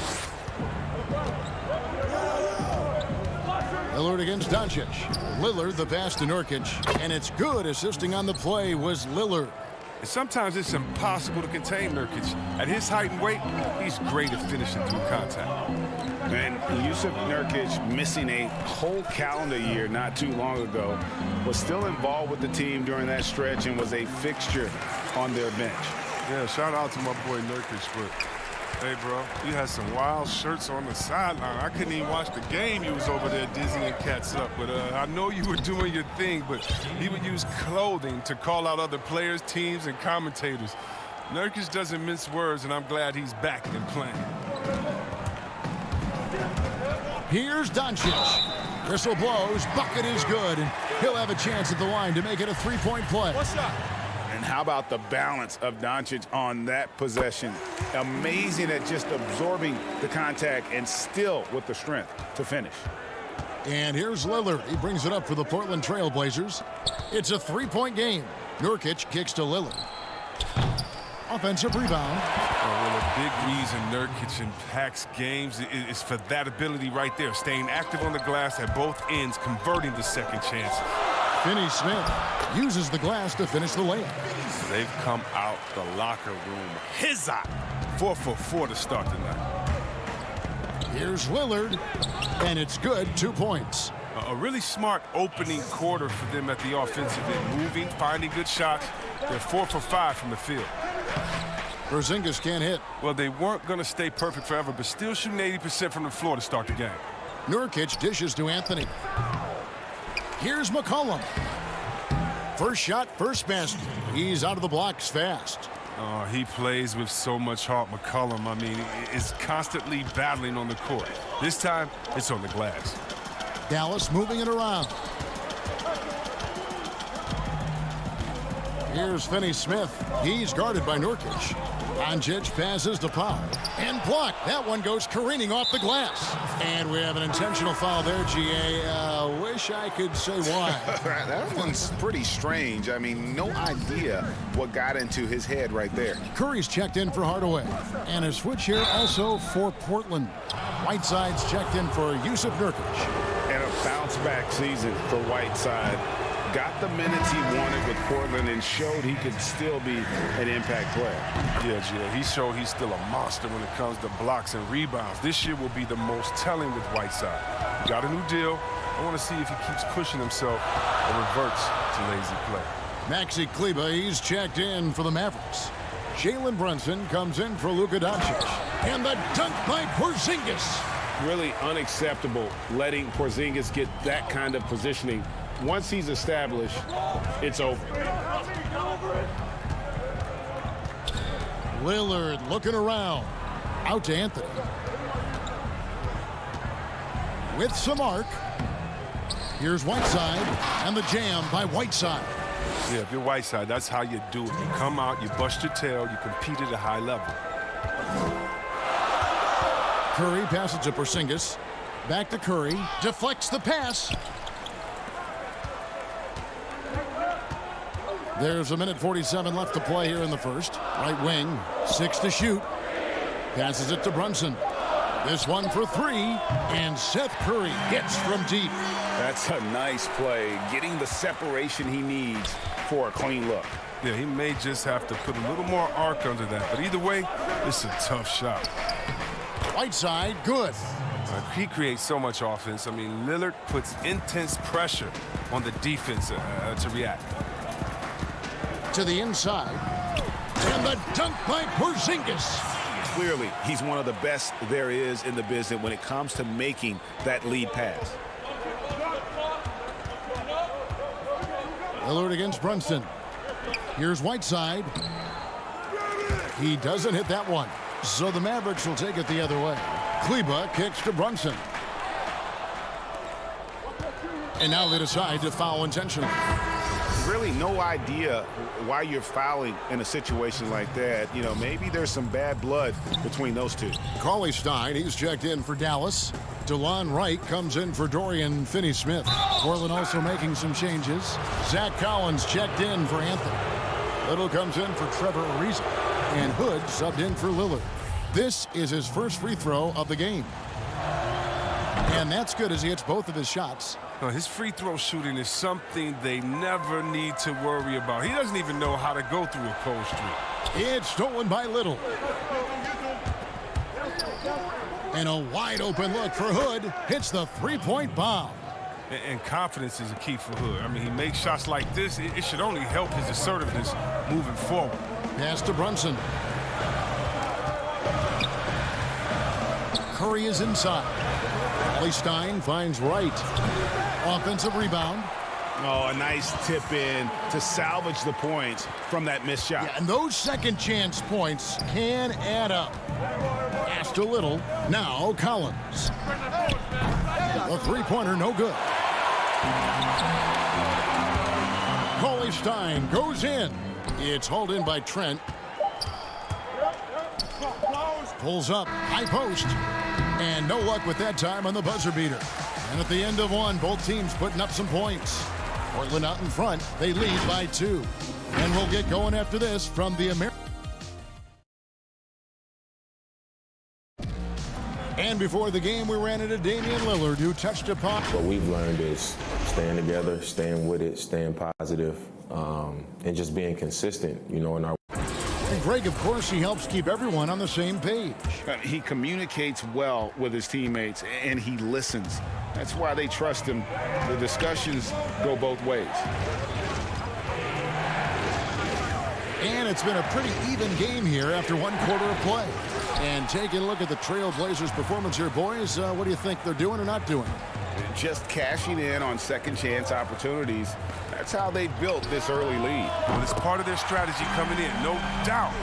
Lillard against Doncic. Lillard the pass to Nurkic, and it's good. Assisting on the play was Lillard. Sometimes it's impossible to contain Nurkic. At his height and weight, he's great at finishing through contact. And Yusuf Nurkic, missing a whole calendar year not too long ago, was still involved with the team during that stretch and was a fixture on their bench. Yeah, shout out to my boy Nurkic, but hey, bro, you had some wild shirts on the sideline. I couldn't even watch the game. You was over there dizzying cats up. But I know you were doing your thing, but he would use clothing to call out other players, teams, and commentators. Nurkic doesn't mince words, and I'm glad he's back and playing. Here's Doncic. Whistle blows. Bucket is good, and he'll have a chance at the line to make it a 3-point play. What's up? And how about the balance of Doncic on that possession? Amazing at just absorbing the contact and still with the strength to finish. And here's Lillard. He brings it up for the Portland Trail Blazers. It's a 3-point game. Nurkic kicks to Lillard. Offensive rebound. Well, a big reason Nurkic impacts games is for that ability right there, staying active on the glass at both ends, converting the second chance. Finney-Smith uses the glass to finish the layup. They've come out the locker room his-eye. 4 for 4 to start the night. Here's Lillard, and it's good. 2 points. A really smart opening quarter for them at the offensive end. Moving, finding good shots. They're 4 for 5 from the field. Porzingis can't hit. Well, they weren't going to stay perfect forever, but still shooting 80% from the floor to start the game. Nurkic dishes to Anthony. Here's McCollum. First shot, first basket. He's out of the blocks fast. Oh, he plays with so much heart, McCollum. I mean, is constantly battling on the court. This time, it's on the glass. Dallas moving it around. Here's Finney-Smith. He's guarded by Nurkic. Doncic passes to Powell. And blocked. That one goes careening off the glass. And we have an intentional foul there, GA. Wish I could say why. That one's pretty strange. I mean, no idea what got into his head right there. Curry's checked in for Hardaway. And a switch here also for Portland. Whiteside's checked in for Yusuf Nurkic. And a bounce-back season for Whiteside. Got the minutes he wanted with Portland and showed he could still be an impact player. Yeah, he showed he's still a monster when it comes to blocks and rebounds. This year will be the most telling with Whiteside. Got a new deal. I want to see if he keeps pushing himself or reverts to lazy play. Maxi Kleber, he's checked in for the Mavericks. Jalen Brunson comes in for Luka Doncic. And the dunk by Porzingis. Really unacceptable letting Porzingis get that kind of positioning. Once he's established, it's over. Lillard looking around. Out to Anthony. With some arc. Here's Whiteside. And the jam by Whiteside. Yeah, if you're Whiteside, that's how you do it. You come out, you bust your tail, you compete at a high level. Curry passes to Porzingis. Back to Curry. Deflects the pass. There's 1:47 left to play here in the first. Right wing, 6 to shoot. Passes it to Brunson. This one for 3, and Seth Curry hits from deep. That's a nice play, getting the separation he needs for a clean look. Yeah, he may just have to put a little more arc under that, but either way, it's a tough shot. Whiteside, good. He creates so much offense. I mean, Lillard puts intense pressure on the defense to react. To the inside. And the dunk by Porzingis. Clearly, he's one of the best there is in the business when it comes to making that lead pass. Lillard against Brunson. Here's Whiteside. He doesn't hit that one. So the Mavericks will take it the other way. Kleba kicks to Brunson. And now they decide to foul intentionally. Really no idea why you're fouling in a situation like that. You know, maybe there's some bad blood between those two. Cauley Stein, he's checked in for Dallas. DeLon Wright comes in for Dorian Finney-Smith. Portland also making some changes. Zach Collins checked in for Anthony. Little comes in for Trevor Ariza. And Hood subbed in for Lillard. This is his first free throw of the game. And that's good as he hits both of his shots. His free throw shooting is something they never need to worry about. He doesn't even know how to go through a cold streak. It's stolen by Little. And a wide open look for Hood. Hits the three-point bomb. And confidence is a key for Hood. I mean, he makes shots like this. It should only help his assertiveness moving forward. Pass to Brunson. Curry is inside. Cauley Stein finds Wright. Offensive rebound. Oh, a nice tip in to salvage the points from that missed shot. Yeah, and those second chance points can add up. Pass to Little. Now Collins. The three-pointer no good. Cauley Stein goes in. It's hauled in by Trent. Pulls up. High post. And no luck with that time on the buzzer beater. And at the end of one, both teams putting up some points. Portland out in front. They lead by 2. And we'll get going after this from the American. And before the game, we ran into Damian Lillard, who touched upon. What we've learned is staying together, staying with it, staying positive, and just being consistent, you know, in our. And Greg, of course, he helps keep everyone on the same page. He communicates well with his teammates, and he listens. That's why they trust him. The discussions go both ways. And it's been a pretty even game here after one quarter of play. And taking a look at the Trail Blazers' performance here, boys, what do you think they're doing or not doing? Just cashing in on second chance opportunities. That's how they built this early lead. Well, it's part of their strategy coming in, no doubt.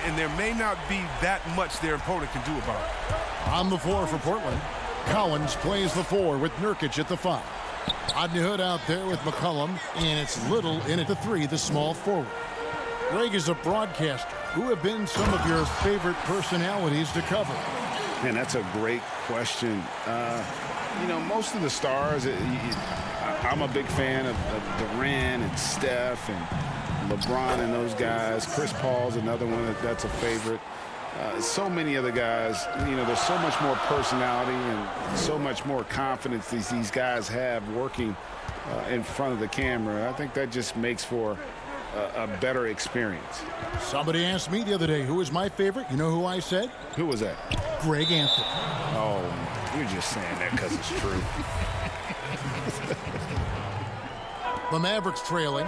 And there may not be that much their opponent can do about it. On the floor for Portland, Collins plays the 4 with Nurkic at the 5. Rodney Hood out there with McCollum, and it's Little in at the 3, the small forward. Greg is a broadcaster. Who have been some of your favorite personalities to cover? Man, that's a great question. You know, most of the stars, I'm a big fan of Durant and Steph and LeBron and those guys. Chris Paul's another one that's a favorite. So many other guys, you know, there's so much more personality and so much more confidence these guys have working in front of the camera. I think that just makes for a better experience. Somebody asked me the other day, who is my favorite? You know who I said? Who was that? Greg Anthony. Oh, you're just saying that because it's true. The Mavericks trailing.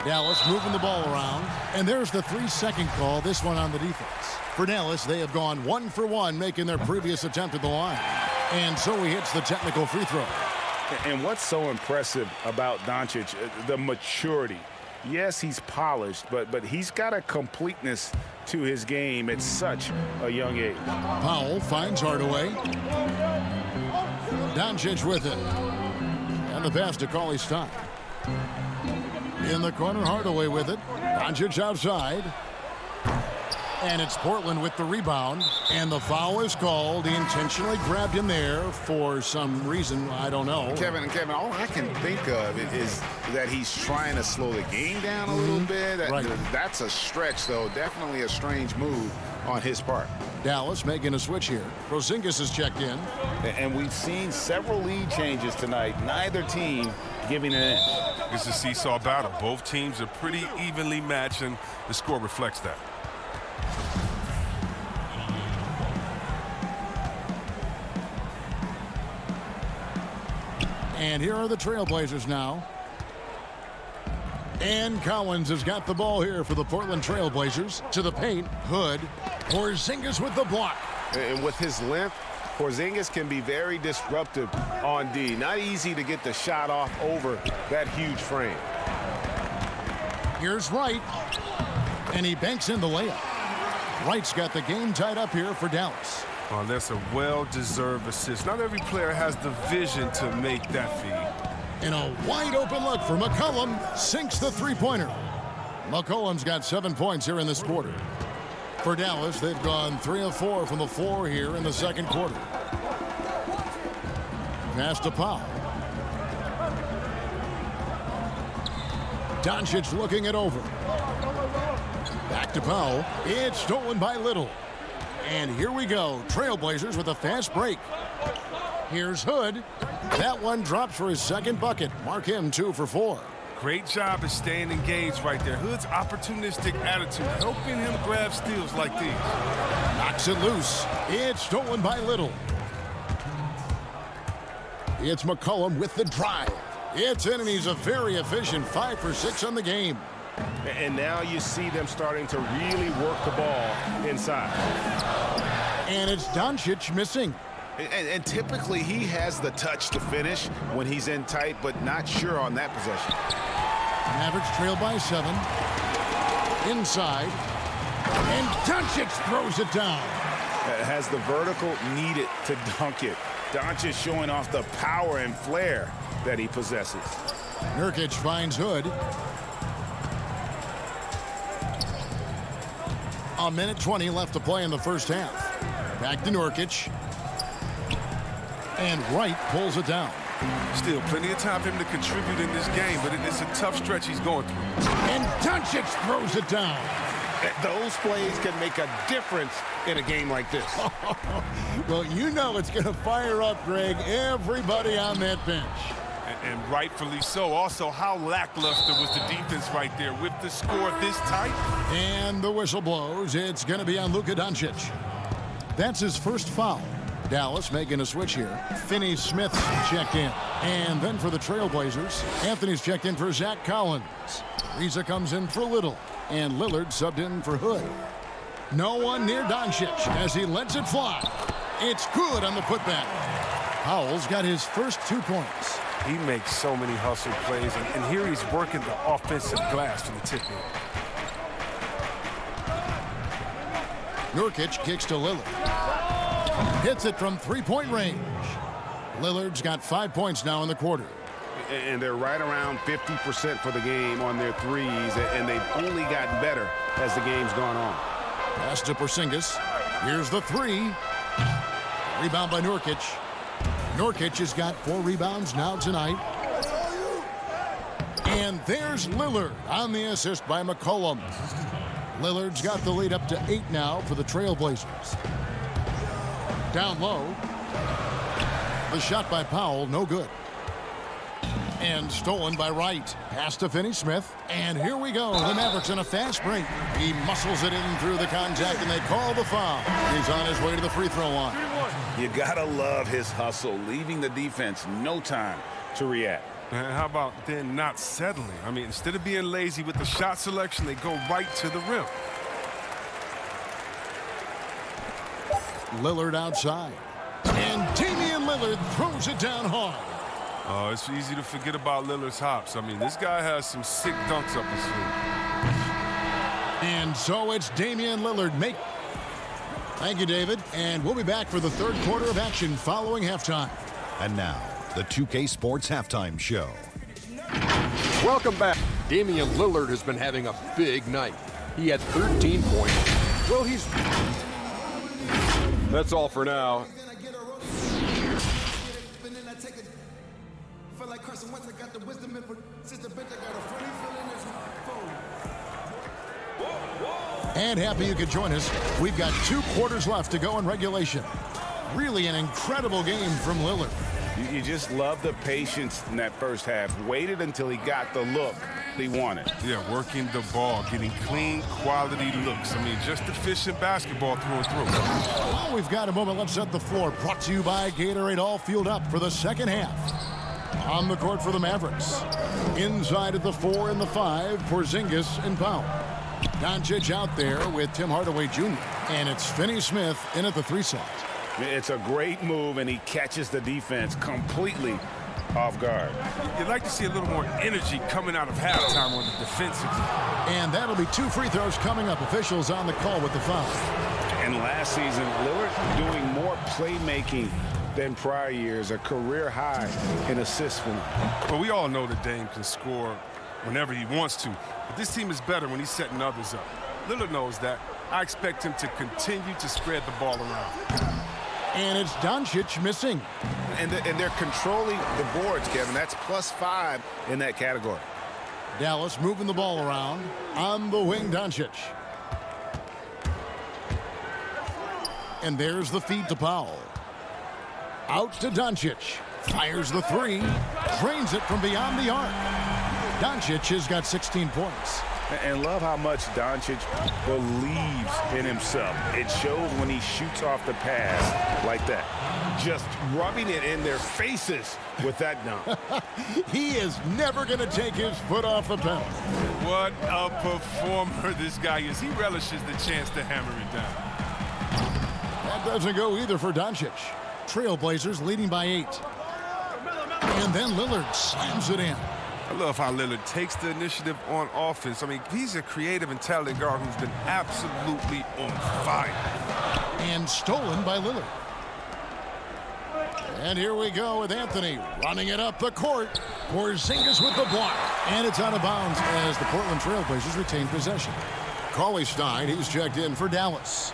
Dallas moving the ball around. And there's the 3-second call, this one on the defense. For Dallas, they have gone 1 for 1, making their previous attempt at the line. And so he hits the technical free throw. And what's so impressive about Doncic, the maturity. Yes, he's polished, but he's got a completeness to his game at such a young age. Powell finds Hardaway. Doncic with it. And the pass to Cauley Stein. In the corner, Hardaway with it. Doncic outside. And it's Portland with the rebound. And the foul is called. He intentionally grabbed him there for some reason. I don't know. Kevin, all I can think of is that he's trying to slow the game down a little bit. Right. That's a stretch, though. Definitely a strange move on his part. Dallas making a switch here. Porzingis is checked in. And we've seen several lead changes tonight. Neither team giving an inch. It's a seesaw battle. Both teams are pretty evenly matched, and the score reflects that. And here are the Trailblazers now. And Collins has got the ball here for the Portland Trailblazers. To the paint, Hood. Porzingis with the block. And with his length, Porzingis can be very disruptive on D. Not easy to get the shot off over that huge frame. Here's Wright. And he banks in the layup. Wright's got the game tied up here for Dallas. Oh, that's a well-deserved assist. Not every player has the vision to make that feed. And a wide-open look for McCollum. Sinks the three-pointer. McCollum's got 7 points here in this quarter. For Dallas, they've gone 3 of 4 from the floor here in the second quarter. Pass to Powell. Doncic looking it over. Back to Powell. It's stolen by Little. And here we go. Trailblazers with a fast break. Here's Hood. That one drops for his second bucket. Mark him 2 for 4. Great job of staying engaged right there. Hood's opportunistic attitude helping him grab steals like these. Knocks it loose. It's stolen by Little. It's McCollum with the drive. It's in, and he's a very efficient 5 for 6 on the game. And now you see them starting to really work the ball inside. And it's Doncic missing. And typically he has the touch to finish when he's in tight, but not sure on that possession. Mavericks trail by 7. Inside. And Doncic throws it down. Has the vertical needed to dunk it. Doncic showing off the power and flair that he possesses. Nurkic finds Hood. A minute 20 left to play in the first half. Back to Nurkic. And Wright pulls it down. Still plenty of time for him to contribute in this game, but it's a tough stretch he's going through. And Doncic throws it down. Those plays can make a difference in a game like this. Well, you know it's going to fire up, Greg, everybody on that bench. And rightfully so. Also, how lackluster was the defense right there with the score this tight? And the whistle blows. It's going to be on Luka Doncic. That's his first foul. Dallas making a switch here. Finney-Smith's checked in. And then for the Trailblazers, Anthony's checked in for Zach Collins. Riza comes in for Little. And Lillard subbed in for Hood. No one near Doncic as he lets it fly. It's good on the putback. Powell's got his first 2 points. He makes so many hustle plays, and here he's working the offensive glass for the tip-in. Nurkic kicks to Lillard. Hits it from three-point range. Lillard's got 5 points now in the quarter. And they're right around 50% for the game on their threes, and they've only gotten better as the game's gone on. Pass to Porzingis. Here's the 3. Rebound by Nurkic. Nurkic has got 4 rebounds now tonight. And there's Lillard on the assist by McCollum. Lillard's got the lead up to 8 now for the Trailblazers. Down low. The shot by Powell, no good. And stolen by Wright. Pass to Finney-Smith. And here we go. The Mavericks in a fast break. He muscles it in through the contact, and they call the foul. He's on his way to the free throw line. You gotta love his hustle, leaving the defense no time to react. And how about then not settling? I mean, instead of being lazy with the shot selection, they go right to the rim. Lillard outside. And Damian Lillard throws it down hard. Oh, it's easy to forget about Lillard's hops. I mean, this guy has some sick dunks up his sleeve. And so it's Damian Lillard. Thank you, David. And we'll be back for the third quarter of action following halftime. And now, the 2K Sports Halftime Show. Welcome back. Damian Lillard has been having a big night. He had 13 points. Well, That's all for now. And happy you could join us. We've got 2 quarters left to go in regulation. Really an incredible game from Lillard. You just love the patience in that first half. Waited until he got the look he wanted. Yeah, working the ball, getting clean, quality looks. I mean, just efficient basketball through and through. Well, we've got a moment left set the floor. Brought to you by Gatorade, all fueled up for the second half. On the court for the Mavericks. Inside at the 4 and the 5, Porzingis and Powell. Doncic out there with Tim Hardaway Jr. And it's Finney-Smith in at the 3 slot. It's a great move, and he catches the defense completely off guard. You'd like to see a little more energy coming out of halftime on the defensive. And that'll be 2 free throws coming up. Officials on the call with the foul. And last season, Lillard doing more playmaking than prior years, a career high in assists for him. Well, we all know that Dame can score whenever he wants to, but this team is better when he's setting others up. Lillard knows that. I expect him to continue to spread the ball around. And it's Doncic missing. And they're controlling the boards, Kevin. That's +5 in that category. Dallas moving the ball around. On the wing, Doncic. And there's the feed to Powell. Out to Doncic. Fires the 3. Drains it from beyond the arc. Doncic has got 16 points. And love how much Doncic believes in himself. It shows when he shoots off the pass like that. Just rubbing it in their faces with that dunk. He is never going to take his foot off the pedal. What a performer this guy is. He relishes the chance to hammer it down. That doesn't go either for Doncic. Trailblazers leading by 8. And then Lillard slams it in. I love how Lillard takes the initiative on offense. I mean, he's a creative and talented guard who's been absolutely on fire. And stolen by Lillard. And here we go with Anthony running it up the court. Porzingis with the block. And it's out of bounds as the Portland Trailblazers retain possession. Cauley Stein, he's checked in for Dallas.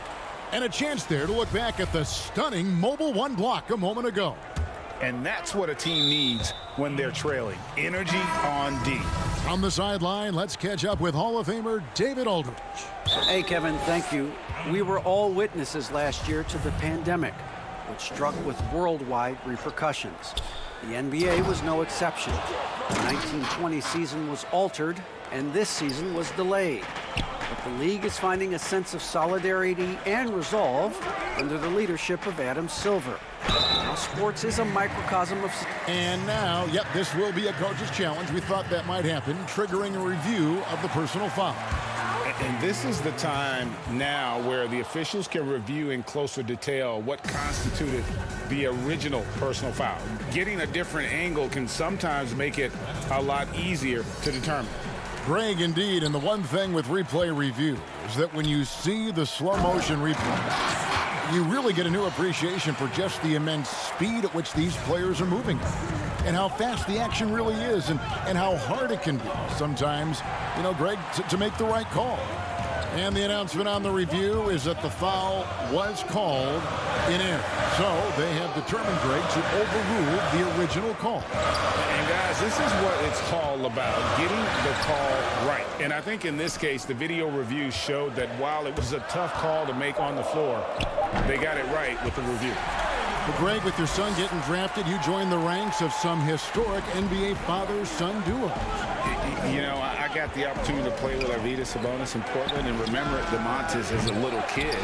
And a chance there to look back at the stunning mobile 1 block a moment ago. And that's what a team needs when they're trailing. Energy on D. From the sideline, let's catch up with Hall of Famer David Aldridge. Hey, Kevin, thank you. We were all witnesses last year to the pandemic, which struck with worldwide repercussions. The NBA was no exception. The 1920 season was altered, and this season was delayed. But the league is finding a sense of solidarity and resolve under the leadership of Adam Silver. Now, sports is a microcosm of... And now, yep, this will be a coach's challenge. We thought that might happen, triggering a review of the personal foul. And this is the time now where the officials can review in closer detail what constituted the original personal foul. Getting a different angle can sometimes make it a lot easier to determine. Greg, indeed, and the one thing with replay review is that when you see the slow motion replay, you really get a new appreciation for just the immense speed at which these players are moving and how fast the action really is and how hard it can be sometimes, you know, Greg, to make the right call. And the announcement on the review is that the foul was called in error. So they have determined, Greg, to overrule the original call. And guys, this is what it's all about, getting the call right. And I think in this case, the video review showed that while it was a tough call to make on the floor, they got it right with the review. Well, Greg, with your son getting drafted, you joined the ranks of some historic NBA father-son duos. You know, I got the opportunity to play with Arvydas Sabonis in Portland, and remember DeMontis as a little kid.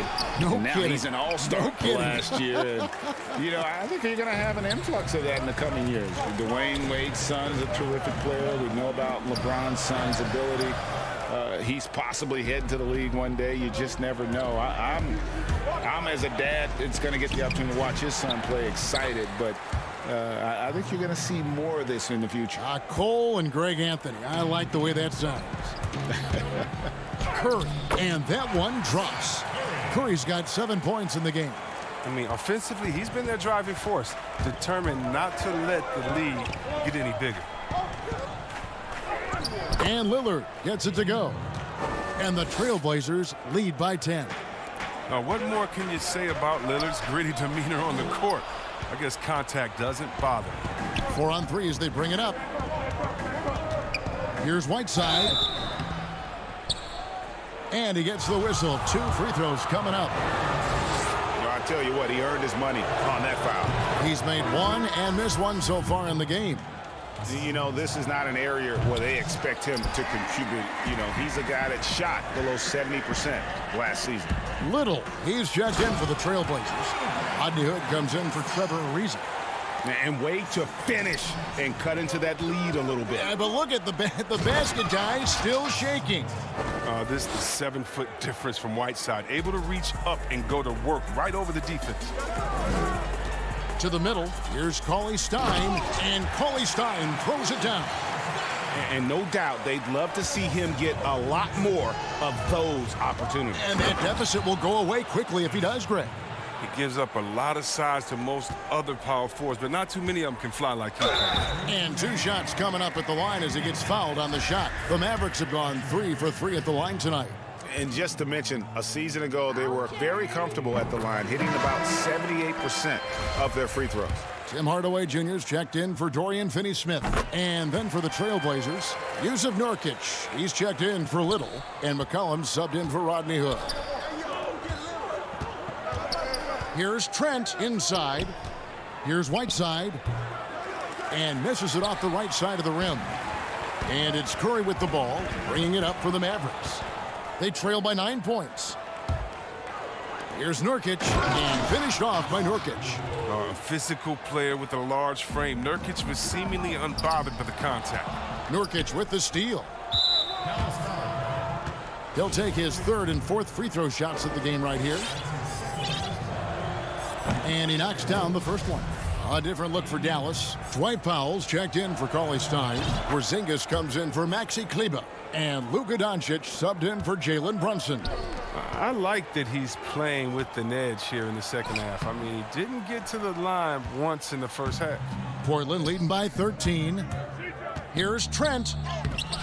No and now kidding. He's an all-star last year. And, you know, I think you're going to have an influx of that in the coming years. Dwayne Wade's son is a terrific player. We know about LeBron's son's ability. He's possibly heading to the league one day. You just never know. I'm as a dad, it's going to get the opportunity to watch his son play excited, but I think you're going to see more of this in the future. Cole and Greg Anthony. I like the way that sounds. Curry, and that one drops. Curry's got 7 points in the game. I mean, offensively, he's been their driving force, determined not to let the lead get any bigger. And Lillard gets it to go. And the Trailblazers lead by 10. Now, what more can you say about Lillard's gritty demeanor on the court? I guess contact doesn't bother. 4 on 3 as they bring it up. Here's Whiteside. And he gets the whistle. 2 free throws coming up. I tell you what, he earned his money on that foul. He's made 1 and missed 1 so far in the game. You know, this is not an area where they expect him to contribute. You know, he's a guy that shot below 70% last season. Little, he's checked in for the Trailblazers. Rodney Hood comes in for Trevor Ariza. And wait to finish and cut into that lead a little bit. Yeah, but look at the basket guy still shaking. This is the 7-foot difference from Whiteside. Able to reach up and go to work right over the defense. To the middle, here's Cauley Stein, and Cauley Stein throws it down. And no doubt they'd love to see him get a lot more of those opportunities. And that deficit will go away quickly if he does, Greg. He gives up a lot of size to most other power forwards, but not too many of them can fly like he can. And 2 shots coming up at the line as he gets fouled on the shot. The Mavericks have gone 3 for 3 at the line tonight. And just to mention, a season ago, they were very comfortable at the line, hitting about 78% of their free throws. Tim Hardaway Jr.'s checked in for Dorian Finney-Smith. And then for the Trailblazers, Yusuf Nurkic. He's checked in for Little. And McCollum subbed in for Rodney Hood. Here's Trent inside. Here's Whiteside. And misses it off the right side of the rim. And it's Curry with the ball, bringing it up for the Mavericks. They trail by 9 points. Here's Nurkic, and finished off by Nurkic. A physical player with a large frame. Nurkic was seemingly unbothered by the contact. Nurkic with the steal. He'll take his 3rd and 4th free throw shots of the game right here. And he knocks down the first one. A different look for Dallas. Dwight Powell's checked in for Cauley Stein. Porzingis comes in for Maxi Kleber. And Luka Doncic subbed in for Jalen Brunson. I like that he's playing with an edge here in the second half. I mean, he didn't get to the line once in the first half. Portland leading by 13. Here's Trent.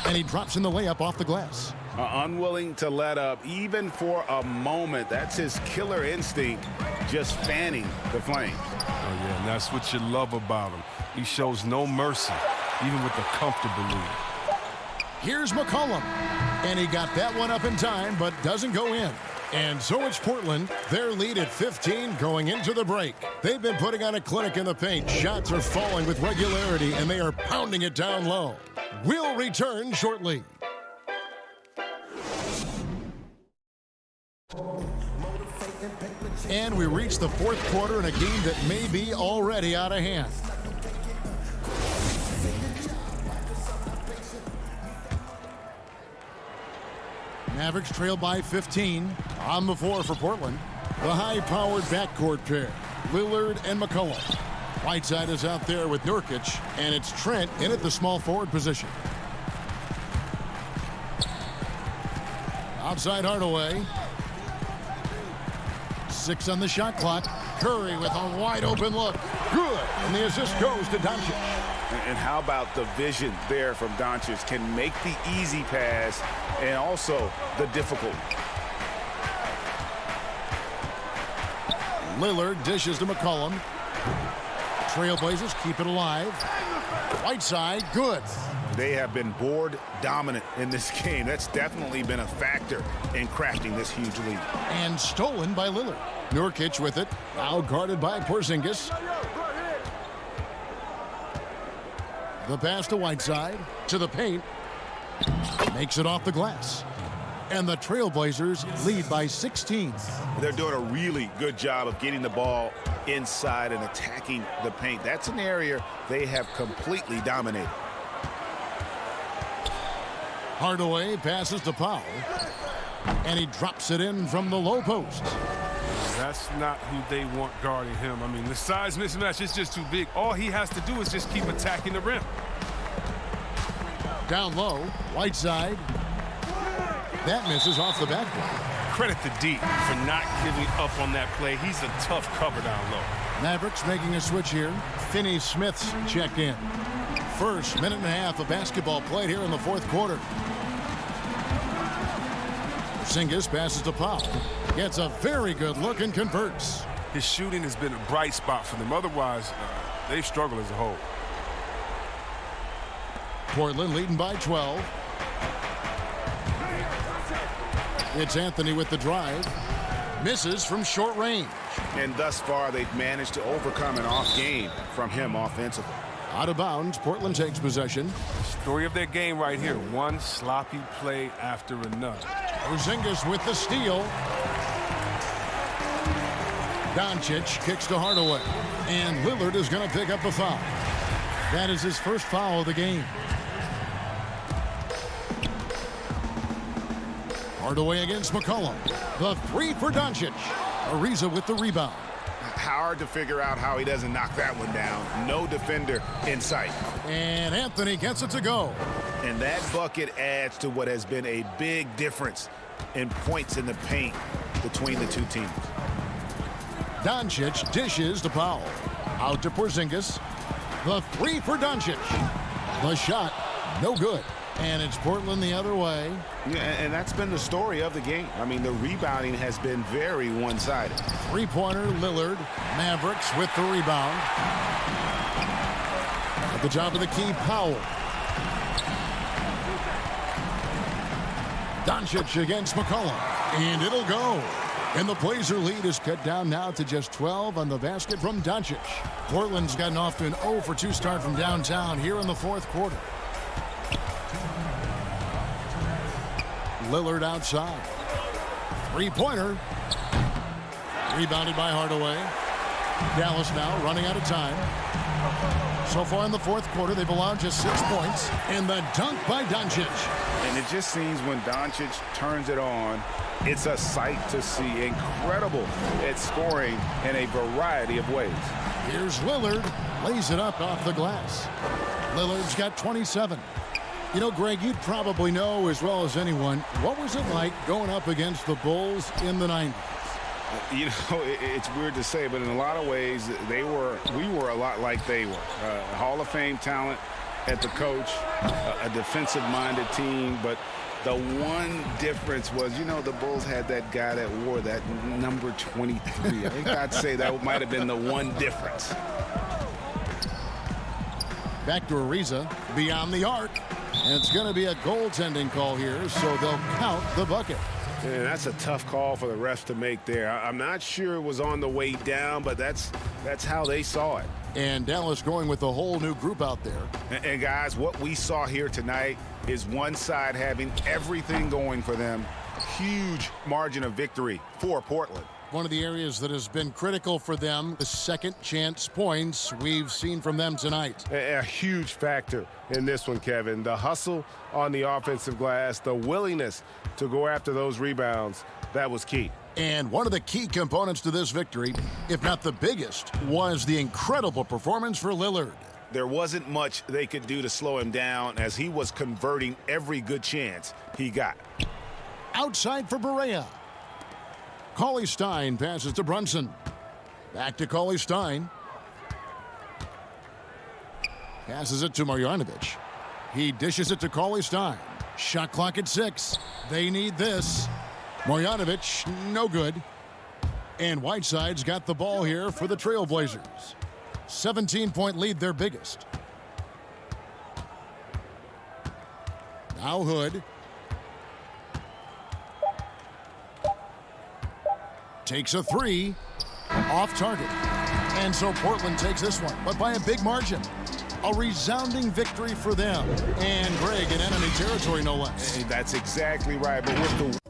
And he drops in the layup off the glass. Unwilling to let up even for a moment. That's his killer instinct, just fanning the flames. Oh, yeah, and that's what you love about him. He shows no mercy, even with a comfortable lead. Here's McCollum. And he got that one up in time, but doesn't go in. And so it's Portland. Their lead at 15 going into the break. They've been putting on a clinic in the paint. Shots are falling with regularity, and they are pounding it down low. We'll return shortly. And we reach the 4th quarter in a game that may be already out of hand. Mavericks trail by 15. On the floor for Portland. The high-powered backcourt pair, Lillard and McCollum. Whiteside is out there with Nurkic, and it's Trent in at the small forward position. Outside Hardaway. 6 on the shot clock. Curry with a wide open look. Good. And the assist goes to Doncic. And how about the vision there from Doncic? Can make the easy pass and also the difficult. Lillard dishes to McCollum. Trailblazers keep it alive. Whiteside, good. They have been board dominant in this game. That's definitely been a factor in crafting this huge lead. And stolen by Lillard. Nurkic with it. Now guarded by Porzingis. The pass to Whiteside. To the paint. Makes it off the glass. And the Trailblazers lead by 16. They're doing a really good job of getting the ball inside and attacking the paint. That's an area they have completely dominated. Hardaway passes to Powell. And he drops it in from the low post. That's not who they want guarding him. I mean, the size mismatch is just too big. All he has to do is just keep attacking the rim. Down low, Whiteside. That misses off the backboard. Credit to D for not giving up on that play. He's a tough cover down low. Mavericks making a switch here. Finney-Smith's checked in. First minute and a half of basketball played here in the 4th quarter. Porzingis passes to Powell. Gets a very good look and converts. His shooting has been a bright spot for them. Otherwise, they've struggled as a whole. Portland leading by 12. It's Anthony with the drive. Misses from short range. And thus far, they've managed to overcome an off game from him offensively. Out of bounds, Portland takes possession. Story of their game right here. One sloppy play after another. Porzingis with the steal. Doncic kicks to Hardaway. And Lillard is going to pick up the foul. That is his first foul of the game. Hardaway against McCollum. The three for Doncic. Ariza with the rebound. Hard to figure out how he doesn't knock that one down. No defender in sight. And Anthony gets it to go. And that bucket adds to what has been a big difference in points in the paint between the two teams. Doncic dishes to Powell. Out to Porzingis. The three for Doncic. The shot, no good. And it's Portland the other way. Yeah, and that's been the story of the game. I mean, the rebounding has been very one-sided. Three-pointer, Lillard. Mavericks with the rebound. At the top of the key, Powell. Doncic against McCollum. And it'll go. And the Blazer lead is cut down now to just 12 on the basket from Doncic. Portland's gotten off to an 0 for 2 start from downtown here in the fourth quarter. Lillard outside. Three-pointer. Rebounded by Hardaway. Dallas now running out of time. So far in the fourth quarter, they've allowed just 6 points. And the dunk by Doncic. And it just seems when Doncic turns it on, it's a sight to see. Incredible at scoring in a variety of ways. Here's Lillard. Lays it up off the glass. Lillard's got 27. You know, Greg, you'd probably know as well as anyone, what was it like going up against the Bulls in the 90s? You know, it's weird to say, but in a lot of ways, we were a lot like they were. Hall of Fame talent at the coach, a defensive-minded team, but the one difference was, you know, the Bulls had that guy that wore that number 23. I think I'd say that might have been the one difference. Back to Ariza, beyond the arc. And it's going to be a goaltending call here, so they'll count the bucket. And that's a tough call for the refs to make there. I'm not sure it was on the way down, but that's how they saw it. And Dallas going with a whole new group out there. And guys, what we saw here tonight is one side having everything going for them. Huge margin of victory for Portland. One of the areas that has been critical for them, the second chance points we've seen from them tonight. A huge factor in this one, Kevin. The hustle on the offensive glass, the willingness to go after those rebounds, that was key. And one of the key components to this victory, if not the biggest, was the incredible performance for Lillard. There wasn't much they could do to slow him down as he was converting every good chance he got. Outside for Barea. Cauley-Stein passes to Brunson. Back to Cauley-Stein. Passes it to Marjanovic. He dishes it to Cauley-Stein. Shot clock at 6. They need this. Marjanovic, no good. And Whiteside's got the ball here for the Trailblazers. 17-point lead, their biggest. Now Hood. Takes a 3. Off target. And so Portland takes this one, but by a big margin. A resounding victory for them. And Greg in enemy territory, no less. Hey, that's exactly right. But with the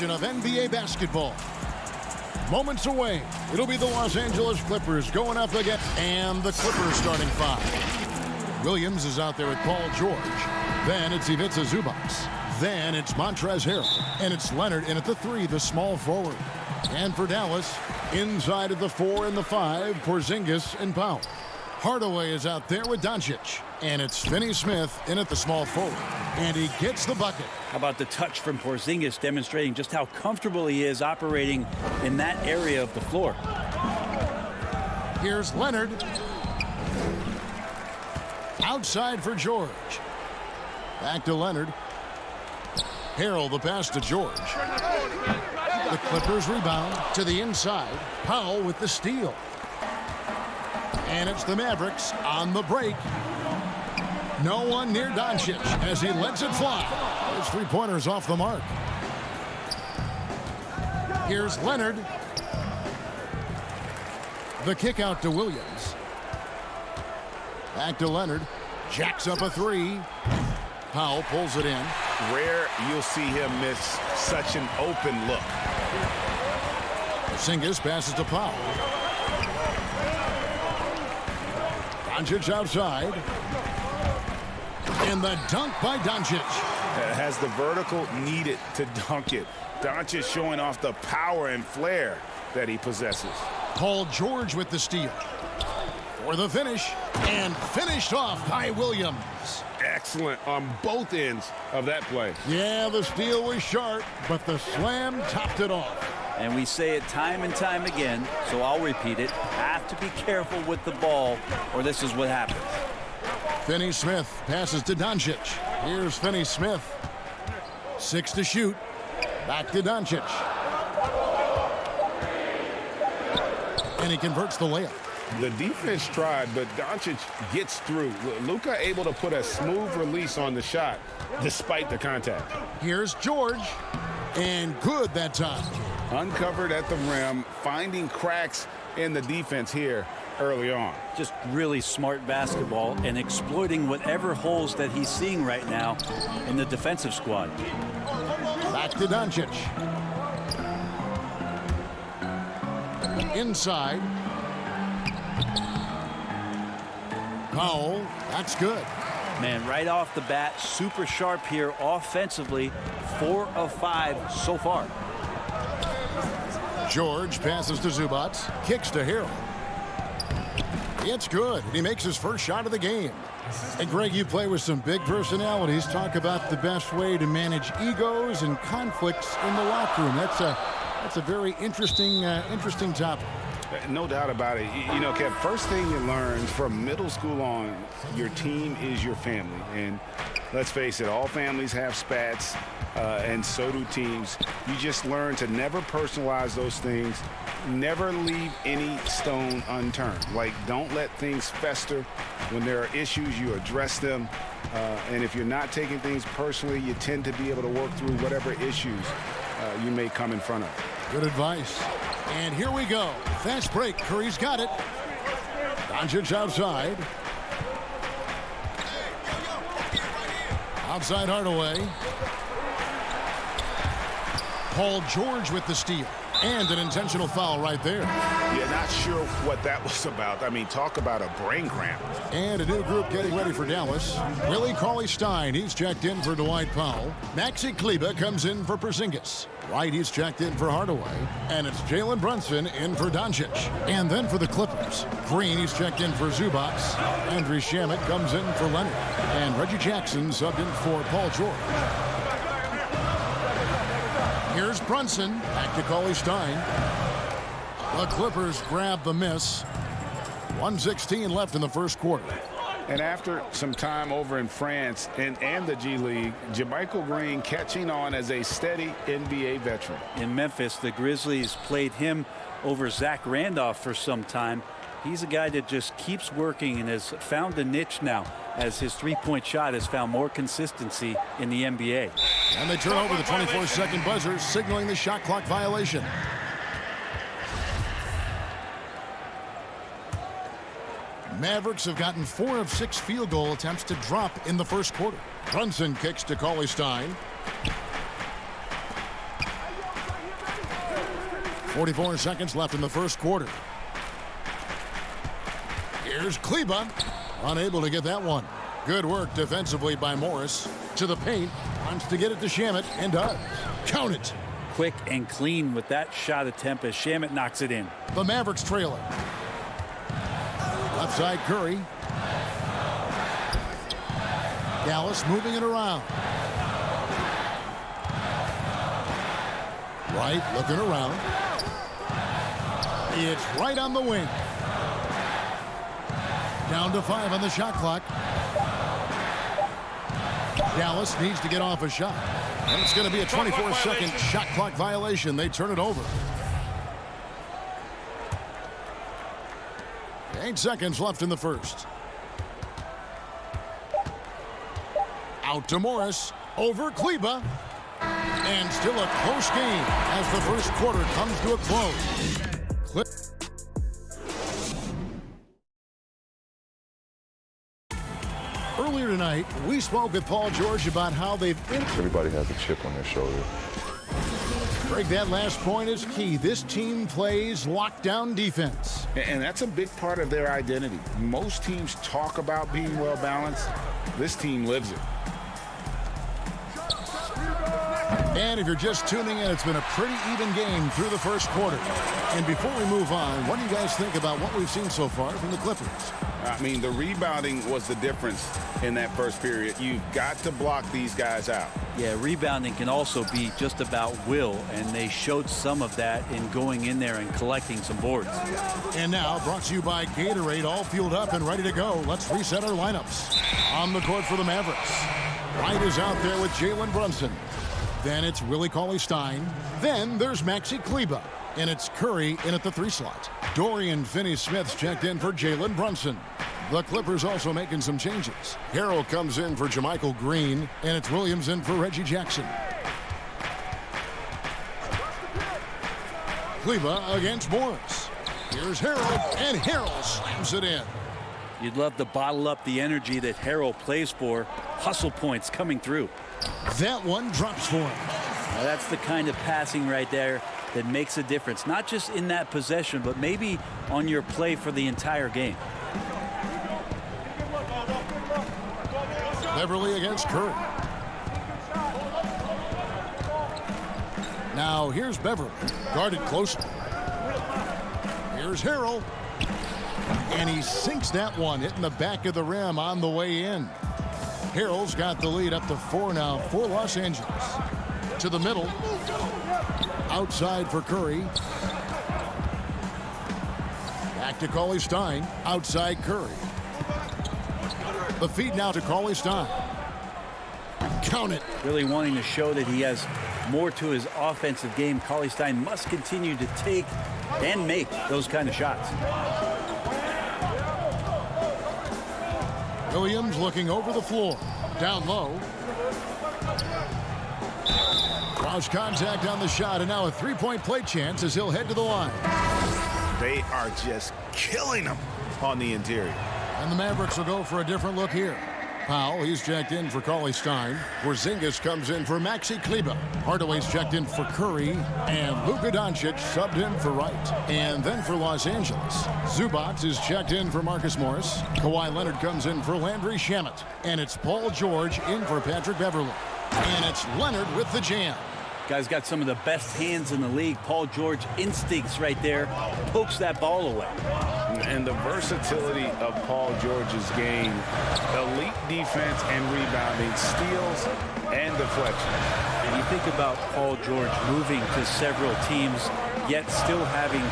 action of NBA basketball. Moments away, it'll be the Los Angeles Clippers going up again. And the Clippers starting 5. Williams is out there with Paul George. Then it's Ivica Zubac. Then it's Montrezl Harrell. And it's Leonard in at the 3, the small forward. And for Dallas, inside of the 4 and the 5, Porzingis and Powell. Hardaway is out there with Doncic. And it's Finney-Smith in at the small forward. And he gets the bucket. How about the touch from Porzingis, demonstrating just how comfortable he is operating in that area of the floor. Here's Leonard. Outside for George. Back to Leonard. Harrell the pass to George. The Clippers rebound to the inside. Powell with the steal. And it's the Mavericks on the break. No one near Doncic as he lets it fly. His 3-pointers off the mark. Here's Leonard. The kick out to Williams. Back to Leonard. Jacks up a 3. Powell pulls it in. Rare you'll see him miss such an open look. Porzingis passes to Powell. Doncic outside. And the dunk by Doncic. Has the vertical needed to dunk it. Doncic showing off the power and flair that he possesses. Paul George with the steal. For the finish. And finished off by Williams. Excellent on both ends of that play. Yeah, the steal was sharp, but the slam topped it off. And we say it time and time again, so I'll repeat it. Have to be careful with the ball, or this is what happens. Finney-Smith passes to Doncic. Here's Finney-Smith. 6 to shoot. Back to Doncic. And he converts the layup. The defense tried, but Doncic gets through. Luka able to put a smooth release on the shot despite the contact. Here's George. And good that time. Uncovered at the rim, finding cracks in the defense here early on. Just really smart basketball and exploiting whatever holes that he's seeing right now in the defensive squad. Back to Doncic. Inside. Powell, that's good. Man, right off the bat, super sharp here offensively. 4 of 5 so far. George passes to Zubac. Kicks to Harrell. It's good. He makes his first shot of the game. And Greg, you play with some big personalities. Talk about the best way to manage egos and conflicts in the locker room. That's a very interesting topic. No doubt about it. You know, Kev, first thing you learn from middle school on, your team is your family. And let's face it, all families have spats, and so do teams. You just learn to never personalize those things. Never leave any stone unturned. Like, don't let things fester. When there are issues, you address them. And if you're not taking things personally, you tend to be able to work through whatever issues you may come in front of. Good advice. And here we go. Fast break. Curry's got it. Doncic outside. Outside Hardaway. Paul George with the steal. And an intentional foul right there. Yeah, not sure what that was about. I mean, talk about a brain cramp. And a new group getting ready for Dallas. Willie Cauley-Stein, he's checked in for Dwight Powell. Maxi Kleber comes in for Porzingis. White, he's checked in for Hardaway. And it's Jalen Brunson in for Doncic. And then for the Clippers, Green, he's checked in for Zubac. Andrew Shamet comes in for Leonard. And Reggie Jackson subbed in for Paul George. Here's Brunson. Back to Cauley-Stein. The Clippers grab the miss. 1:16 left in the first quarter. And after some time over in France and the G League, JaMychal Green catching on as a steady NBA veteran. In Memphis, the Grizzlies played him over Zach Randolph for some time. He's a guy that just keeps working and has found a niche now as his three-point shot has found more consistency in the NBA. And they turn over the 24-second buzzer, signaling the shot clock violation. Mavericks have gotten 4 of 6 field goal attempts to drop in the first quarter. Brunson kicks to Cauley-Stein. 44 seconds left in the first quarter. Here's Kleba. Unable to get that one. Good work defensively by Morris. To the paint. Wants to get it to Shamet and does. Count it. Quick and clean with that shot attempt as Shamet knocks it in. The Mavericks trail it. Left side Curry. Dallas moving it around. Right, looking around. It's right on the wing. Down to 5 on the shot clock. Dallas needs to get off a shot. And it's going to be a 24-second shot clock violation. They turn it over. 8 seconds left in the first. Out to Morris. Over Kleba. And still a close game as the first quarter comes to a close. Earlier tonight, we spoke with Paul George about how they've... Everybody has a chip on their shoulder. Greg, that last point is key. This team plays lockdown defense. And that's a big part of their identity. Most teams talk about being well-balanced. This team lives it. And if you're just tuning in, it's been a pretty even game through the first quarter. And before we move on, what do you guys think about what we've seen so far from the Clippers? I mean, the rebounding was the difference in that first period. You've got to block these guys out. Yeah, rebounding can also be just about will, and they showed some of that in going in there and collecting some boards. And now, brought to you by Gatorade, all fueled up and ready to go. Let's reset our lineups. On the court for the Mavericks. Wright is out there with Jalen Brunson. Then it's Willie Cauley-Stein. Then there's Maxi Kleba. And it's Curry in at the 3 slot. Dorian Finney-Smith's checked in for Jalen Brunson. The Clippers also making some changes. Harrell comes in for JaMychal Green. And it's Williams in for Reggie Jackson. Kleba against Morris. Here's Harrell. And Harrell slams it in. You'd love to bottle up the energy that Harrell plays for. Hustle points coming through. That one drops for him. Now that's the kind of passing right there that makes a difference, not just in that possession, but maybe on your play for the entire game. Beverly against Curry. Now here's Beverly, guarded closely. Here's Harrell. And he sinks that one, hitting the back of the rim on the way in. Harrell's got the lead up to 4 now for Los Angeles. To the middle. Outside for Curry. Back to Cauley-Stein. Outside Curry. The feed now to Cauley-Stein. Count it. Really wanting to show that he has more to his offensive game. Cauley-Stein must continue to take and make those kind of shots. Williams looking over the floor. Down low. Cross contact on the shot, and now a three-point play chance as he'll head to the line. They are just killing them on the interior. And the Mavericks will go for a different look here. Powell, he's checked in for Cauley-Stein. Porzingis comes in for Maxi Kleba. Hardaway's checked in for Curry. And Luka Doncic subbed in for Wright. And then for Los Angeles, Zubac is checked in for Marcus Morris. Kawhi Leonard comes in for Landry Shamet. And it's Paul George in for Patrick Beverly. And it's Leonard with the jam. Guy's got some of the best hands in the league. Paul George instincts right there, pokes that ball away. And the versatility of Paul George's game, elite defense and rebounding, steals and deflection. And you think about Paul George moving to several teams, yet still having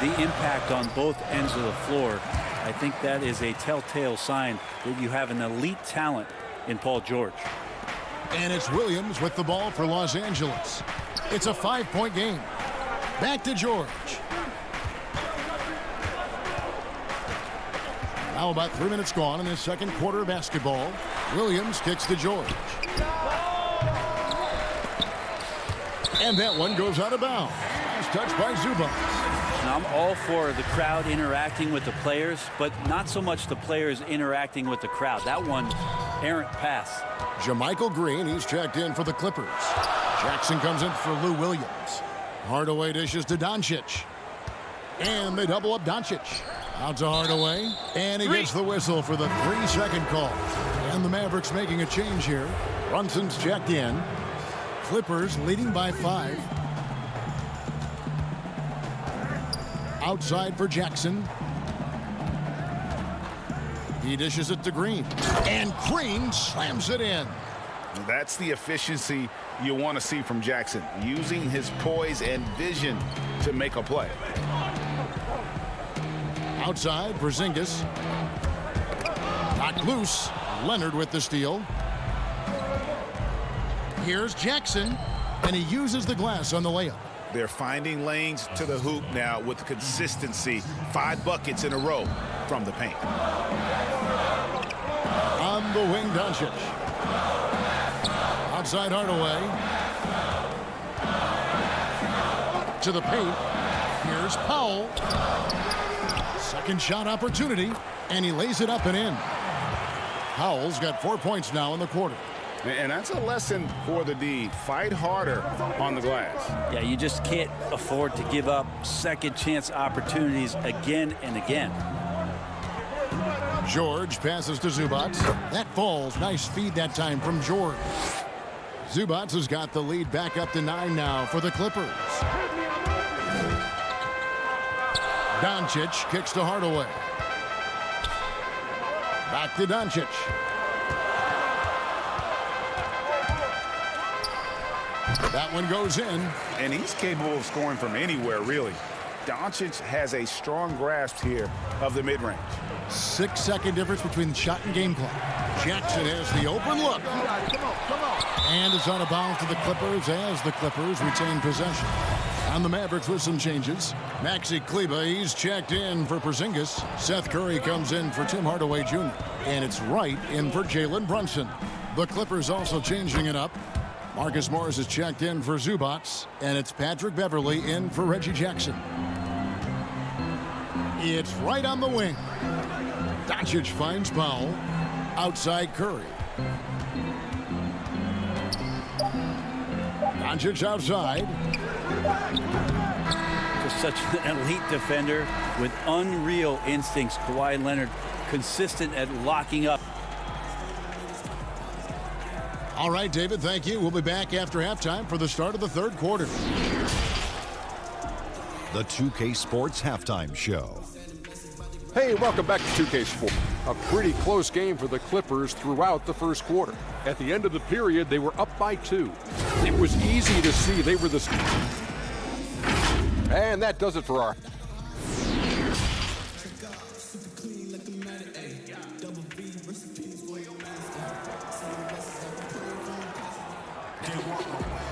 the impact on both ends of the floor. I think that is a telltale sign that you have an elite talent in Paul George. And it's Williams with the ball for Los Angeles. It's a 5-point game. Back to George. Now about 3 minutes gone in the second quarter of basketball. Williams kicks to George. And that one goes out of bounds. Last touch by Zubac. Now, I'm all for the crowd interacting with the players, but not so much the players interacting with the crowd. That one, errant pass. JaMychal Green, he's checked in for the Clippers. Jackson comes in for Lou Williams. Hardaway dishes to Doncic. And they double up Doncic. Out to Hardaway. And he gets the whistle for the 3-second call. And the Mavericks making a change here. Brunson's checked in. Clippers leading by 5. Outside for Jackson. He dishes it to Green. And Green slams it in. That's the efficiency you want to see from Jackson, using his poise and vision to make a play. Outside, Porzingis. Knocked loose. Leonard with the steal. Here's Jackson, and he uses the glass on the layup. They're finding lanes to the hoop now with consistency. 5 buckets in a row from the paint. On the wing, Doncic. Outside Hardaway. To the paint. Here's Powell. Second shot opportunity, and he lays it up and in. Powell's got 4 points now in the quarter. And that's a lesson for the D. Fight harder on the glass. Yeah, you just can't afford to give up second chance opportunities again and again. George passes to Zubac. That falls. Nice feed that time from George. Zubac has got the lead back up to 9 now for the Clippers. Doncic kicks to Hardaway. Back to Doncic. That one goes in. And he's capable of scoring from anywhere, really. Doncic has a strong grasp here of the mid-range. 6-second difference between the shot and game clock. Jackson has the open look. And is out of bounds to the Clippers as the Clippers retain possession. On the Mavericks with some changes. Maxi Kleber, he's checked in for Porzingis. Seth Curry comes in for Tim Hardaway Jr. And it's Wright in for Jalen Brunson. The Clippers also changing it up. Marcus Morris is checked in for Zubac. And it's Patrick Beverley in for Reggie Jackson. It's Wright on the wing. Doncic finds Powell. Outside Curry. Doncic outside. Just such an elite defender with unreal instincts. Kawhi Leonard consistent at locking up. All right, David, thank you. We'll be back after halftime for the start of the third quarter. The 2K Sports Halftime Show. Hey, welcome back to 2K Sports. A pretty close game for the Clippers throughout the first quarter. At the end of the period, they were up by 2. It was easy to see they were the... And that does it for our...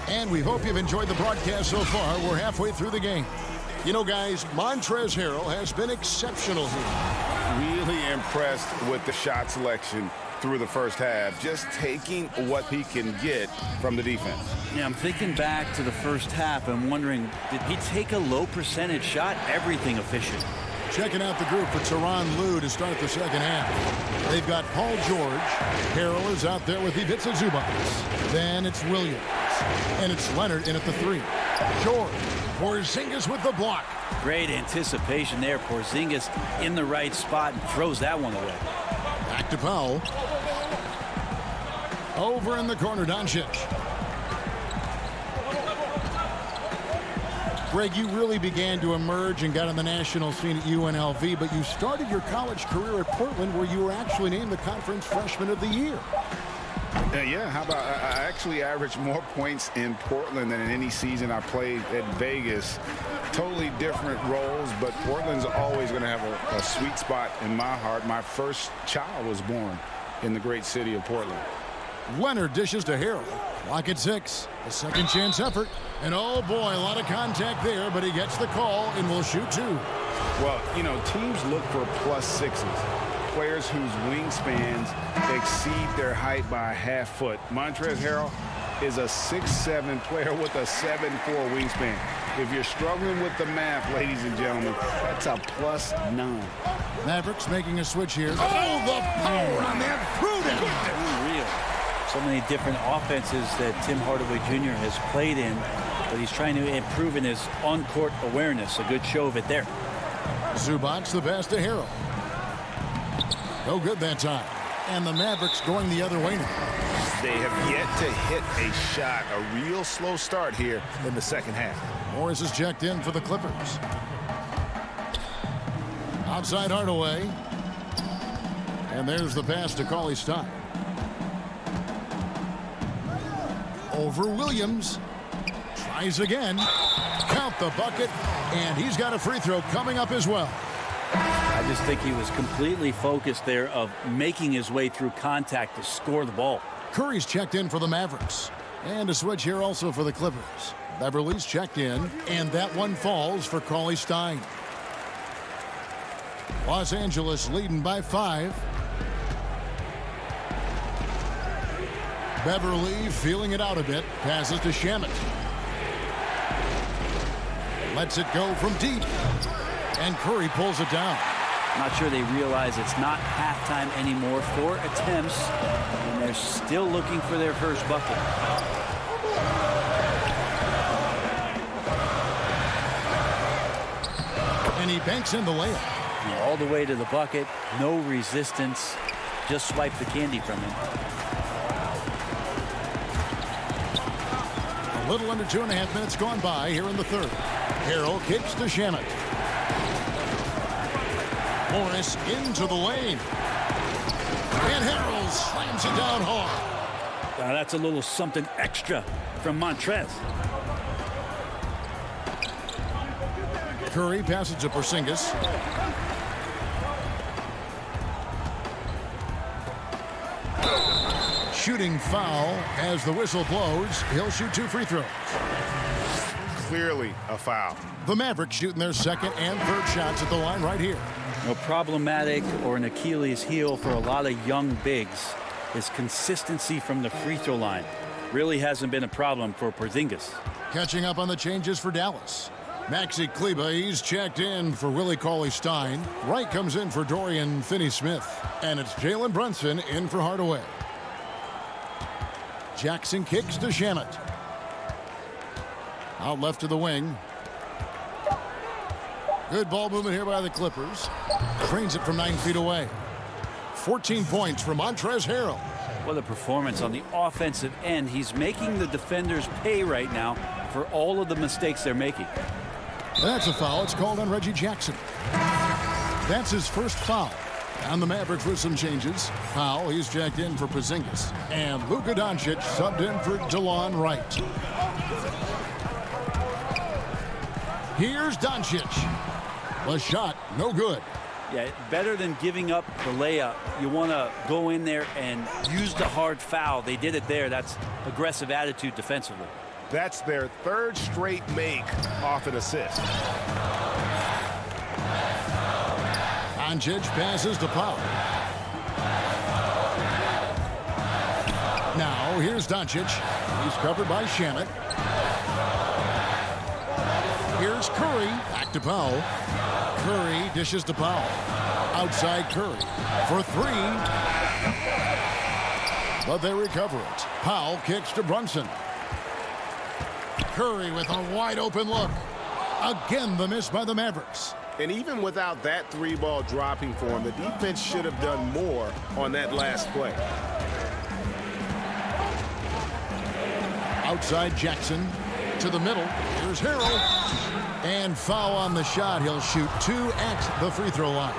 And we hope you've enjoyed the broadcast so far. We're halfway through the game. You know, guys, Montrezl Harrell has been exceptional here. Really impressed with the shot selection through the first half, just taking what he can get from the defense. Yeah, I'm thinking back to the first half and wondering, did he take a low percentage shot? Everything efficient. Checking out the group for Tyronn Lue to start the second half. They've got Paul George. Harrell is out there with Ivica Zubac. Then it's Williams. And it's Leonard in at the 3. George. Porzingis with the block. Great anticipation there. Porzingis in the right spot and throws that one away. Back to Powell. Over in the corner, Doncic. Greg, you really began to emerge and got on the national scene at UNLV, but you started your college career at Portland, where you were actually named the Conference Freshman of the Year. Yeah, how about I actually averaged more points in Portland than in any season I played at Vegas. Totally different roles, but Portland's always going to have a sweet spot in my heart. My first child was born in the great city of Portland. Leonard dishes to Harrell. Clock at 6. A second chance effort. And oh boy, a lot of contact there, but he gets the call and will shoot 2. Well, you know, teams look for +6s. Players whose wingspans exceed their height by a half foot. Montrezl Harrell is a 6'7" player with a 7'4" wingspan. If you're struggling with the math, ladies and gentlemen, that's a +9. Mavericks making a switch here. Oh, the power on that threw. Unreal. So many different offenses that Tim Hardaway Jr. has played in. but he's trying to improve in his on-court awareness. A good show of it there. Zubac the pass to Harrell. No good that time. And the Mavericks going the other way now. They have yet to hit a shot. A real slow start here in the second half. Morris is checked in for the Clippers. Outside Hardaway. And there's the pass to Cauley Stein. Over Williams. Tries again. Count the bucket. And he's got a free throw coming up as well. I just think he was completely focused there of making his way through contact to score the ball. Curry's checked in for the Mavericks. And a switch here also for the Clippers. Beverly's checked in, and that one falls for Cauley Stein. Los Angeles leading by 5. Beverly feeling it out a bit. Passes to Shamet. Lets it go from deep. And Curry pulls it down. Not sure they realize it's not halftime anymore. 4 attempts, and they're still looking for their first bucket. And he banks in the layup. All the way to the bucket. No resistance. Just swipe the candy from him. A little under 2.5 minutes gone by here in the third. Harrell kicks to Shamet. Morris into the lane. And Harrell slams it down hard. That's a little something extra from Montrez. Curry passes to Porzingis. Shooting foul as the whistle blows. He'll shoot 2 free throws. Clearly a foul. The Mavericks shooting their second and third shots at the line right here. No problematic or an Achilles heel for a lot of young bigs is consistency from the free throw line. Really hasn't been a problem for Porzingis. Catching up on the changes for Dallas. Maxi Kleber, he's checked in for Willie Cauley-Stein. Wright comes in for Dorian Finney-Smith. And it's Jalen Brunson in for Hardaway. Jackson kicks to Shamet. Out left to the wing. Good ball movement here by the Clippers. Trains it from 9 feet away. 14 points from Montrezl Harrell. What a performance on the offensive end. He's making the defenders pay right now for all of the mistakes they're making. That's a foul. It's called on Reggie Jackson. That's his first foul. And the Mavericks with some changes. Powell, he's checked in for Porzingis. And Luka Doncic subbed in for DeLon Wright. Here's Doncic. The shot, no good. Yeah, better than giving up the layup. You want to go in there and use the hard foul. They did it there. That's aggressive attitude defensively. That's their 3rd straight make off an assist. Doncic passes to Powell. Now here's Doncic. He's covered by Shamet. Here's Curry. Back to Powell. Curry dishes to Powell. Outside Curry for 3. But they recover it. Powell kicks to Brunson. Curry with a wide open look. Again, the miss by the Mavericks. And even without that 3-ball dropping for him, the defense should have done more on that last play. Outside Jackson to the middle. Here's Harrell. And foul on the shot. He'll shoot 2 at the free throw line.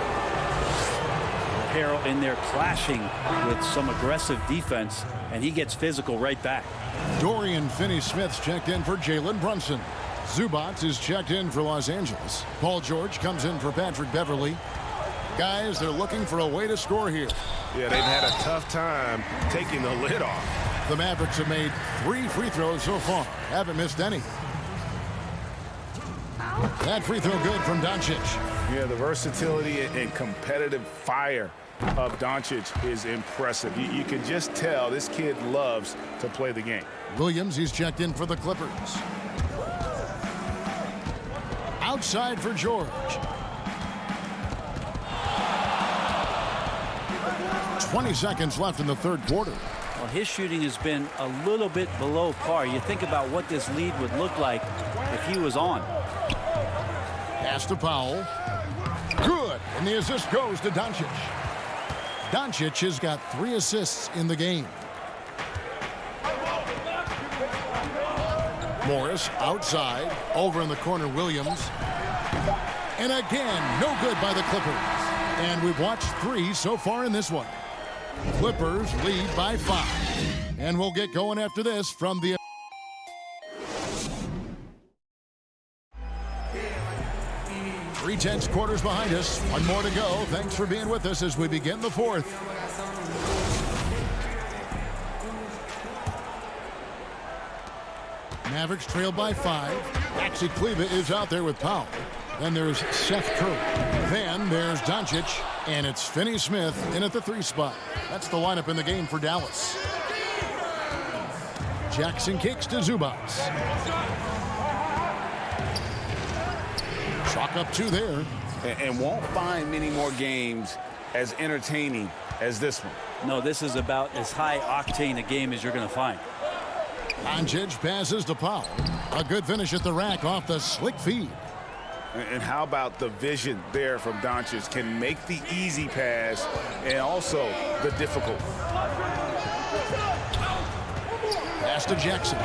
Harrell in there clashing with some aggressive defense, and he gets physical right back. Dorian Finney-Smith's checked in for Jalen Brunson. Zubac is checked in for Los Angeles. Paul George comes in for Patrick Beverly. Guys, they're looking for a way to score here. Yeah, they've had a tough time taking the lid off. The Mavericks have made 3 free throws so far. Haven't missed any. That free throw good from Doncic. Yeah, the versatility and competitive fire of Doncic is impressive. You can just tell this kid loves to play the game. Williams, he's checked in for the Clippers. Outside for George. 20 seconds left in the third quarter. Well, his shooting has been a little bit below par. You think about what this lead would look like if he was on. Pass to Powell. Good. And the assist goes to Doncic. Doncic has got 3 assists in the game. Morris outside. Over in the corner, Williams. And again, no good by the Clippers. And we've watched 3 so far in this one. Clippers lead by 5. And we'll get going after this from the... 3/10 quarters behind us. 1 more to go. Thanks for being with us as we begin the 4th. Mavericks trail by 5. Maxi Kleber is out there with Powell. Then there's Seth Curry. Then there's Doncic. And it's Finney-Smith in at the 3 spot. That's the lineup in the game for Dallas. Jackson kicks to Zubac. Chalk up 2 there. And won't find many more games as entertaining as this one. No, this is about as high octane a game as you're going to find. Doncic passes to Powell. A good finish at the rack off the slick feed. And how about the vision there from Doncic? Can make the easy pass and also the difficult. Pass to Jackson.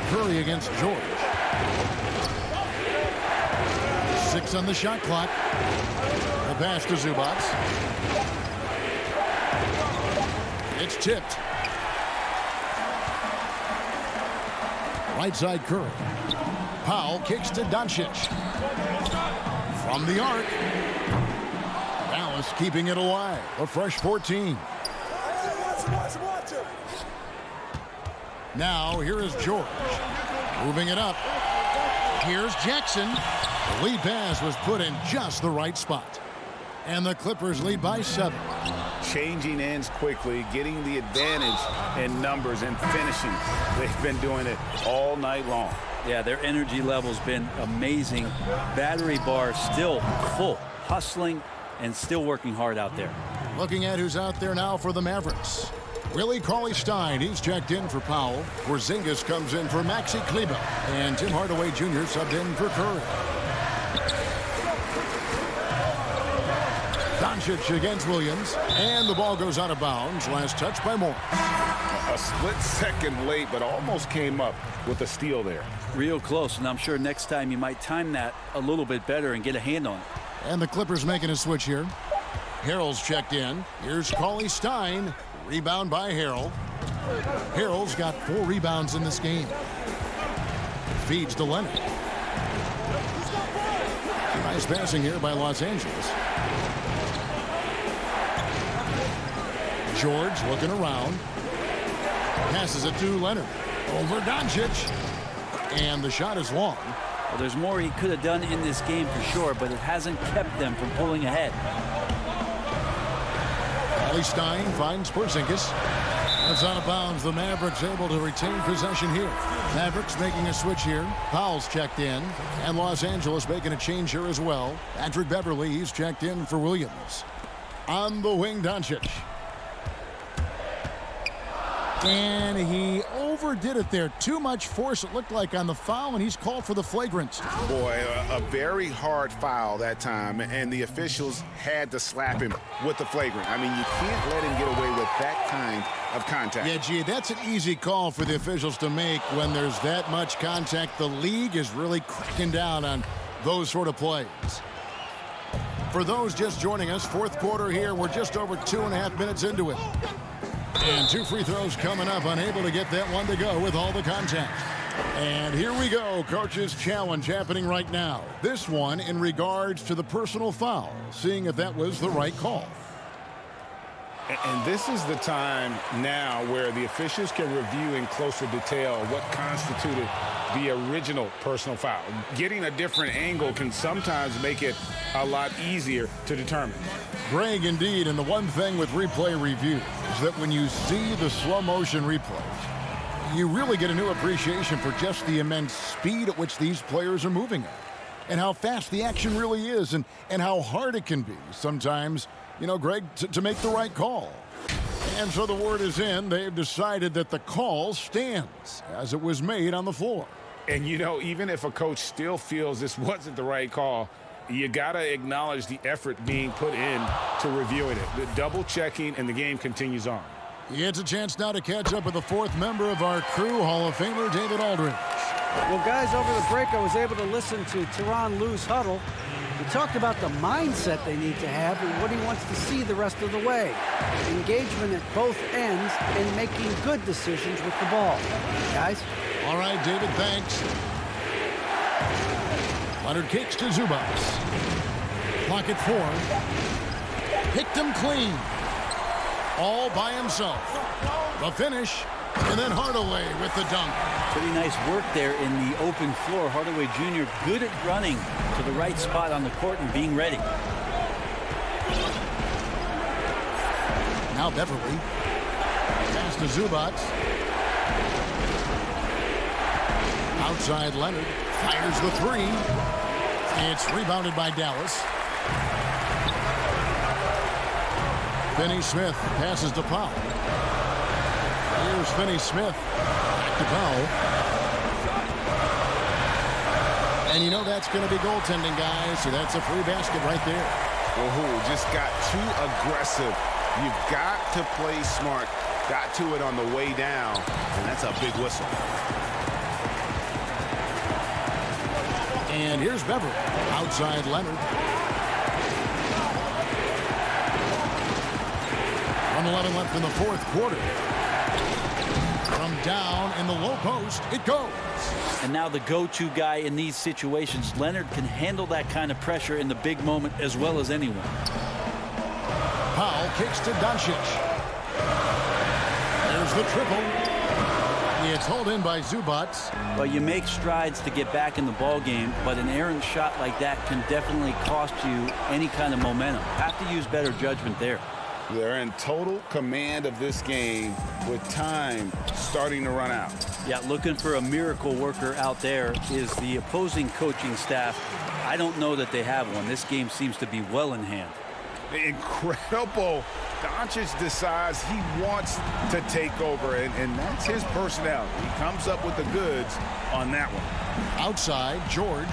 Curry against George. 6 on the shot clock. The pass to Zubac. It's tipped. Right side Curry. Powell kicks to Doncic. From the arc. Dallas keeping it alive. A fresh 14. Now here is George. Moving it up. Here's Jackson. The lead pass was put in just the right spot. And the Clippers lead by 7. Changing ends quickly, getting the advantage in numbers and finishing. They've been doing it all night long. Yeah, their energy level's been amazing. Battery bar still full, hustling and still working hard out there. Looking at who's out there now for the Mavericks. Willie Cauley-Stein, he's checked in for Powell. Porzingis comes in for Maxi Kleber. And Tim Hardaway Jr. subbed in for Curry. Doncic against Williams. And the ball goes out of bounds. Last touch by Morris. A split second late, but almost came up with a steal there. Real close, and I'm sure next time you might time that a little bit better and get a hand on it. And the Clippers making a switch here. Harrell's checked in. Here's Cauley-Stein. Rebound by Harrell. Harrell's got 4 rebounds in this game. Feeds to Leonard. Nice passing here by Los Angeles. George looking around. Passes it to Leonard. Over Doncic. And the shot is long. Well, there's more he could have done in this game for sure, but it hasn't kept them from pulling ahead. Cauley-Stein finds Porzingis. That's out of bounds. The Mavericks able to retain possession here. Mavericks making a switch here. Powell's checked in. And Los Angeles making a change here as well. Patrick Beverley, he's checked in for Williams. On the wing, Doncic. And he overdid it there. Too much force, it looked like, on the foul, and he's called for the flagrant. Boy, a very hard foul that time, and the officials had to slap him with the flagrant. I mean, you can't let him get away with that kind of contact. Yeah, gee, that's an easy call for the officials to make when there's that much contact. The league is really cracking down on those sort of plays. For those just joining us, 4th quarter here, we're just over 2.5 minutes into it. And 2 free throws coming up, unable to get that one to go with all the contact. And here we go, coach's challenge happening right now. This one in regards to the personal foul, seeing if that was the right call. And this is the time now where the officials can review in closer detail what constituted the original personal foul. Getting a different angle can sometimes make it a lot easier to determine. Greg, indeed, and the one thing with replay review is that when you see the slow motion replays, you really get a new appreciation for just the immense speed at which these players are moving at. and how fast the action really is and how hard it can be sometimes, you know, Greg, to make the right call. And so the word is in. They've decided that the call stands as it was made on the floor. And, you know, even if a coach still feels this wasn't the right call, you got to acknowledge the effort being put in to reviewing it. The double checking, and the game continues on. He gets a chance now to catch up with the fourth member of our crew, Hall of Famer David Aldridge. Well, guys, over the break, I was able to listen to Tyronn Lue's huddle. He talked about the mindset they need to have and what he wants to see the rest of the way. Engagement at both ends and making good decisions with the ball. Guys? All right, David, thanks. Leonard kicks to Zubac. Clock at 4. Picked him clean. All by himself. The finish, and then Hardaway with the dunk. Pretty nice work there in the open floor. Hardaway Jr. good at running to the right spot on the court and being ready. Now Beverly. Pass to Zubac. Outside Leonard. Fires the 3. It's rebounded by Dallas. Finney-Smith passes to Powell. Here's Finney-Smith. Back to Powell. And you know that's going to be goaltending, guys, so that's a free basket right there. Woohoo, just got too aggressive. You've got to play smart. Got to it on the way down, and that's a big whistle. And here's Beverly. Outside Leonard. 1:11 left in the fourth quarter. From down in the low post, it goes. And now the go-to guy in these situations. Leonard can handle that kind of pressure in the big moment as well as anyone. Powell kicks to Doncic. There's the triple. It's hauled in by Zubac. Well, you make strides to get back in the ball game, but an errant shot like that can definitely cost you any kind of momentum. Have to use better judgment there. They're in total command of this game with time starting to run out. Yeah, looking for a miracle worker out there is the opposing coaching staff. I don't know that they have one. This game seems to be well in hand. Incredible. Doncic decides he wants to take over, and that's his personality. He comes up with the goods on that one. Outside, George.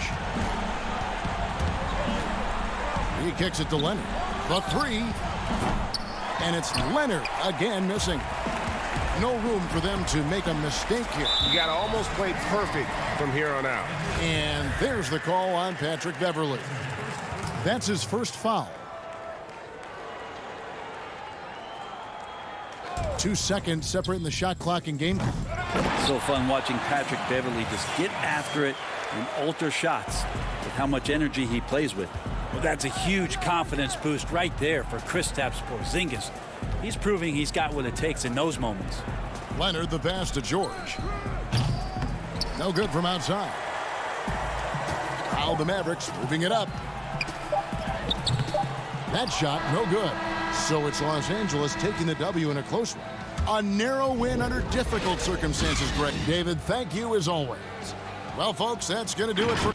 He kicks it to Leonard. The 3. And it's Leonard again missing. No room for them to make a mistake here. You got to almost play perfect from here on out. And there's the call on Patrick Beverly. That's his first foul. 2 seconds separating the shot clock and game clock. So fun watching Patrick Beverly just get after it and alter shots with how much energy he plays with. Well, that's a huge confidence boost right there for Kristaps Porzingis. He's proving he's got what it takes in those moments. Leonard the pass to George. No good from outside. Now the Mavericks moving it up. That shot no good. So it's Los Angeles taking the W in a close one. A narrow win under difficult circumstances, Greg. David, thank you as always. Well, folks, that's going to do it for...